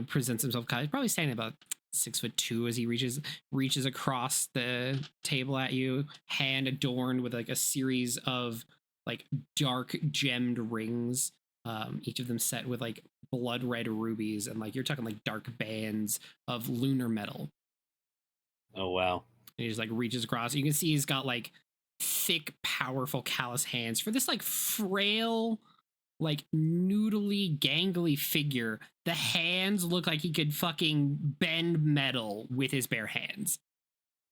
presents himself. He's probably standing about 6'2" as he reaches across the table at you, hand adorned with like a series of like dark gemmed rings, each of them set with like blood red rubies, and like you're talking like dark bands of lunar metal. Oh wow. And he just like reaches across. You can see he's got like thick, powerful, callous hands for this like frail, like noodly, gangly figure. The hands look like he could fucking bend metal with his bare hands.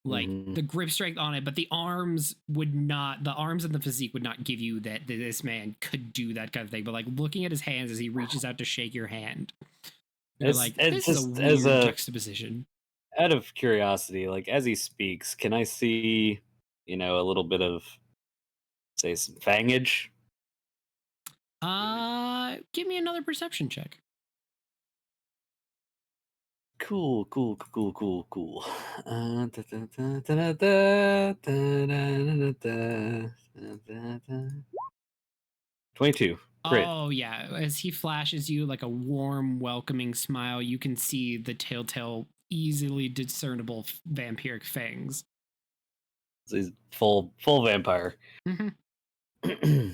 Like the grip strength on it, but the arms and the physique would not give you that this man could do that kind of thing. But like looking at his hands as he reaches out to shake your hand, you're like, this is a weird juxtaposition. Out of curiosity, like as he speaks, can I see, a little bit of, say, some fangage? Give me another perception check. Cool. 22. Crit. Oh yeah, as he flashes you like a warm, welcoming smile, you can see the telltale, easily discernible vampiric fangs. So he's full vampire. Mm-hmm.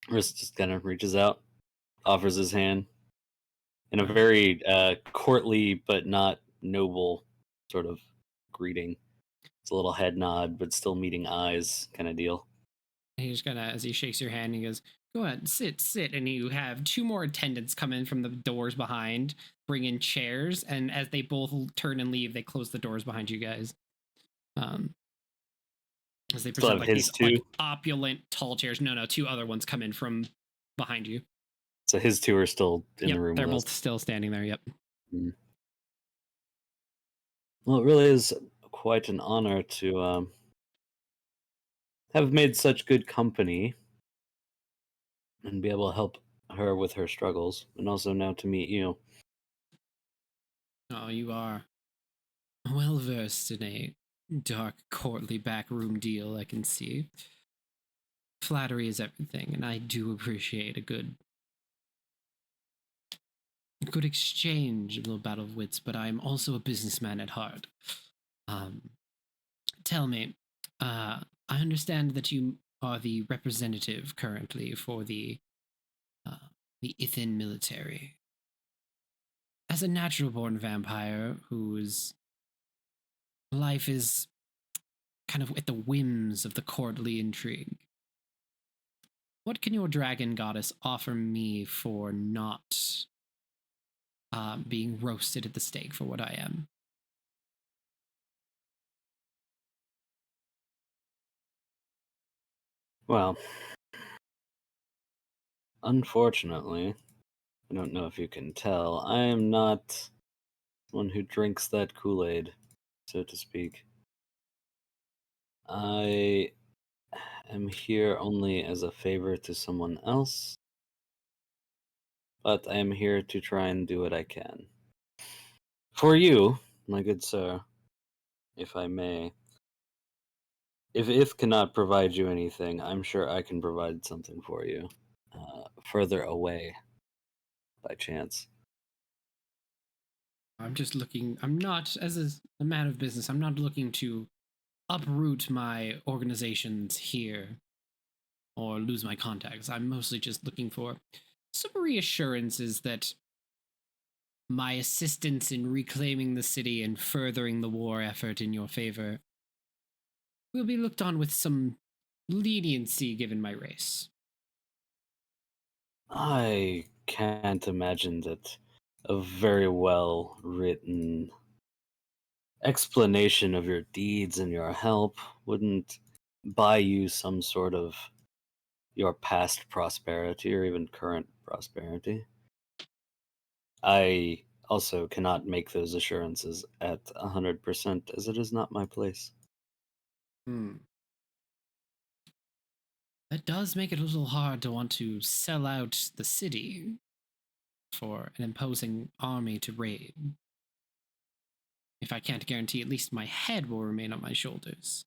Riss just kind of reaches out, offers his hand in a very courtly but not noble sort of greeting. It's a little head nod, but still meeting eyes kind of deal. And he's gonna, as he shakes your hand, he goes, "Go ahead, sit." And you have two more attendants come in from the doors behind, bring in chairs, and as they both turn and leave, they close the doors behind you guys. As they present like these like opulent tall chairs. No, two other ones come in from behind you. So his two are still in the room. They're with both us. still standing there. Yep. Well, it really is quite an honor to have made such good company and be able to help her with her struggles, and also now to meet you. Oh, you are well versed in a dark, courtly backroom deal, I can see. Flattery is everything, and I do appreciate a good exchange, a little battle of wits, but I'm also a businessman at heart. Tell me, I understand that you are the representative currently for the Ithan military. As a natural-born vampire whose life is kind of at the whims of the courtly intrigue, what can your dragon goddess offer me for not being roasted at the stake for what I am? Well, unfortunately, I don't know if you can tell, I am not one who drinks that Kool-Aid, so to speak. I am here only as a favor to someone else, but I am here to try and do what I can. For you, my good sir, if I may, if Ith cannot provide you anything, I'm sure I can provide something for you. Further away, by chance. I'm not, as a man of business, I'm not looking to uproot my organizations here or lose my contacts. I'm mostly just looking for some reassurances that my assistance in reclaiming the city and furthering the war effort in your favor will be looked on with some leniency given my race. I can't imagine that a very well written explanation of your deeds and your help wouldn't buy you some sort of your past prosperity or even current prosperity. I also cannot make those assurances at 100% as it is not my place. That does make it a little hard to want to sell out the city for an imposing army to raid, if I can't guarantee at least my head will remain on my shoulders.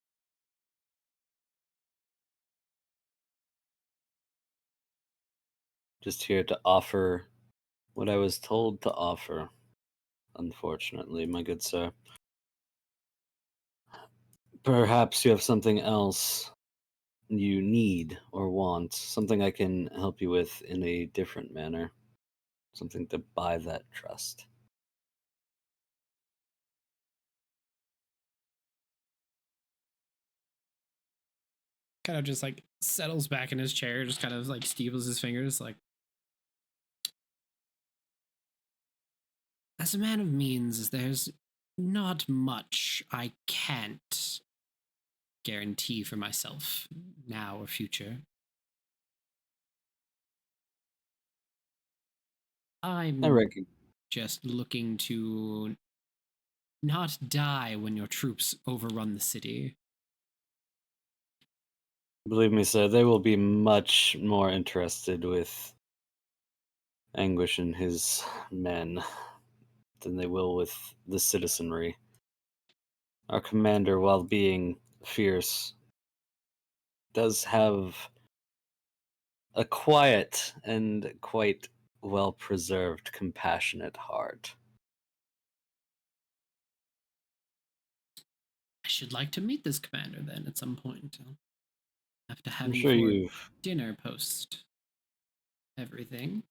Just here to offer what I was told to offer, unfortunately, my good sir. Perhaps you have something else you need or want, something I can help you with in a different manner, something to buy that trust. Kind of just like settles back in his chair, just kind of like steeples his fingers, like, as a man of means, there's not much I can't guarantee for myself now or future. I'm I reckon. just looking to not die when your troops overrun the city. Believe me, sir, they will be much more interested with Anguish and his men than they will with the citizenry. Our commander, while being fierce, does have a quiet and quite well preserved, compassionate heart. I should like to meet this commander then at some point. I'll have to have I'm you sure for you've. dinner post everything.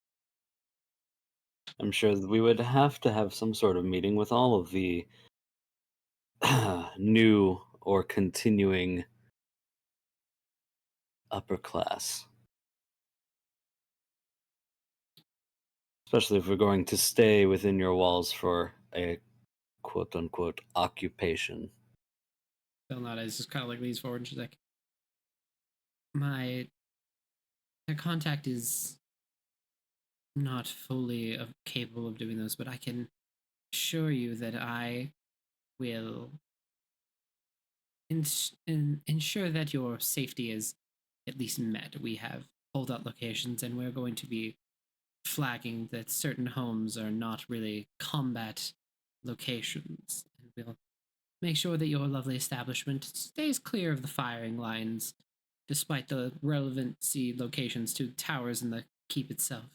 I'm sure that we would have to have some sort of meeting with all of the new or continuing upper class. Especially if we're going to stay within your walls for a quote-unquote occupation. Belnades just kind of like leans forward and she's like, my contact is not fully capable of doing this, but I can assure you that I will ensure that your safety is at least met. We have holdout locations, and we're going to be flagging that certain homes are not really combat locations. And we'll make sure that your lovely establishment stays clear of the firing lines, despite the relevancy locations to towers in the keep itself.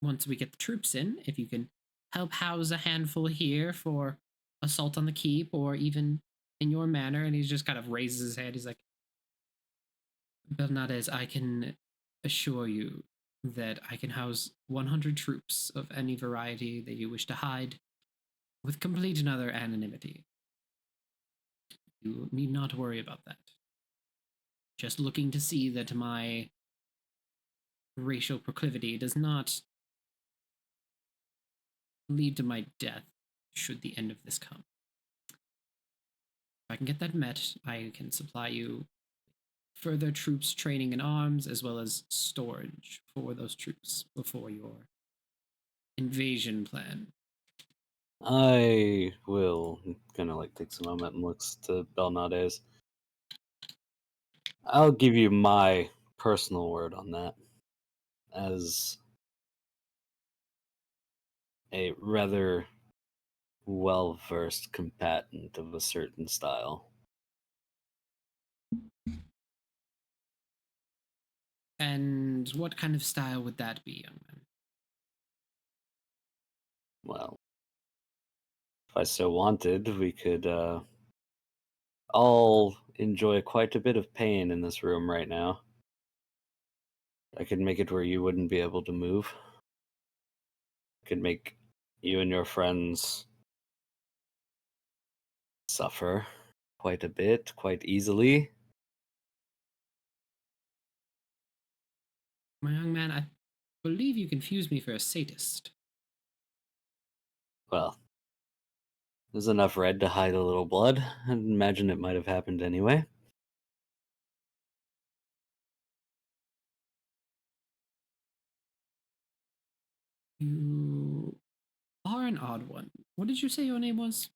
Once we get the troops in, if you can help house a handful here for assault on the keep, or even in your manor, and he just kind of raises his head. He's like, Bernades, I can assure you that I can house 100 troops of any variety that you wish to hide with complete and utter anonymity. You need not worry about that. Just looking to see that my racial proclivity does not lead to my death should the end of this come. If I can get that met, I can supply you further troops training in arms as well as storage for those troops before your invasion plan. I will kind of like takes a moment and looks to Belnades. I'll give you my personal word on that as a rather well-versed combatant of a certain style. And what kind of style would that be, young man? Well, if I so wanted, we could all enjoy quite a bit of pain in this room right now. I could make it where you wouldn't be able to move. I could make you and your friends suffer quite a bit, quite easily. My young man, I believe you confused me for a sadist. Well, there's enough red to hide a little blood. I'd imagine it might have happened anyway. You are an odd one. What did you say your name was?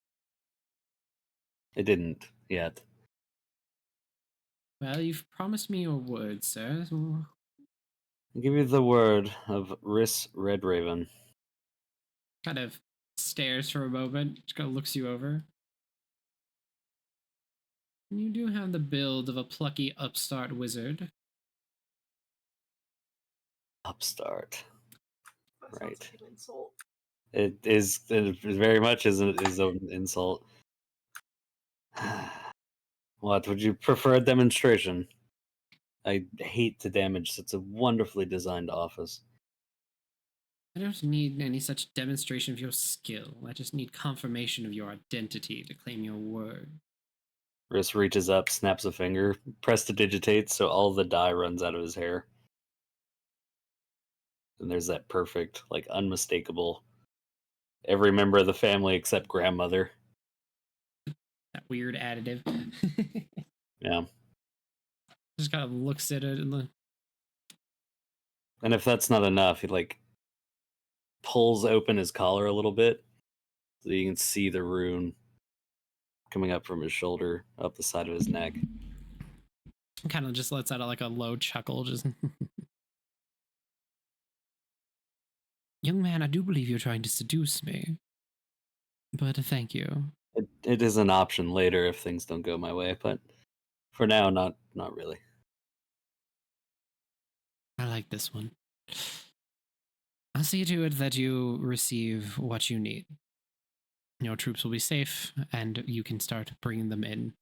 It didn't yet. Well, you've promised me your word, sir. So I'll give you the word of Riss Redraven. kind of stares for a moment, just kind of looks you over. You do have the build of a plucky upstart wizard. Upstart. That sounds Right. like an insult. It very much is an insult. What, would you prefer a demonstration? I hate to damage such a wonderfully designed office. I don't need any such demonstration of your skill. I just need confirmation of your identity to claim your word. Riss reaches up, snaps a finger, prestidigitates so all the dye runs out of his hair. And there's that perfect, like, unmistakable, every member of the family except grandmother. That weird additive. Yeah. Just kind of looks at it and And if that's not enough, he, like, pulls open his collar a little bit so you can see the rune coming up from his shoulder, up the side of his neck. kind of just lets out like a low chuckle. Just, young man, I do believe you're trying to seduce me. But thank you. It is an option later if things don't go my way, but for now, not really. I like this one. I'll see to it that you receive what you need. Your troops will be safe, and you can start bringing them in.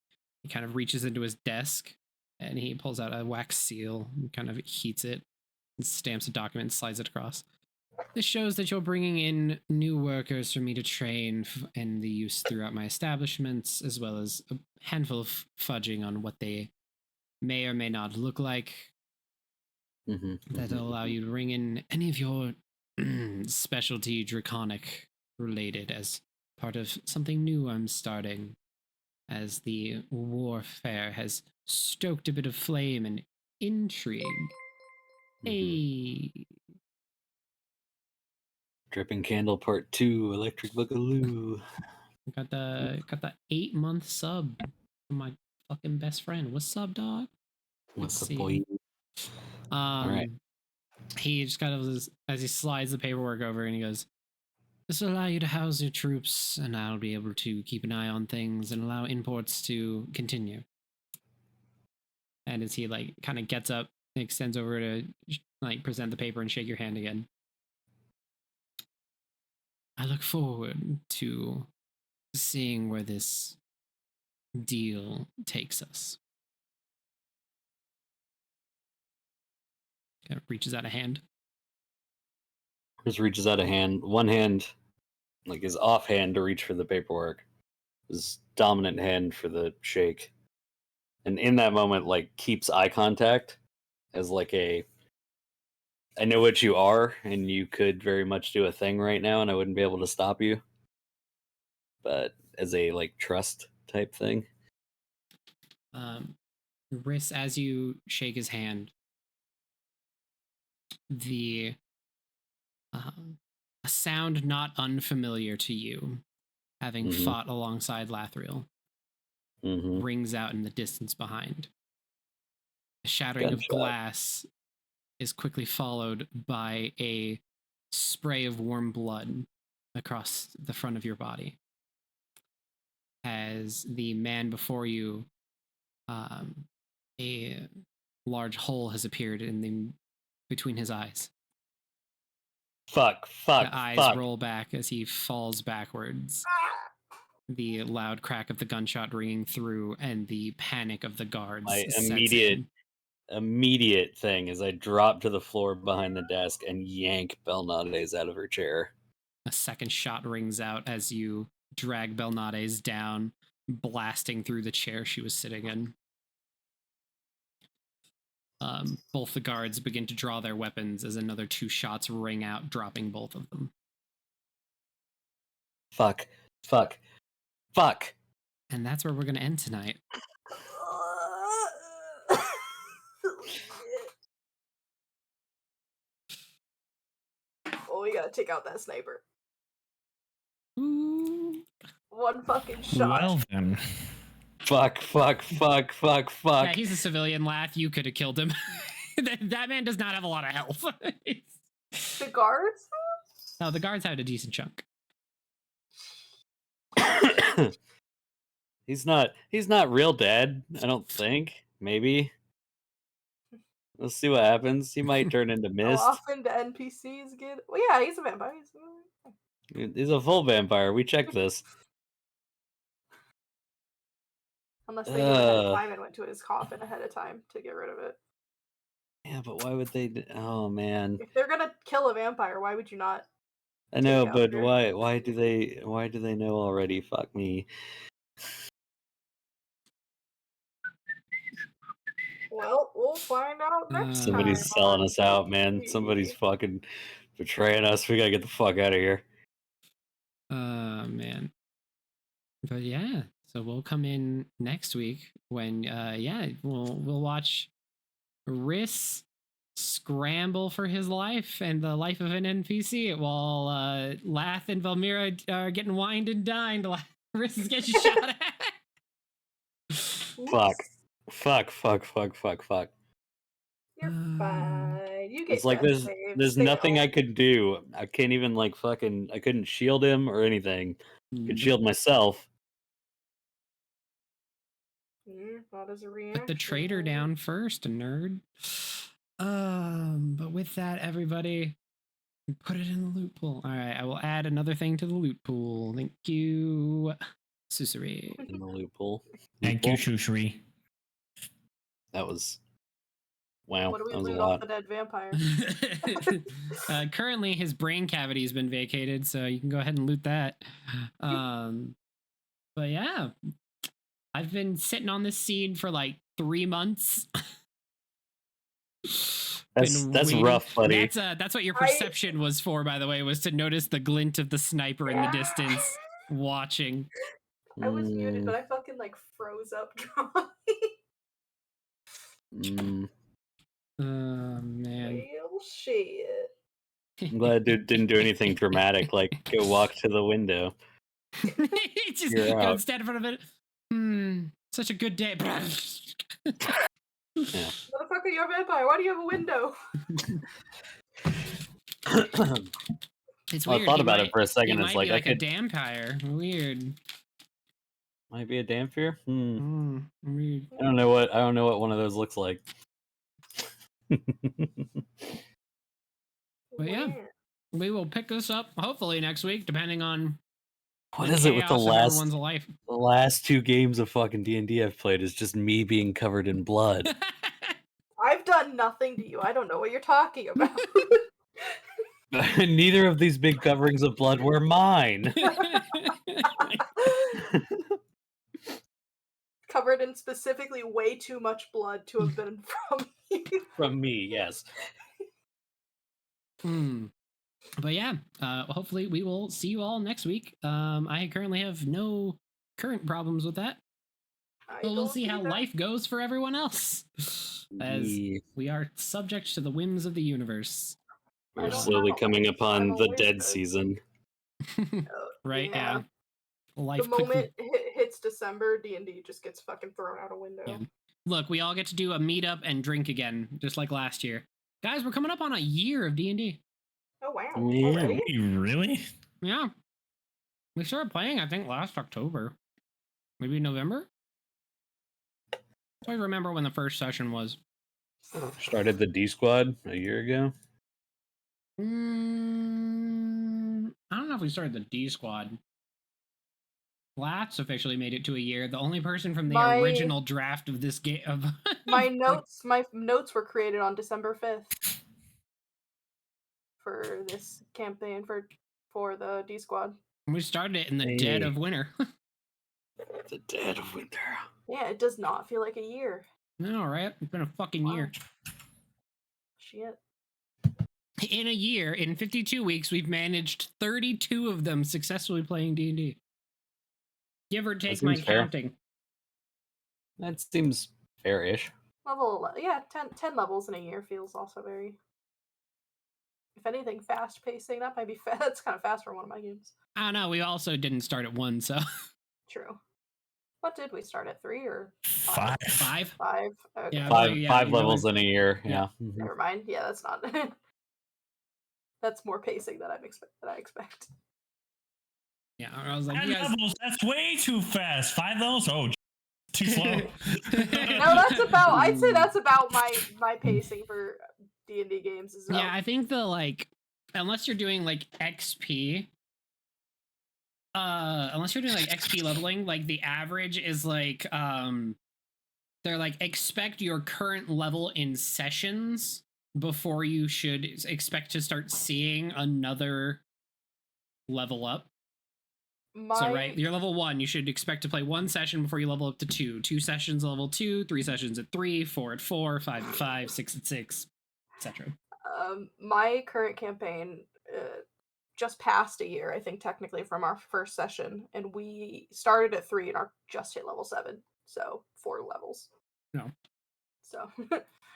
He kind of reaches into his desk, and he pulls out a wax seal, and kind of heats it, and stamps a document, and slides it across. This shows that you're bringing in new workers for me to train and the use throughout my establishments, as well as a handful of fudging on what they may or may not look like. That'll allow you to bring in any of your specialty draconic related as part of something new I'm starting, as the warfare has stoked a bit of flame and intrigue. Hey. Dripping Candle Part 2, Electric Boogaloo. Got the 8-month sub from my fucking best friend. What's up, dog? What's Let's the boy? Alright. He just kind of, as he slides the paperwork over, and he goes, "This will allow you to house your troops, and I'll be able to keep an eye on things and allow imports to continue." And as he like kind of gets up and extends over to like present the paper and shake your hand again, I look forward to seeing where this deal takes us. Kind of reaches out a hand. Chris reaches out a hand. One hand, like his off hand to reach for the paperwork. His dominant hand for the shake. And in that moment, like, keeps eye contact as like a, I know what you are, and you could very much do a thing right now, and I wouldn't be able to stop you. But as a, like, trust type thing. Riss, as you shake his hand, a sound not unfamiliar to you, having fought alongside Lathriel, rings out in the distance behind. A shattering of glass is quickly followed by a spray of warm blood across the front of your body, as the man before you, a large hole has appeared between his eyes. Fuck. The eyes roll back as he falls backwards. The loud crack of the gunshot ringing through, and the panic of the guards. My sets in. immediate thing is I drop to the floor behind the desk and yank Belnades out of her chair. A second shot rings out as you drag Belnades down, blasting through the chair she was sitting in. Both the guards begin to draw their weapons as another 2 shots ring out, dropping both of them. Fuck. And that's where we're going to end tonight. Oh, we gotta take out that sniper. Ooh. One fucking shot. Well then. Fuck. Yeah, he's a civilian, Lath. You could have killed him. That man does not have a lot of health. The guards? No, the guards had a decent chunk. He's not real dead, I don't think. Maybe. Let's see what happens. He might turn into mist. How often do NPCs get? Well, yeah, he's a vampire. He's a full vampire. We checked this. Unless they knew ahead of time and went to his coffin ahead of time to get rid of it. Yeah, but why would they? Oh man. If they're gonna kill a vampire, why would you not? I know, but after? why do they know already? Fuck me. Well, we'll find out next time. Somebody's selling us out, man. Somebody's fucking betraying us. We gotta get the fuck out of here. Man. But yeah, so we'll come in next week when we'll watch Riss scramble for his life and the life of an NPC while Lath and Valmira are getting wined and dined. Riss is getting shot at. Fuck. You're fine. You get It's like there's nothing I could do. I can't even I couldn't shield him or anything. I could shield myself. Not as a reaction. Put the traitor down first, a nerd. But with that, everybody, put it in the loot pool. All right, I will add another thing to the loot pool. Thank you, Susuri. In the loot pool. Thank you, Shushri. That was Wow, What do we that was a loot off lot. the dead vampire? Currently, his brain cavity has been vacated, so you can go ahead and loot that. But yeah, I've been sitting on this seed for like 3 months. That's rough, buddy. That's what your perception was for, by the way, was to notice the glint of the sniper in the distance, watching. I was muted, but I fucking like froze up drawing. Oh man. Well, shit. I'm glad dude didn't do anything dramatic, like go walk to the window. Just You're go out. stand in front of it. Such a good day. Yeah. Motherfucker, you're a vampire. Why do you have a window? It's Well, weird. I thought He about might- it for a second. He It's might like be I like a could. dampire. Weird. Might be a Dampier. Weird. I don't know what one of those looks like. But yeah, we will pick this up hopefully next week, depending on What is it with the chaos of everyone's last life. the last 2 games of fucking D&D I've played is just me being covered in blood. I've done nothing to you. I don't know what you're talking about. Neither of these big coverings of blood were mine. Covered in specifically way too much blood to have been from you. From me, yes. But yeah, hopefully we will see you all next week. I currently have no current problems with that. So we'll see how life goes for everyone else. As we are subject to the whims of the universe. We're slowly coming upon the dead season. Right, yeah. Life the moment it hits December, D&D just gets fucking thrown out a window. Yeah. Look, we all get to do a meetup and drink again, just like last year. Guys, we're coming up on a year of D&D. Oh, wow. Yeah. Already? Really? Yeah. We started playing, I think, last October. Maybe November? I remember when the first session was. Started the D Squad a year ago. I don't know if we started the D Squad. Lats officially made it to a year. The only person from the original draft of this game of my notes were created on December 5th for this campaign for the D Squad. We started it in the dead of winter. The dead of winter. Yeah, it does not feel like a year. No, right? It's been a fucking year. Shit. In a year, in 52 weeks, we've managed 32 of them successfully playing D&D. Give or take my counting. That seems fair-ish. Level 10 levels in a year feels also very, if anything, fast pacing. That might be that's kind of fast for one of my games. I don't know. We also didn't start at 1, so. True. What did we start at? 3 or 5? 5. 5. Okay. Yeah, five levels in a year. Yeah. Mm-hmm. Never mind. Yeah, that's not. That's more pacing than I expect. Yeah, I was like, 5 levels. That's way too fast. 5 levels. Oh, too slow. No, that's about. I'd say that's about my pacing for D&D games. As well. Yeah, I think unless you're doing like XP. Unless you're doing like XP leveling, like the average is like they're like expect your current level in sessions before you should expect to start seeing another level up. So right, you're level 1, you should expect to play 1 session before you level up to 2. 2 sessions at level 2, 3 sessions at 3, 4 at 4, 5 at 5, 6 at 6, etc. My current campaign just passed a year, I think, technically, from our first session, and we started at 3 and are just hit level 7, so 4 levels. No. So,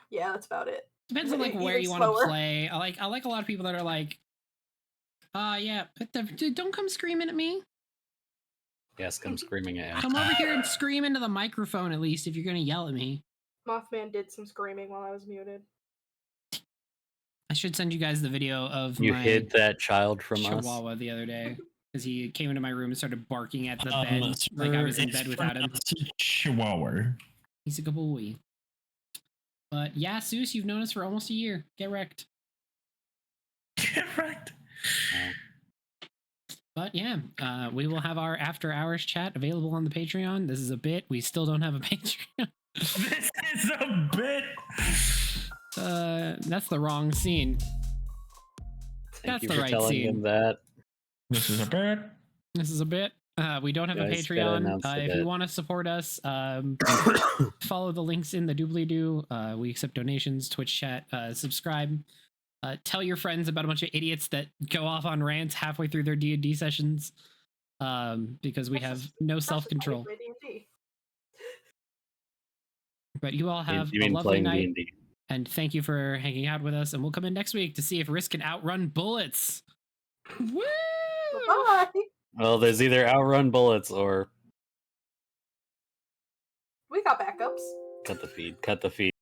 yeah, that's about it. Depends on like where you want to play. I like a lot of people that are like, yeah, dude, don't come screaming at me. Yes, come screaming at him. Come over here and scream into the microphone at least if you're gonna yell at me. Mothman did some screaming while I was muted. I should send you guys the video of You my hid that child from Chihuahua the other day because he came into my room and started barking at the bed like I was in bed without him. Chihuahua. He's a good boy. But yeah, Seuss, you've known us for almost a year. Get wrecked. Get wrecked. But yeah, we will have our after hours chat available on the Patreon. This is a bit. We still don't have a Patreon. This is a bit. That's the wrong scene. Thank That's you the for right telling scene. him that. This is a bit. This is a bit. We don't have a Guys, gotta Patreon. announce the If you bit. want to support us, follow the links in the doobly-doo. We accept donations, Twitch chat, subscribe. Tell your friends about a bunch of idiots that go off on rants halfway through their D&D sessions. Because we have no self-control. But you all have You a mean lovely playing night. D&D? And thank you for hanging out with us. And we'll come in next week to see if Risk can outrun bullets. Woo! Bye. Well, there's either outrun bullets or We got backups. cut the feed. Cut the feed.